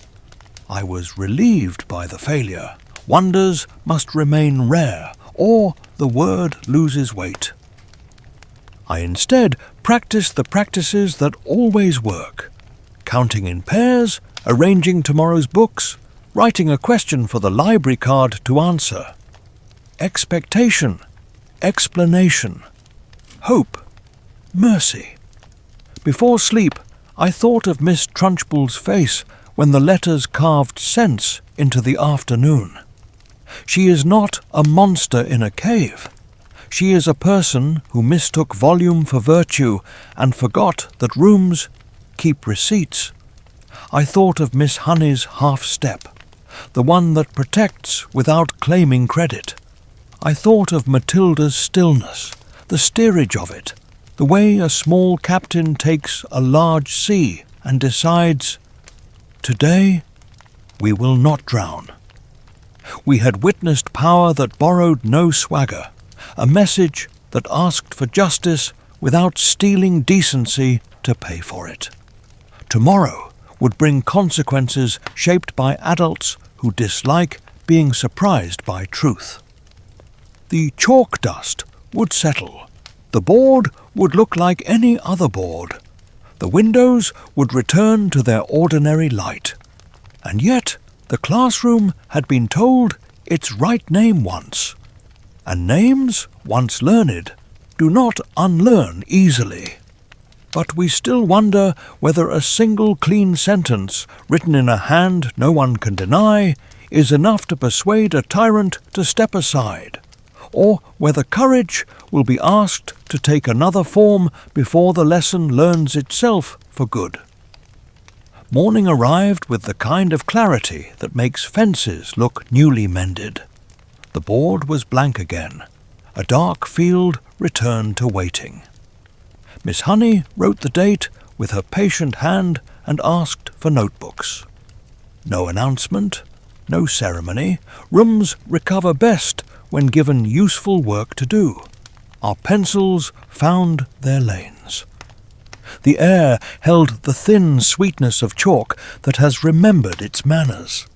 I was relieved by the failure. Wonders must remain rare, or the word loses weight. I instead practiced the practices that always work: counting in pairs, arranging tomorrow's books, writing a question for the library card to answer. Expectation, explanation, hope, mercy. Before sleep, I thought of Miss Trunchbull's face when the letters carved sense into the afternoon. She is not a monster in a cave. She is a person who mistook volume for virtue and forgot that rooms keep receipts. I thought of Miss Honey's half-step, the one that protects without claiming credit. I thought of Matilda's stillness, the steerage of it, the way a small captain takes a large sea and decides, "Today we will not drown." We had witnessed power that borrowed no swagger, a message that asked for justice without stealing decency to pay for it. Tomorrow would bring consequences shaped by adults who dislike being surprised by truth. The chalk dust would settle. The board would look like any other board. The windows would return to their ordinary light. And yet the classroom had been told its right name once. And names, once learned, do not unlearn easily. But we still wonder whether a single clean sentence written in a hand no one can deny is enough to persuade a tyrant to step aside, or whether courage will be asked to take another form before the lesson learns itself for good. Morning arrived with the kind of clarity that makes fences look newly mended. The board was blank again. A dark field returned to waiting. Miss Honey wrote the date with her patient hand and asked for notebooks. No announcement, no ceremony. Rooms recover best when given useful work to do. Our pencils found their lanes. The air held the thin sweetness of chalk that has remembered its manners.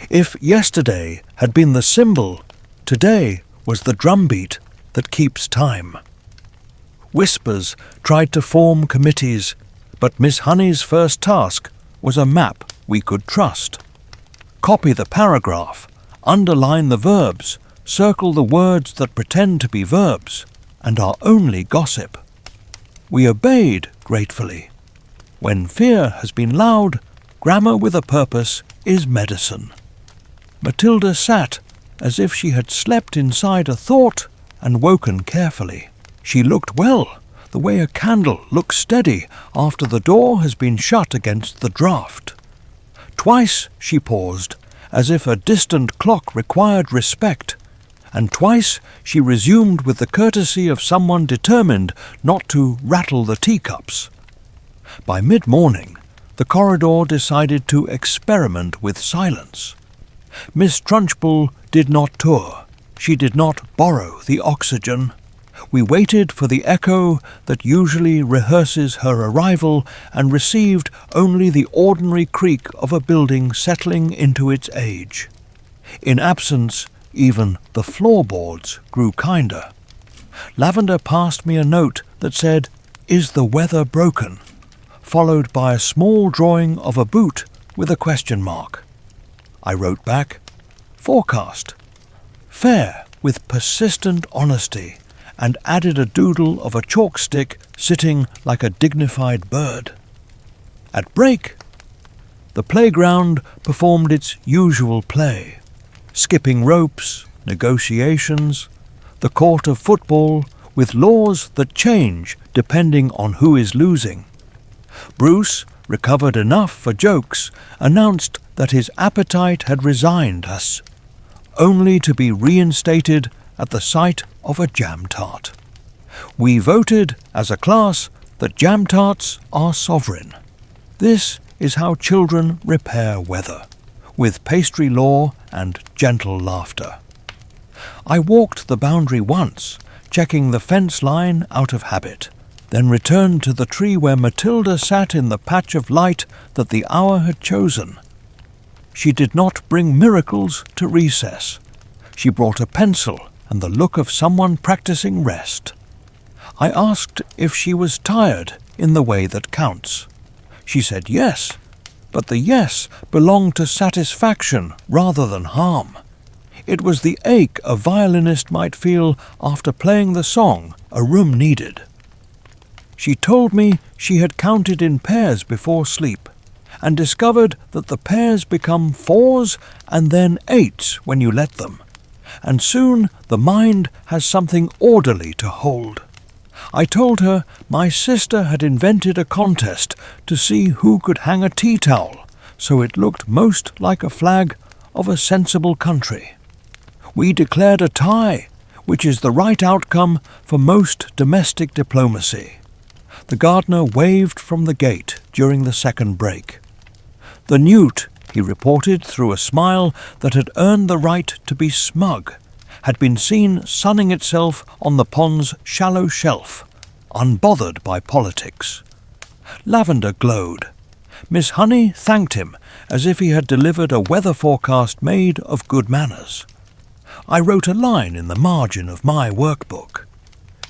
If yesterday had been the symbol, today was the drumbeat that keeps time. Whispers tried to form committees, but Miss Honey's first task was a map we could trust. Copy the paragraph, underline the verbs, circle the words that pretend to be verbs, and are only gossip. We obeyed gratefully. When fear has been loud, grammar with a purpose is medicine. Matilda sat as if she had slept inside a thought and woken carefully. She looked well, the way a candle looks steady after the door has been shut against the draught. Twice she paused, as if a distant clock required respect, and twice she resumed with the courtesy of someone determined not to rattle the teacups. By mid-morning, the corridor decided to experiment with silence. Miss Trunchbull did not tour. She did not borrow the oxygen. We waited for the echo that usually rehearses her arrival and received only the ordinary creak of a building settling into its age. In absence, even the floorboards grew kinder. Lavender passed me a note that said, "Is the weather broken?" followed by a small drawing of a boot with a question mark. I wrote back, "Forecast. Fair with persistent honesty," and added a doodle of a chalk stick sitting like a dignified bird. At break, the playground performed its usual play. Skipping ropes, negotiations, the court of football with laws that change depending on who is losing. Bruce, recovered enough for jokes, announced that his appetite had resigned us, only to be reinstated at the sight of a jam tart. We voted as a class that jam tarts are sovereign. This is how children repair weather, with pastry lore and gentle laughter. I walked the boundary once, checking the fence line out of habit, then returned to the tree where Matilda sat in the patch of light that the hour had chosen. She did not bring miracles to recess. She brought a pencil and the look of someone practicing rest. I asked if she was tired in the way that counts. She said yes, but the yes belonged to satisfaction rather than harm. It was the ache a violinist might feel after playing the song a room needed. She told me she had counted in pairs before sleep, and discovered that the pairs become 4s and then 8s when you let them, and soon the mind has something orderly to hold. I told her my sister had invented a contest to see who could hang a tea towel so it looked most like a flag of a sensible country. We declared a tie, which is the right outcome for most domestic diplomacy. The gardener waved from the gate during the second break. The newt, he reported through a smile that had earned the right to be smug, had been seen sunning itself on the pond's shallow shelf, unbothered by politics. Lavender glowed. Miss Honey thanked him as if he had delivered a weather forecast made of good manners. I wrote a line in the margin of my workbook.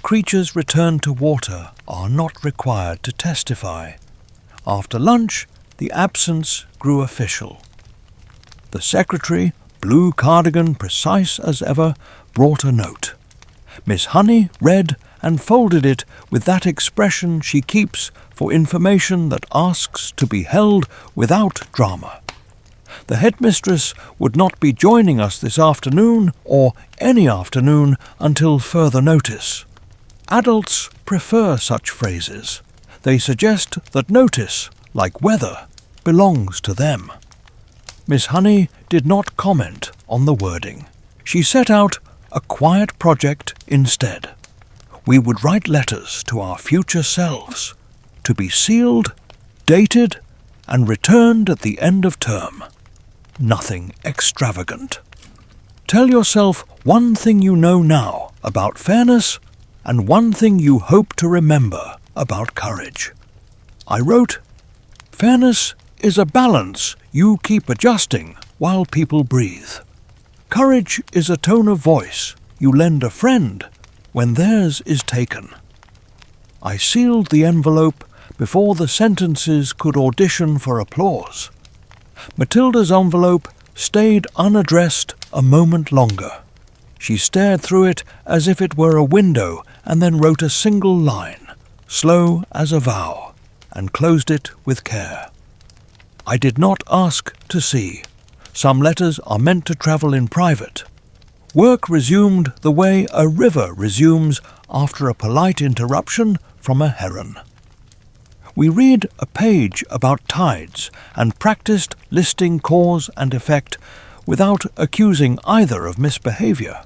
Creatures returned to water are not required to testify. After lunch, the absence grew official. The secretary, blue cardigan precise as ever, brought a note. Miss Honey read and folded it with that expression she keeps for information that asks to be held without drama. The headmistress would not be joining us this afternoon or any afternoon until further notice. Adults prefer such phrases. They suggest that notice, like weather, belongs to them. Miss Honey did not comment on the wording. She set out a quiet project instead. We would write letters to our future selves, to be sealed, dated, and returned at the end of term. Nothing extravagant. Tell yourself one thing you know now about fairness and one thing you hope to remember about courage. I wrote, "Fairness is a balance you keep adjusting while people breathe. Courage is a tone of voice you lend a friend when theirs is taken." I sealed the envelope before the sentences could audition for applause. Matilda's envelope stayed unaddressed a moment longer. She stared through it as if it were a window and then wrote a single line, slow as a vow, and closed it with care. I did not ask to see. Some letters are meant to travel in private. Work resumed the way a river resumes after a polite interruption from a heron. We read a page about tides and practiced listing cause and effect without accusing either of misbehaviour.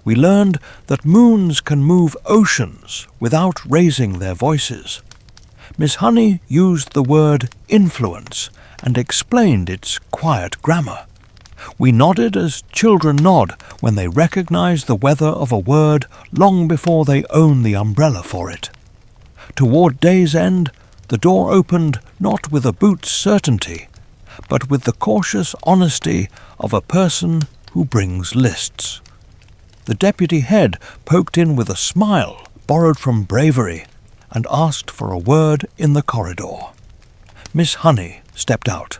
We learned that moons can move oceans without raising their voices. Miss Honey used the word influence and explained its quiet grammar. We nodded as children nod when they recognize the weather of a word long before they own the umbrella for it. Toward day's end, the door opened not with a boot's certainty, but with the cautious honesty of a person who brings lists. The deputy head poked in with a smile borrowed from bravery and asked for a word in the corridor. Miss Honey stepped out.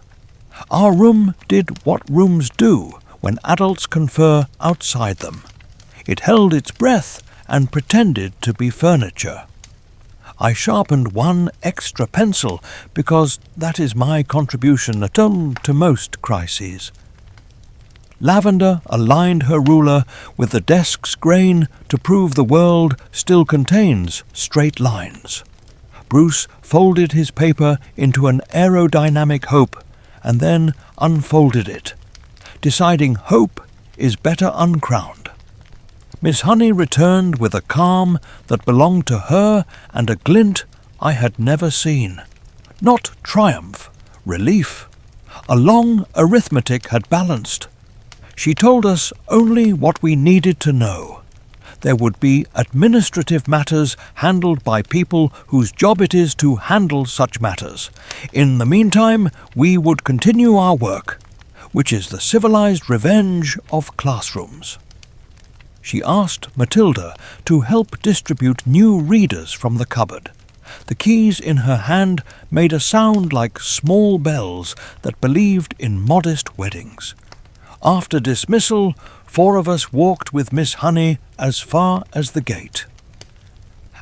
Our room did what rooms do when adults confer outside them. It held its breath and pretended to be furniture. I sharpened one extra pencil because that is my contribution to most crises. Lavender aligned her ruler with the desk's grain to prove the world still contains straight lines. Bruce folded his paper into an aerodynamic hope and then unfolded it, deciding hope is better uncrowned. Miss Honey returned with a calm that belonged to her and a glint I had never seen. Not triumph, relief. A long arithmetic had balanced. She told us only what we needed to know. There would be administrative matters handled by people whose job it is to handle such matters. In the meantime, we would continue our work, which is the civilized revenge of classrooms. She asked Matilda to help distribute new readers from the cupboard. The keys in her hand made a sound like small bells that believed in modest weddings. After dismissal, 4 of us walked with Miss Honey as far as the gate.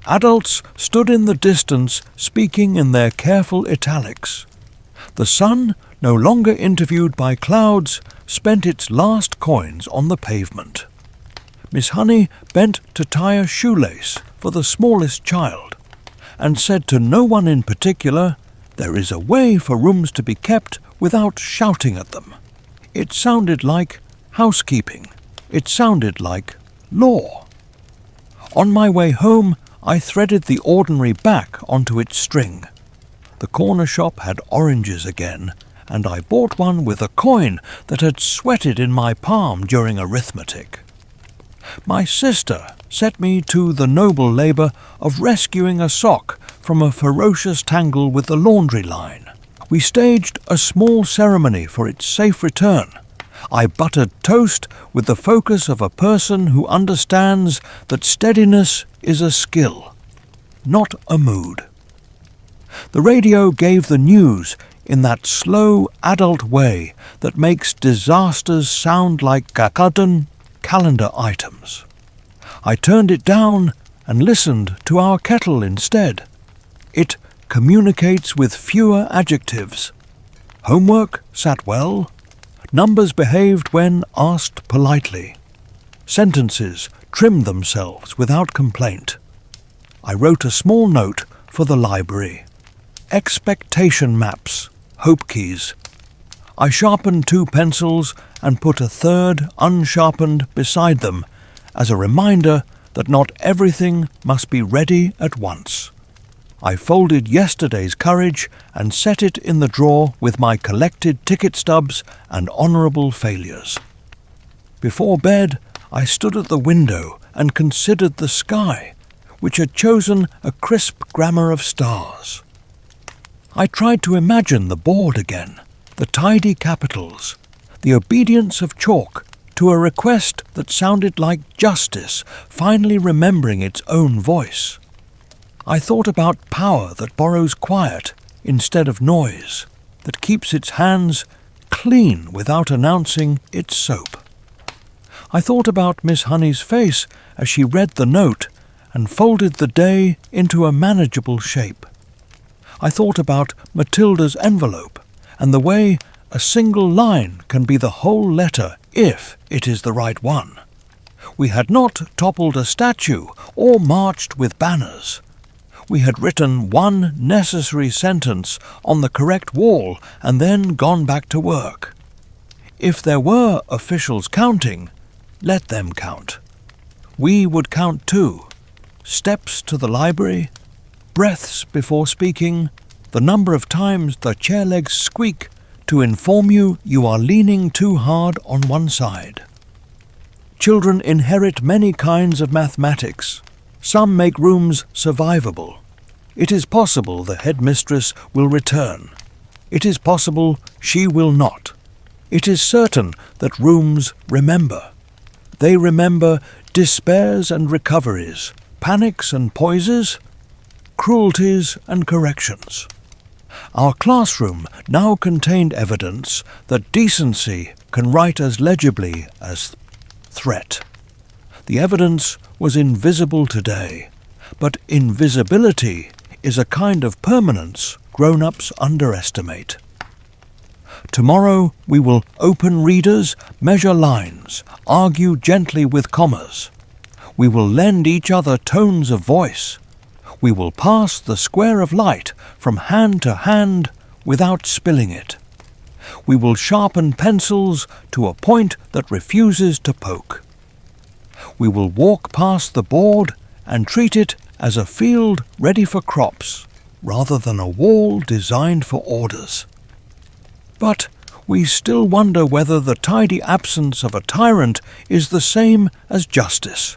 Adults stood in the distance speaking in their careful italics. The sun, no longer interviewed by clouds, spent its last coins on the pavement. Miss Honey bent to tie a shoelace for the smallest child, and said to no one in particular, "There is a way for rooms to be kept without shouting at them." It sounded like housekeeping. It sounded like law. On my way home, I threaded the ordinary back onto its string. The corner shop had oranges again, and I bought one with a coin that had sweated in my palm during arithmetic. My sister set me to the noble labour of rescuing a sock from a ferocious tangle with the laundry line. We staged a small ceremony for its safe return. I buttered toast with the focus of a person who understands that steadiness is a skill, not a mood. The radio gave the news in that slow adult way that makes disasters sound like kakadun calendar items. I turned it down and listened to our kettle instead. It communicates with fewer adjectives. Homework sat well. Numbers behaved when asked politely. Sentences trimmed themselves without complaint. I wrote a small note for the library. Expectation maps, hope keys. I sharpened 2 pencils and put a third unsharpened beside them as a reminder that not everything must be ready at once. I folded yesterday's courage and set it in the drawer with my collected ticket stubs and honourable failures. Before bed, I stood at the window and considered the sky, which had chosen a crisp grammar of stars. I tried to imagine the board again, the tidy capitals, the obedience of chalk to a request that sounded like justice finally remembering its own voice. I thought about power that borrows quiet instead of noise, that keeps its hands clean without announcing its soap. I thought about Miss Honey's face as she read the note and folded the day into a manageable shape. I thought about Matilda's envelope and the way a single line can be the whole letter if it is the right one. We had not toppled a statue or marched with banners. We had written one necessary sentence on the correct wall and then gone back to work. If there were officials counting, let them count. We would count 2. Steps to the library, breaths before speaking, the number of times the chair legs squeak to inform you you are leaning too hard on one side. Children inherit many kinds of mathematics. Some make rooms survivable. It is possible the headmistress will return. It is possible she will not. It is certain that rooms remember. They remember despairs and recoveries, panics and poises, cruelties and corrections. Our classroom now contained evidence that decency can write as legibly as threat. The evidence was invisible today, but invisibility is a kind of permanence grown-ups underestimate. Tomorrow we will open readers, measure lines, argue gently with commas. We will lend each other tones of voice. We will pass the square of light from hand to hand without spilling it. We will sharpen pencils to a point that refuses to poke. We will walk past the board and treat it as a field ready for crops, rather than a wall designed for orders. But we still wonder whether the tidy absence of a tyrant is the same as justice,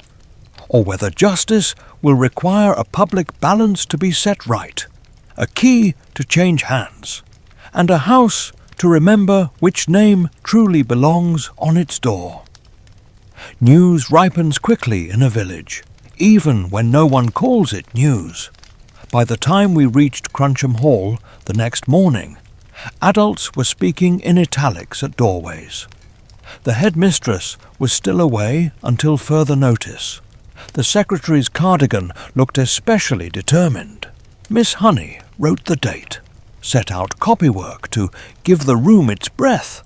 or whether justice will require a public balance to be set right, a key to change hands, and a house to remember which name truly belongs on its door. News ripens quickly in a village, even when no one calls it news. By the time we reached Crunchem Hall the next morning, adults were speaking in italics at doorways. The headmistress was still away until further notice. The secretary's cardigan looked especially determined. Miss Honey wrote the date, set out copywork to give the room its breath,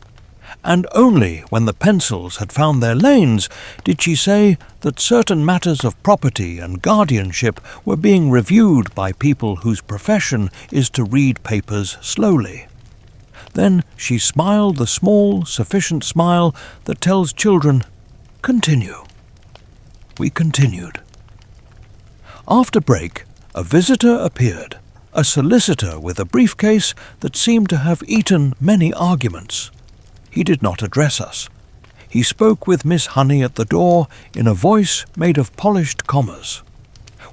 and only when the pencils had found their lanes did she say that certain matters of property and guardianship were being reviewed by people whose profession is to read papers slowly. Then she smiled the small, sufficient smile that tells children, "Continue." We continued. After break, a visitor appeared, a solicitor with a briefcase that seemed to have eaten many arguments. He did not address us. He spoke with Miss Honey at the door in a voice made of polished commas.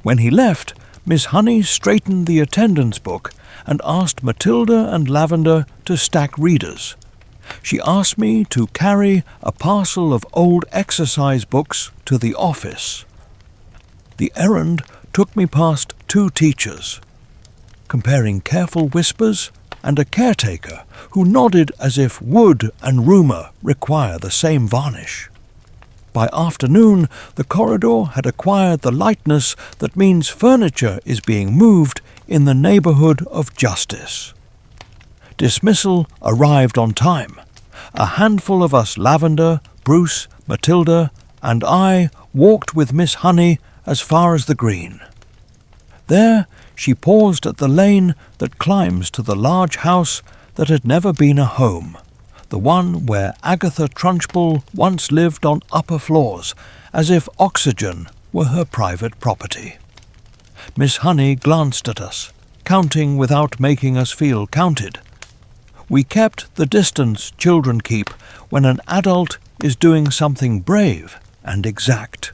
When he left, Miss Honey straightened the attendance book and asked Matilda and Lavender to stack readers. She asked me to carry a parcel of old exercise books to the office. The errand took me past 2 teachers, comparing careful whispers, and a caretaker who nodded as if wood and rumour require the same varnish. By afternoon, the corridor had acquired the lightness that means furniture is being moved in the neighbourhood of justice. Dismissal arrived on time. A handful of us, Lavender, Bruce, Matilda, and I, walked with Miss Honey as far as the green. There she paused at the lane that climbs to the large house that had never been a home, the one where Agatha Trunchbull once lived on upper floors, as if oxygen were her private property. Miss Honey glanced at us, counting without making us feel counted. We kept the distance children keep when an adult is doing something brave and exact.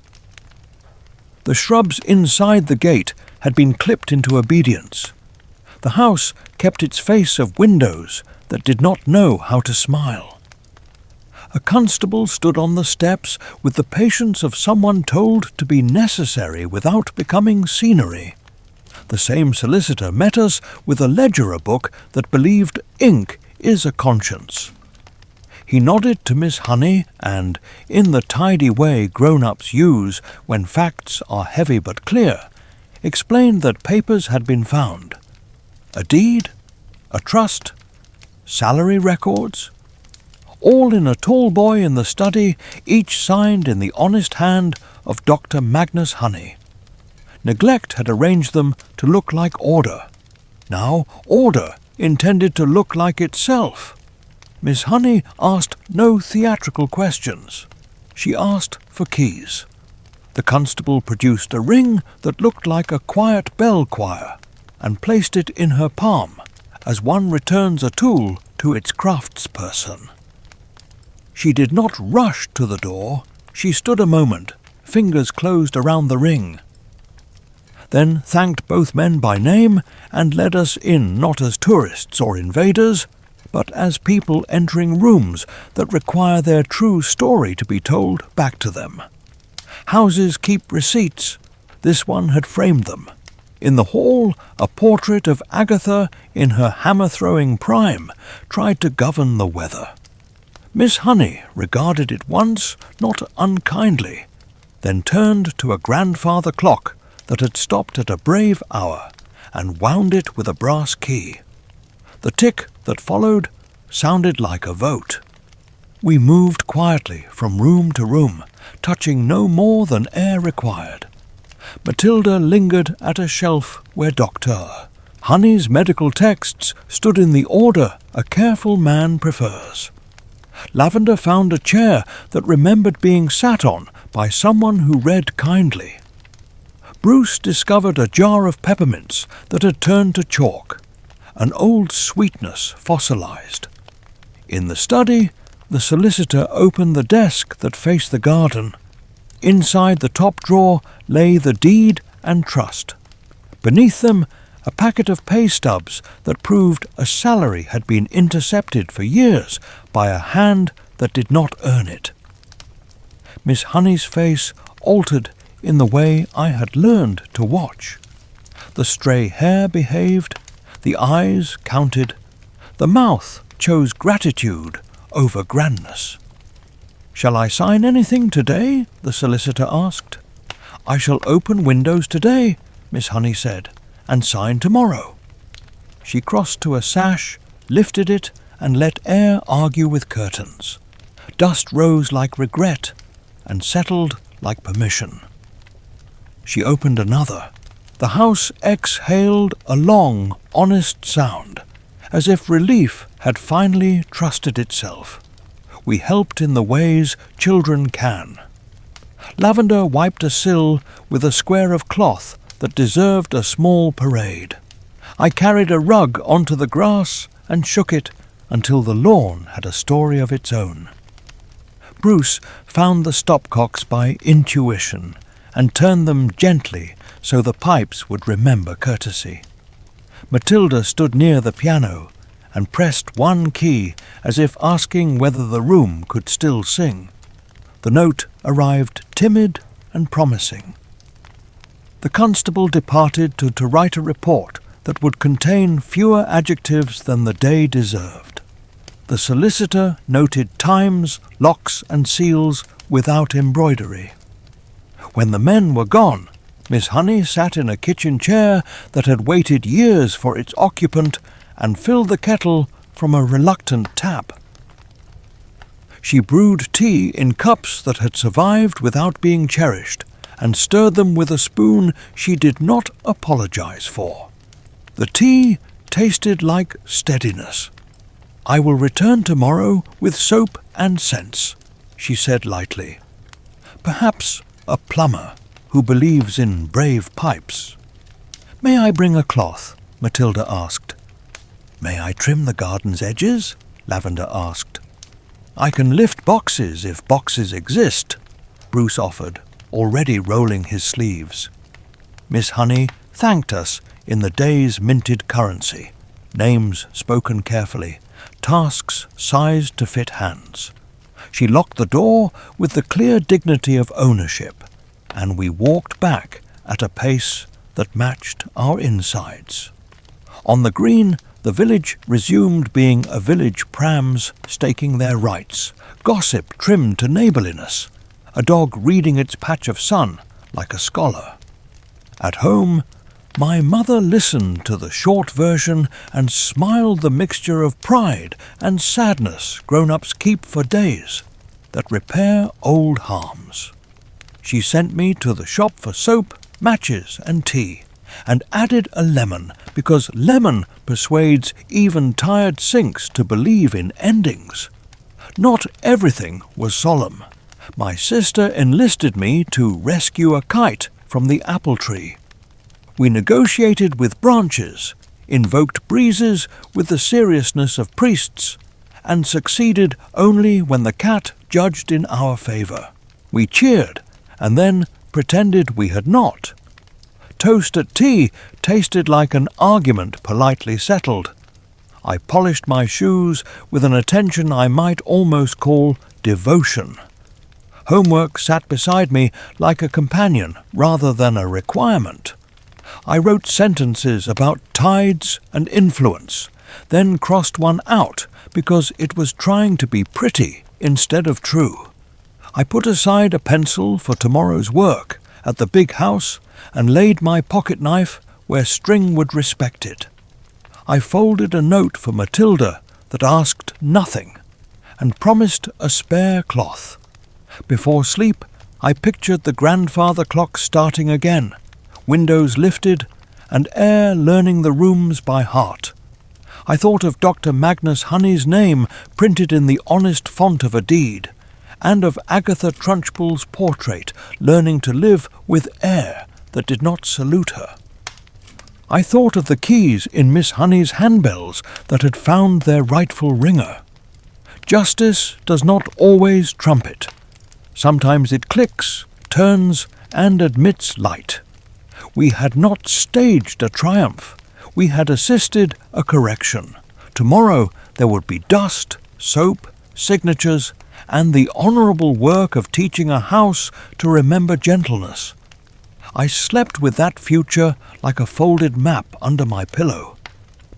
The shrubs inside the gate had been clipped into obedience. The house kept its face of windows that did not know how to smile. A constable stood on the steps with the patience of someone told to be necessary without becoming scenery. The same solicitor met us with a ledger book that believed ink is a conscience. He nodded to Miss Honey and, in the tidy way grown-ups use when facts are heavy but clear, explained that papers had been found. A deed, a trust, salary records, all in a tall boy in the study, each signed in the honest hand of Dr. Magnus Honey. Neglect had arranged them to look like order. Now order intended to look like itself. Miss Honey asked no theatrical questions. She asked for keys. The constable produced a ring that looked like a quiet bell choir, and placed it in her palm, as one returns a tool to its craftsperson. She did not rush to the door. She stood a moment, fingers closed around the ring, then thanked both men by name and led us in not as tourists or invaders, but as people entering rooms that require their true story to be told back to them. Houses keep receipts. This one had framed them. In the hall, a portrait of Agatha in her hammer-throwing prime tried to govern the weather. Miss Honey regarded it once, not unkindly, then turned to a grandfather clock that had stopped at a brave hour and wound it with a brass key. The tick that followed sounded like a vote. We moved quietly from room to room, touching no more than air required. Matilda lingered at a shelf where Dr. Honey's medical texts stood in the order a careful man prefers. Lavender found a chair that remembered being sat on by someone who read kindly. Bruce discovered a jar of peppermints that had turned to chalk, an old sweetness fossilized. In the study, the solicitor opened the desk that faced the garden. Inside the top drawer lay the deed and trust. Beneath them, a packet of pay stubs that proved a salary had been intercepted for years by a hand that did not earn it. Miss Honey's face altered in the way I had learned to watch. The stray hair behaved, the eyes counted, the mouth chose gratitude over grandness. "Shall I sign anything today?" the solicitor asked. "I shall open windows today," Miss Honey said, "and sign tomorrow." She crossed to a sash, lifted it, and let air argue with curtains. Dust rose like regret and settled like permission. She opened another. The house exhaled a long, honest sound, as if relief had finally trusted itself. We helped in the ways children can. Lavender wiped a sill with a square of cloth that deserved a small parade. I carried a rug onto the grass and shook it until the lawn had a story of its own. Bruce found the stopcocks by intuition and turned them gently so the pipes would remember courtesy. Matilda stood near the piano and pressed one key as if asking whether the room could still sing. The note arrived timid and promising. The constable departed to write a report that would contain fewer adjectives than the day deserved. The solicitor noted times, locks and seals without embroidery. When the men were gone, Miss Honey sat in a kitchen chair that had waited years for its occupant and filled the kettle from a reluctant tap. She brewed tea in cups that had survived without being cherished, and stirred them with a spoon she did not apologize for. The tea tasted like steadiness. "I will return tomorrow with soap and scents," she said lightly. "Perhaps a plumber who believes in brave pipes." "May I bring a cloth?" Matilda asked. "May I trim the garden's edges?" Lavender asked. "I can lift boxes if boxes exist," Bruce offered, already rolling his sleeves. Miss Honey thanked us in the day's minted currency, names spoken carefully, tasks sized to fit hands. She locked the door with the clear dignity of ownership, and we walked back at a pace that matched our insides. On the green, the village resumed being a village prams staking their rights, gossip trimmed to neighbourliness, a dog reading its patch of sun like a scholar. At home, my mother listened to the short version and smiled the mixture of pride and sadness grown-ups keep for days that repair old harms. She sent me to the shop for soap, matches and tea, and added a lemon because lemon persuades even tired sinks to believe in endings. Not everything was solemn. My sister enlisted me to rescue a kite from the apple tree. We negotiated with branches, invoked breezes with the seriousness of priests, and succeeded only when the cat judged in our favour. We cheered, and then pretended we had not. Toast at tea tasted like an argument politely settled. I polished my shoes with an attention I might almost call devotion. Homework sat beside me like a companion rather than a requirement. I wrote sentences about tides and influence, then crossed one out because it was trying to be pretty instead of true. I put aside a pencil for tomorrow's work at the big house and laid my pocket knife where string would respect it. I folded a note for Matilda that asked nothing and promised a spare cloth. Before sleep, I pictured the grandfather clock starting again, windows lifted, and air learning the rooms by heart. I thought of Dr. Magnus Honey's name printed in the honest font of a deed, and of Agatha Trunchbull's portrait learning to live with air that did not salute her. I thought of the keys in Miss Honey's handbells that had found their rightful ringer. Justice does not always trumpet. Sometimes it clicks, turns, and admits light. We had not staged a triumph. We had assisted a correction. Tomorrow there would be dust, soap, signatures, and the honourable work of teaching a house to remember gentleness. I slept with that future like a folded map under my pillow.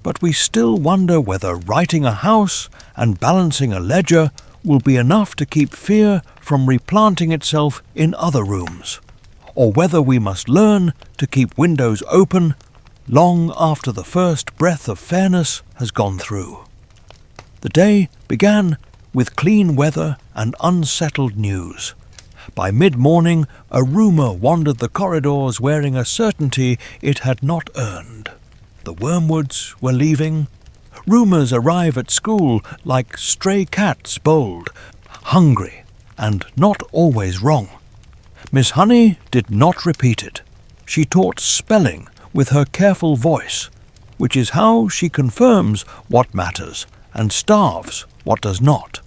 But we still wonder whether writing a house and balancing a ledger will be enough to keep fear from replanting itself in other rooms, or whether we must learn to keep windows open long after the first breath of fairness has gone through. The day began with clean weather and unsettled news. By mid-morning, a rumour wandered the corridors wearing a certainty it had not earned. The Wormwoods were leaving. Rumours arrive at school like stray cats bold, hungry, and not always wrong. Miss Honey did not repeat it. She taught spelling with her careful voice, which is how she confirms what matters and starves what does not.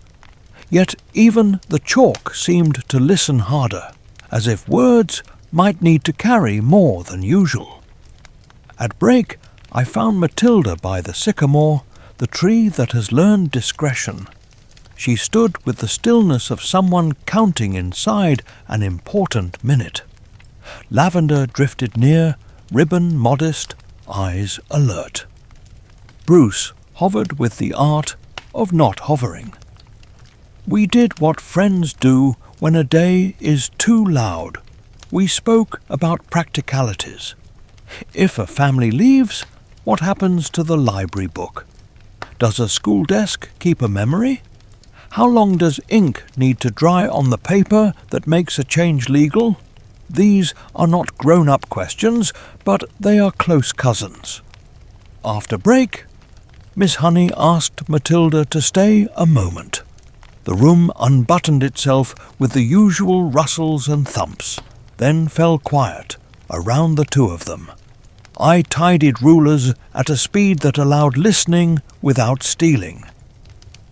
Yet even the chalk seemed to listen harder, as if words might need to carry more than usual. At break, I found Matilda by the sycamore, the tree that has learned discretion. She stood with the stillness of someone counting inside an important minute. Lavender drifted near, ribbon modest, eyes alert. Bruce hovered with the art of not hovering. We did what friends do when a day is too loud. We spoke about practicalities. If a family leaves, what happens to the library book? Does a school desk keep a memory? How long does ink need to dry on the paper that makes a change legal? These are not grown-up questions, but they are close cousins. After break, Miss Honey asked Matilda to stay a moment. The room unbuttoned itself with the usual rustles and thumps, then fell quiet around the two of them. I tidied rulers at a speed that allowed listening without stealing.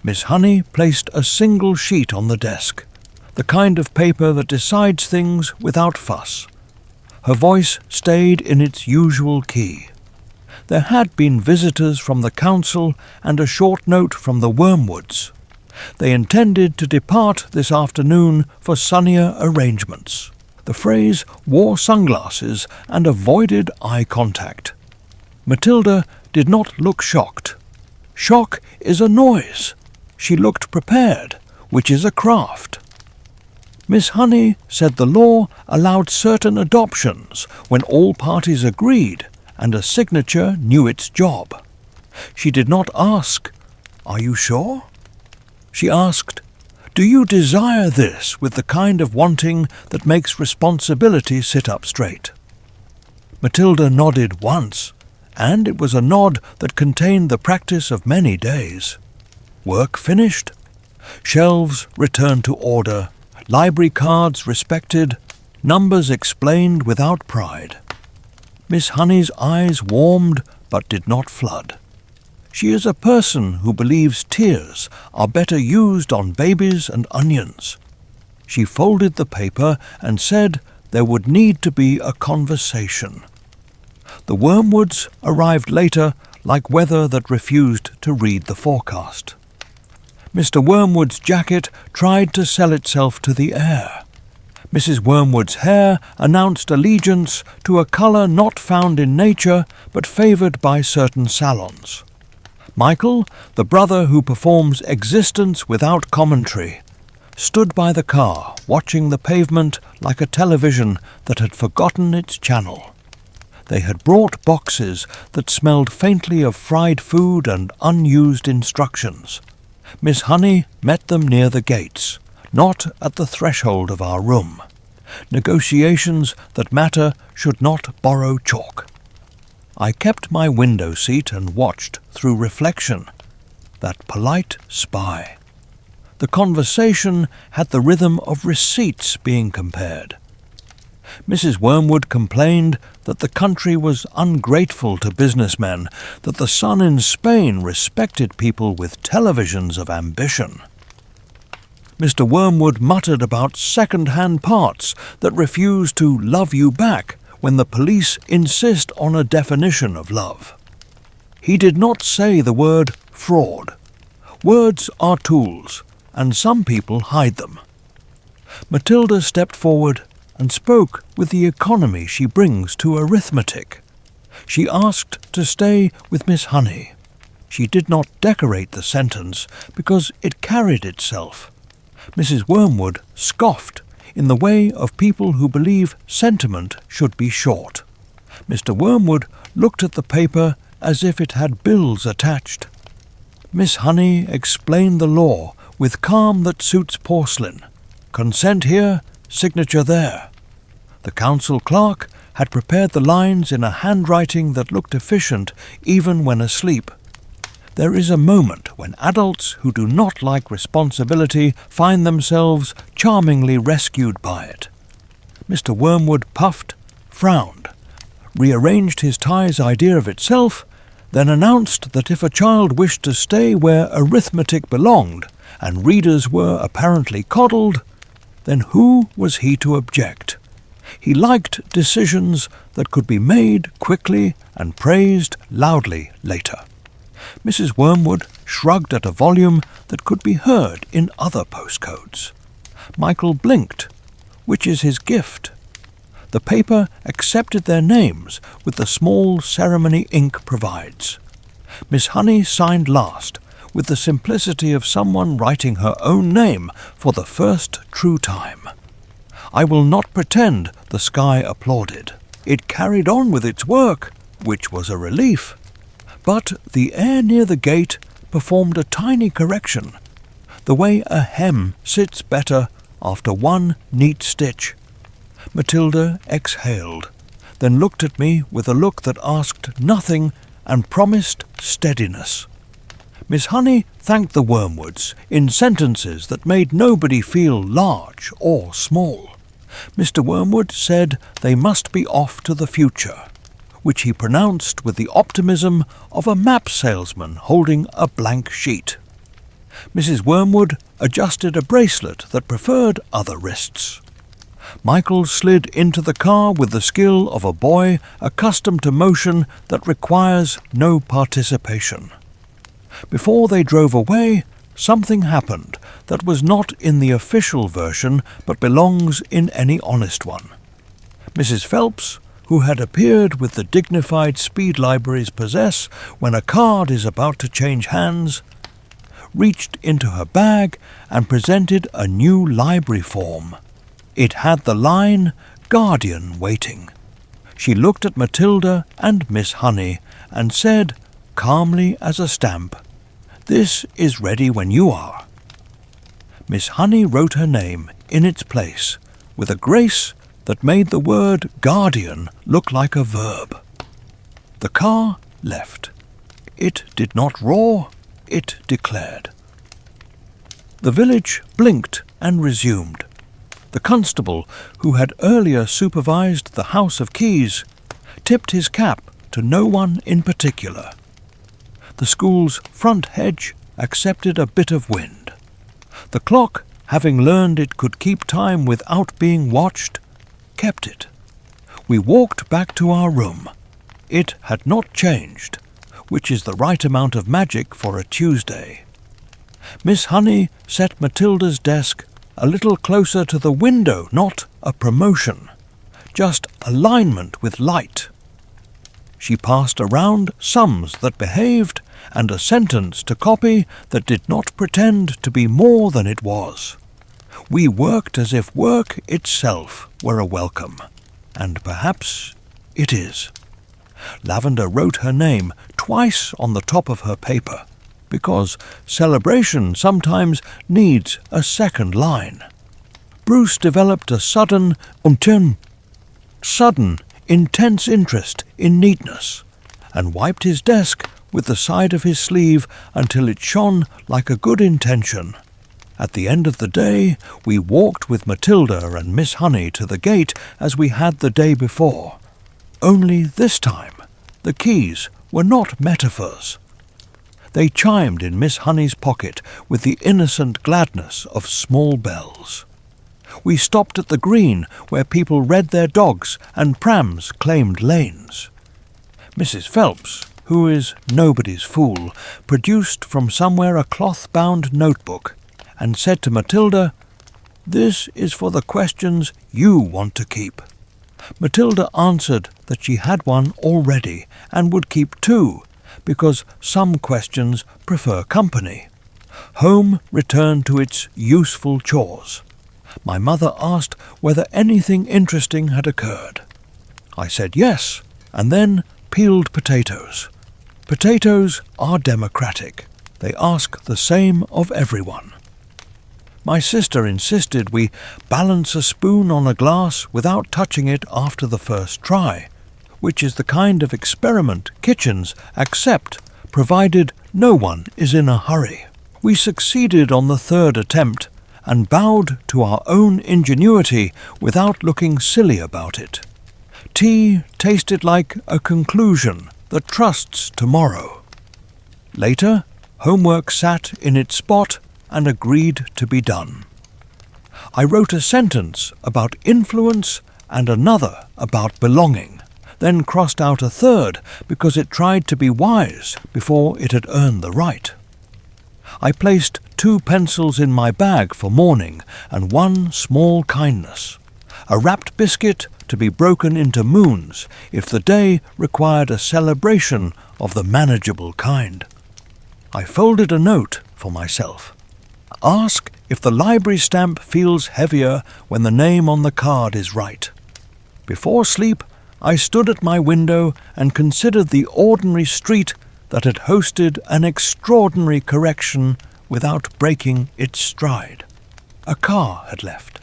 Miss Honey placed a single sheet on the desk, the kind of paper that decides things without fuss. Her voice stayed in its usual key. There had been visitors from the council and a short note from the Wormwoods. They intended to depart this afternoon for sunnier arrangements. The phrase wore sunglasses and avoided eye contact. Matilda did not look shocked. Shock is a noise. She looked prepared, which is a craft. Miss Honey said the law allowed certain adoptions when all parties agreed and a signature knew its job. She did not ask, "Are you sure?" She asked, "Do you desire this with the kind of wanting that makes responsibility sit up straight?" Matilda nodded once, and it was a nod that contained the practice of many days. Work finished. Shelves returned to order. library cards respected, numbers explained without pride. Miss Honey's eyes warmed but did not flood. She is a person who believes tears are better used on babies and onions. She folded the paper and said there would need to be a conversation. The Wormwoods arrived later like weather that refused to read the forecast. Mr. Wormwood's jacket tried to sell itself to the air. Mrs. Wormwood's hair announced allegiance to a colour not found in nature but favoured by certain salons. Michael, the brother who performs existence without commentary, stood by the car watching the pavement like a television that had forgotten its channel. They had brought boxes that smelled faintly of fried food and unused instructions. Miss Honey met them near the gates, not at the threshold of our room. Negotiations that matter should not borrow chalk. I kept my window seat and watched through reflection, that polite spy. The conversation had the rhythm of receipts being compared. Mrs. Wormwood complained that the country was ungrateful to businessmen, that the sun in Spain respected people with televisions of ambition. Mr. Wormwood muttered about second-hand parts that refuse to love you back when the police insist on a definition of love. He did not say the word fraud. Words are tools, and some people hide them. Matilda stepped forward and spoke with the economy she brings to arithmetic. She asked to stay with Miss Honey. She did not decorate the sentence because it carried itself. Mrs. Wormwood scoffed in the way of people who believe sentiment should be short. Mr. Wormwood looked at the paper as if it had bills attached. Miss Honey explained the law with calm that suits porcelain. Consent here, signature there. The council clerk had prepared the lines in a handwriting that looked efficient even when asleep. There is a moment when adults who do not like responsibility find themselves charmingly rescued by it. Mr. Wormwood puffed, frowned, rearranged his tie's idea of itself, then announced that if a child wished to stay where arithmetic belonged, and readers were apparently coddled, then who was he to object? He liked decisions that could be made quickly and praised loudly later. Mrs. Wormwood shrugged at a volume that could be heard in other postcodes. Michael blinked, which is his gift. The paper accepted their names with the small ceremony ink provides. Miss Honey signed last, with the simplicity of someone writing her own name for the first true time. I will not pretend the sky applauded. It carried on with its work, which was a relief. But the air near the gate performed a tiny correction, the way a hem sits better after one neat stitch. Matilda exhaled, then looked at me with a look that asked nothing and promised steadiness. Miss Honey thanked the Wormwoods in sentences that made nobody feel large or small. Mr. Wormwood said they must be off to the future, which he pronounced with the optimism of a map salesman holding a blank sheet. Mrs. Wormwood adjusted a bracelet that preferred other wrists. Michael slid into the car with the skill of a boy accustomed to motion that requires no participation. Before they drove away, something happened that was not in the official version but belongs in any honest one. Mrs. Phelps, who had appeared with the dignified speed libraries possess when a card is about to change hands, reached into her bag and presented a new library form. It had the line, Guardian, waiting. She looked at Matilda and Miss Honey and said, calmly as a stamp, "This is ready when you are." Miss Honey wrote her name in its place with a grace that made the word guardian look like a verb. The car left. It did not roar, it declared. The village blinked and resumed. The constable, who had earlier supervised the House of Keys, tipped his cap to no one in particular. The school's front hedge accepted a bit of wind. The clock, having learned it could keep time without being watched, kept it. We walked back to our room. It had not changed, which is the right amount of magic for a Tuesday. Miss Honey set Matilda's desk a little closer to the window, not a promotion, just alignment with light. She passed around sums that behaved and a sentence to copy that did not pretend to be more than it was. We worked as if work itself were a welcome, and perhaps it is. Lavender wrote her name twice on the top of her paper, because celebration sometimes needs a second line. Bruce developed a sudden, intense interest in neatness, and wiped his desk with the side of his sleeve until it shone like a good intention. At the end of the day, we walked with Matilda and Miss Honey to the gate as we had the day before. Only this time, the keys were not metaphors. They chimed in Miss Honey's pocket with the innocent gladness of small bells. We stopped at the green where people read their dogs and prams claimed lanes. Mrs. Phelps, who is nobody's fool, produced from somewhere a cloth-bound notebook and said to Matilda, "This is for the questions you want to keep." Matilda answered that she had one already and would keep two, because some questions prefer company. Home returned to its useful chores. My mother asked whether anything interesting had occurred. I said yes, and then peeled potatoes. Potatoes are democratic. They ask the same of everyone. My sister insisted we balance a spoon on a glass without touching it after the first try, which is the kind of experiment kitchens accept, provided no one is in a hurry. We succeeded on the third attempt, and bowed to our own ingenuity without looking silly about it. Tea tasted like a conclusion that trusts tomorrow. Later, homework sat in its spot and agreed to be done. I wrote a sentence about influence and another about belonging, then crossed out a third because it tried to be wise before it had earned the right. I placed 2 pencils in my bag for morning and 1 small kindness, a wrapped biscuit to be broken into moons if the day required a celebration of the manageable kind. I folded a note for myself. Ask if the library stamp feels heavier when the name on the card is right. Before sleep, I stood at my window and considered the ordinary street that had hosted an extraordinary correction without breaking its stride. A car had left.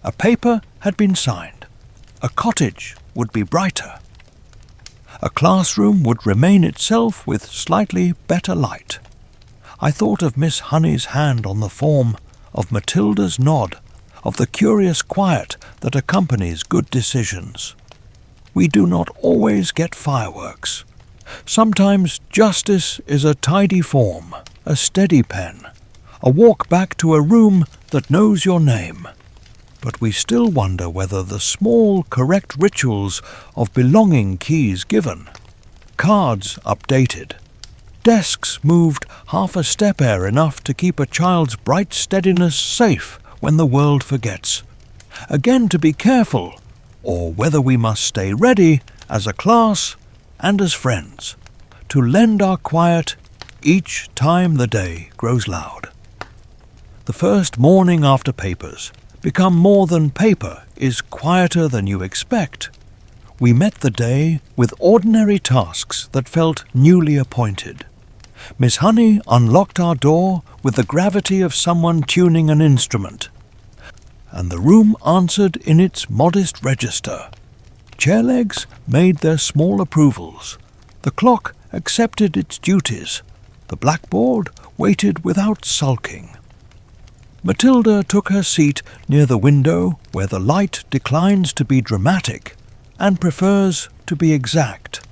A paper had been signed. A cottage would be brighter. A classroom would remain itself with slightly better light. I thought of Miss Honey's hand on the form, of Matilda's nod, of the curious quiet that accompanies good decisions. We do not always get fireworks. Sometimes justice is a tidy form, a steady pen, a walk back to a room that knows your name. But we still wonder whether the small, correct rituals of belonging keys given, cards updated, desks moved half a step ere enough to keep a child's bright steadiness safe when the world forgets, again to be careful, or whether we must stay ready as a class and as friends to lend our quiet each time the day grows loud. The first morning after papers, become more than paper, is quieter than you expect. We met the day with ordinary tasks that felt newly appointed. Miss Honey unlocked our door with the gravity of someone tuning an instrument, and the room answered in its modest register. Chair legs made their small approvals. The clock accepted its duties. The blackboard waited without sulking. Matilda took her seat near the window where the light declines to be dramatic and prefers to be exact.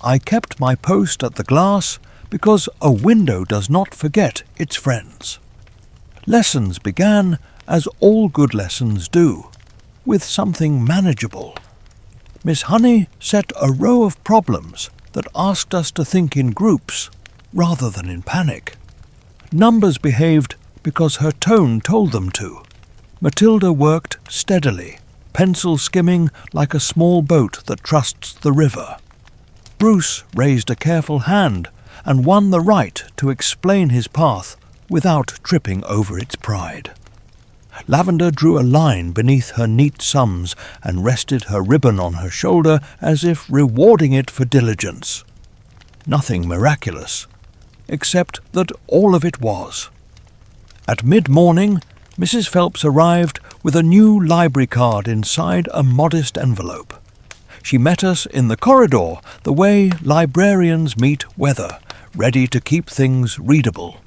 I kept my post at the glass because a window does not forget its friends. Lessons began, as all good lessons do, with something manageable. Miss Honey set a row of problems that asked us to think in groups rather than in panic. Numbers behaved because her tone told them to. Matilda worked steadily, pencil skimming like a small boat that trusts the river. Bruce raised a careful hand and won the right to explain his path without tripping over its pride. Lavender drew a line beneath her neat sums and rested her ribbon on her shoulder as if rewarding it for diligence. Nothing miraculous, except that all of it was. At mid-morning, Mrs. Phelps arrived with a new library card inside a modest envelope. She met us in the corridor the way librarians meet weather, ready to keep things readable.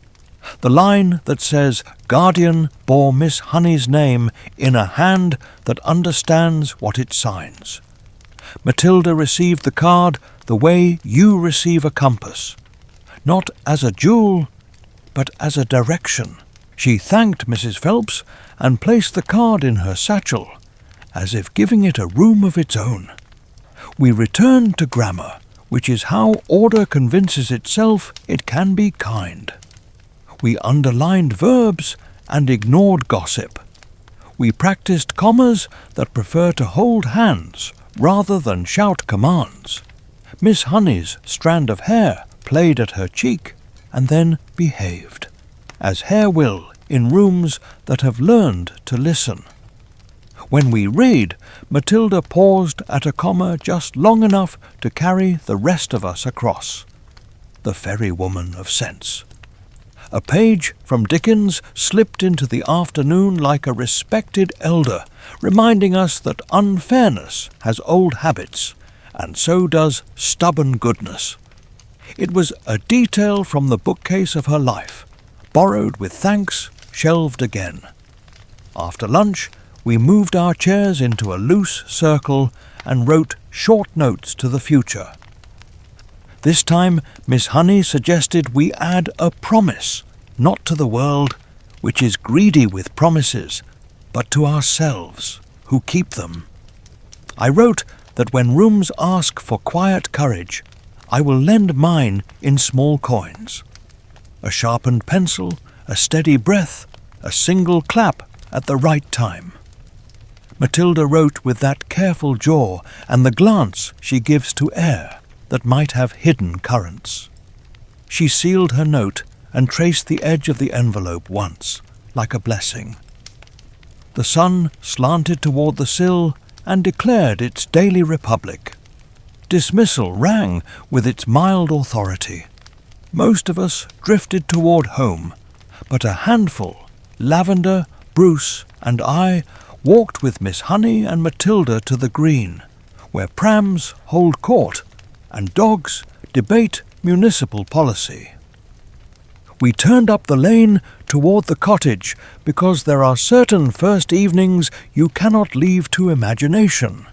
The line that says Guardian bore Miss Honey's name in a hand that understands what it signs. Matilda received the card the way you receive a compass, not as a jewel, but as a direction. She thanked Mrs. Phelps and placed the card in her satchel, as if giving it a room of its own. We returned to grammar, which is how order convinces itself it can be kind. We underlined verbs and ignored gossip. We practiced commas that prefer to hold hands rather than shout commands. Miss Honey's strand of hair played at her cheek and then behaved, as hair will in rooms that have learned to listen. When we read, Matilda paused at a comma just long enough to carry the rest of us across. The ferrywoman of sense. A page from Dickens slipped into the afternoon like a respected elder, reminding us that unfairness has old habits, and so does stubborn goodness. It was a detail from the bookcase of her life, borrowed with thanks, shelved again. After lunch, we moved our chairs into a loose circle and wrote short notes to the future. This time, Miss Honey suggested we add a promise, not to the world, which is greedy with promises, but to ourselves, who keep them. I wrote that when rooms ask for quiet courage, I will lend mine in small coins. A sharpened pencil, a steady breath, a single clap at the right time. Matilda wrote with that careful jaw and the glance she gives to air that might have hidden currents. She sealed her note and traced the edge of the envelope once, like a blessing. The sun slanted toward the sill and declared its daily republic. Dismissal rang with its mild authority. Most of us drifted toward home, but a handful, Lavender, Bruce, and I, walked with Miss Honey and Matilda to the green, where prams hold court and dogs debate municipal policy. We turned up the lane toward the cottage because there are certain first evenings you cannot leave to imagination.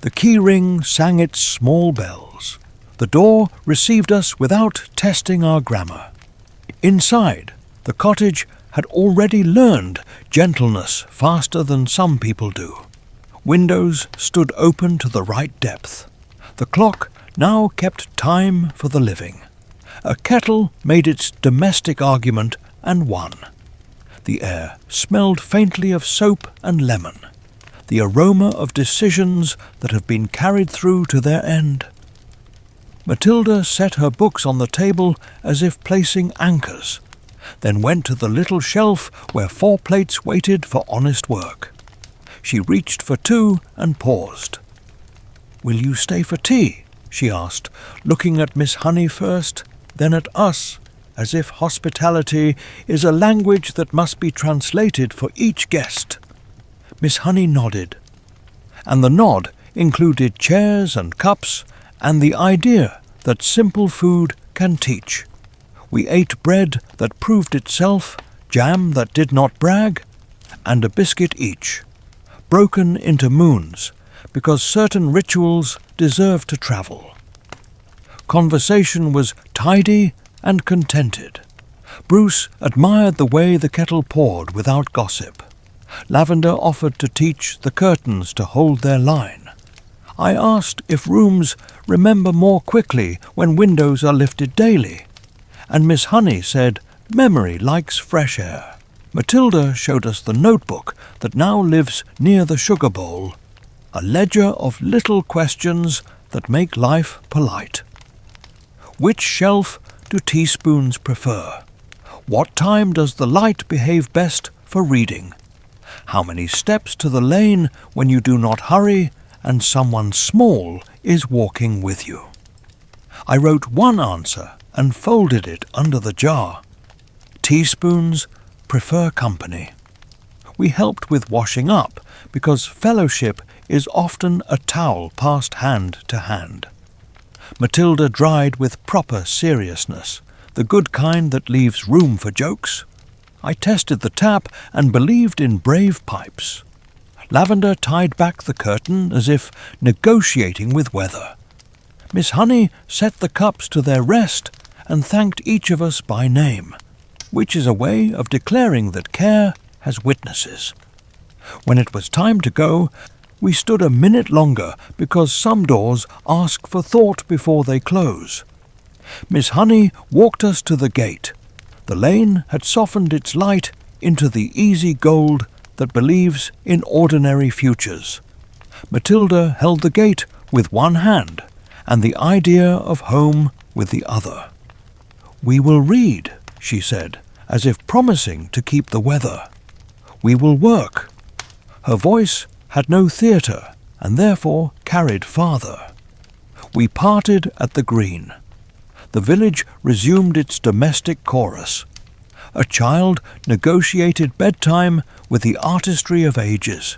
The key ring sang its small bells. The door received us without testing our grammar. Inside, the cottage had already learned gentleness faster than some people do. Windows stood open to the right depth. The clock now kept time for the living. A kettle made its domestic argument and won. The air smelled faintly of soap and lemon, the aroma of decisions that have been carried through to their end. Matilda set her books on the table as if placing anchors, then went to the little shelf where 4 plates waited for honest work. She reached for 2 and paused. "Will you stay for tea?" she asked, looking at Miss Honey first, then at us, as if hospitality is a language that must be translated for each guest. Miss Honey nodded, and the nod included chairs and cups and the idea that simple food can teach. We ate bread that proved itself, jam that did not brag, and a biscuit each, broken into moons because certain rituals deserve to travel. Conversation was tidy and contented. Bruce admired the way the kettle poured without gossip. Lavender offered to teach the curtains to hold their line. I asked if rooms remember more quickly when windows are lifted daily, and Miss Honey said memory likes fresh air. Matilda showed us the notebook that now lives near the sugar bowl, a ledger of little questions that make life polite. Which shelf do teaspoons prefer? What time does the light behave best for reading? How many steps to the lane when you do not hurry and someone small is walking with you? I wrote one answer and folded it under the jar. Teaspoons prefer company. We helped with washing up because fellowship is often a towel passed hand to hand. Matilda dried with proper seriousness, the good kind that leaves room for jokes. I tested the tap and believed in brave pipes. Lavender tied back the curtain as if negotiating with weather. Miss Honey set the cups to their rest and thanked each of us by name, which is a way of declaring that care has witnesses. When it was time to go, we stood a minute longer because some doors ask for thought before they close. Miss Honey walked us to the gate. The lane had softened its light into the easy gold that believes in ordinary futures. Matilda held the gate with one hand and the idea of home with the other. "We will read," she said, as if promising to keep the weather. "We will work." Her voice had no theatre and therefore carried farther. We parted at the green. The village resumed its domestic chorus. A child negotiated bedtime with the artistry of ages.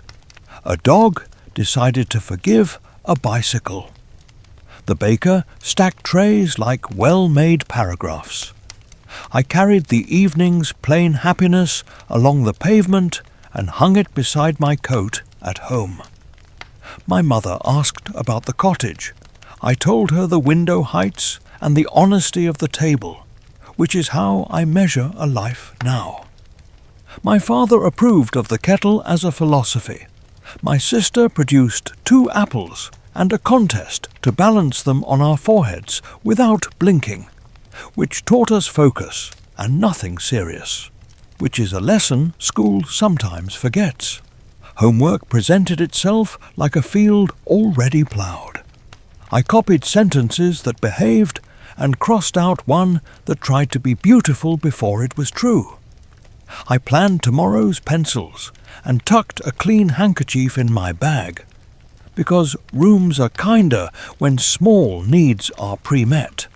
A dog decided to forgive a bicycle. The baker stacked trays like well-made paragraphs. I carried the evening's plain happiness along the pavement and hung it beside my coat at home. My mother asked about the cottage. I told her the window heights and the honesty of the table, which is how I measure a life now. My father approved of the kettle as a philosophy. My sister produced 2 apples and a contest to balance them on our foreheads without blinking, which taught us focus and nothing serious, which is a lesson school sometimes forgets. Homework presented itself like a field already ploughed. I copied sentences that behaved and crossed out one that tried to be beautiful before it was true. I planned tomorrow's pencils and tucked a clean handkerchief in my bag, because rooms are kinder when small needs are pre-met.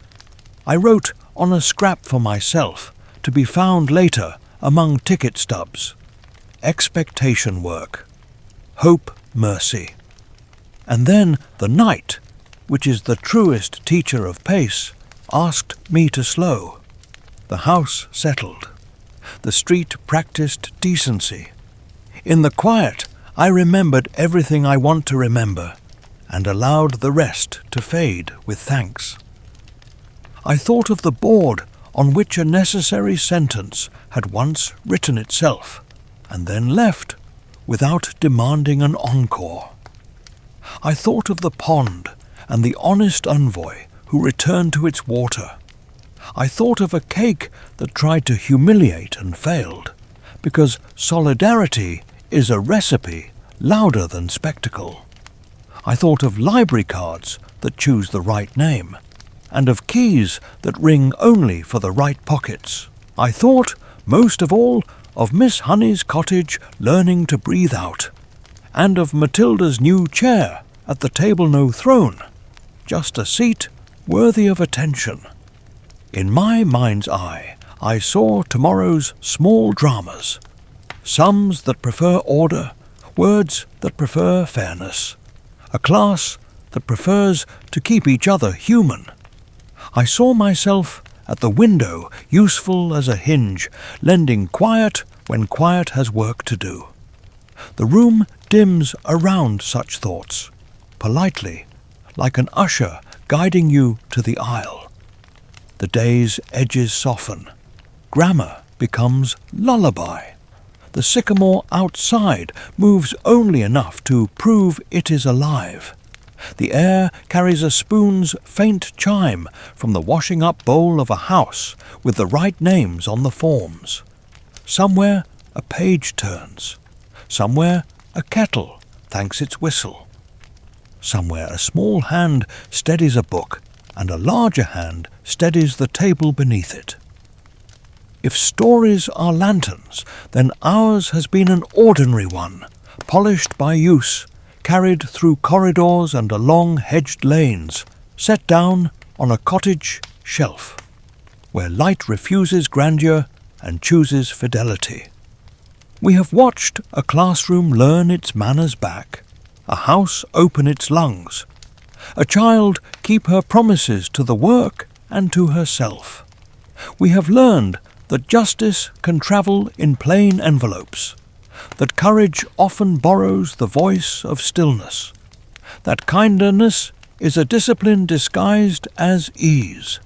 I wrote on a scrap for myself, to be found later among ticket stubs. Expectation work. Hope, mercy. And then the night, which is the truest teacher of pace, asked me to slow. The house settled. The street practiced decency. In the quiet, I remembered everything I want to remember, and allowed the rest to fade with thanks. I thought of the board on which a necessary sentence had once written itself, and then left, without demanding an encore. I thought of the pond and the honest envoy who returned to its water. I thought of a cake that tried to humiliate and failed, because solidarity is a recipe louder than spectacle. I thought of library cards that choose the right name, and of keys that ring only for the right pockets. I thought, most of all, of Miss Honey's cottage learning to breathe out, and of Matilda's new chair at the table no throne, just a seat worthy of attention. In my mind's eye, I saw tomorrow's small dramas, sums that prefer order, words that prefer fairness, a class that prefers to keep each other human. I saw myself at the window useful as a hinge, lending quiet when quiet has work to do. The room dims around such thoughts, politely, like an usher guiding you to the aisle. The day's edges soften. Grammar becomes lullaby. The sycamore outside moves only enough to prove it is alive. The air carries a spoon's faint chime from the washing-up bowl of a house with the right names on the forms. Somewhere a page turns. Somewhere a kettle thanks its whistle. Somewhere a small hand steadies a book, and a larger hand steadies the table beneath it. If stories are lanterns, then ours has been an ordinary one, polished by use, carried through corridors and along hedged lanes, set down on a cottage shelf, where light refuses grandeur and chooses fidelity. We have watched a classroom learn its manners back, a house open its lungs, a child keep her promises to the work and to herself. We have learned that justice can travel in plain envelopes, that courage often borrows the voice of stillness, that kindness is a discipline disguised as ease.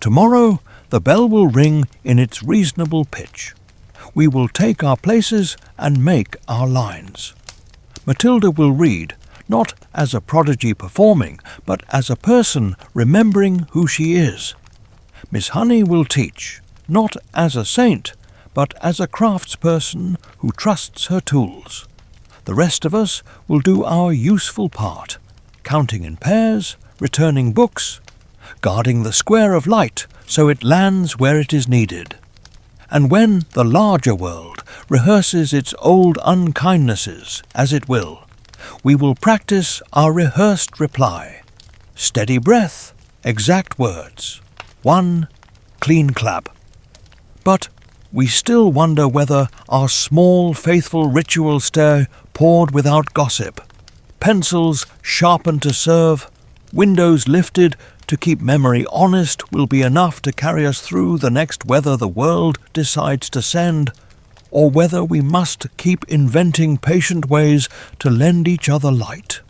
Tomorrow the bell will ring in its reasonable pitch. We will take our places and make our lines. Matilda will read, not as a prodigy performing, but as a person remembering who she is. Miss Honey will teach, not as a saint, but as a craftsperson who trusts her tools. The rest of us will do our useful part, counting in pairs, returning books, guarding the square of light so it lands where it is needed. And when the larger world rehearses its old unkindnesses, as it will, we will practice our rehearsed reply. Steady breath, exact words. One clean clap. But we still wonder whether our small, faithful ritual stay poured without gossip, pencils sharpened to serve, windows lifted to keep memory honest will be enough to carry us through the next weather the world decides to send, or whether we must keep inventing patient ways to lend each other light.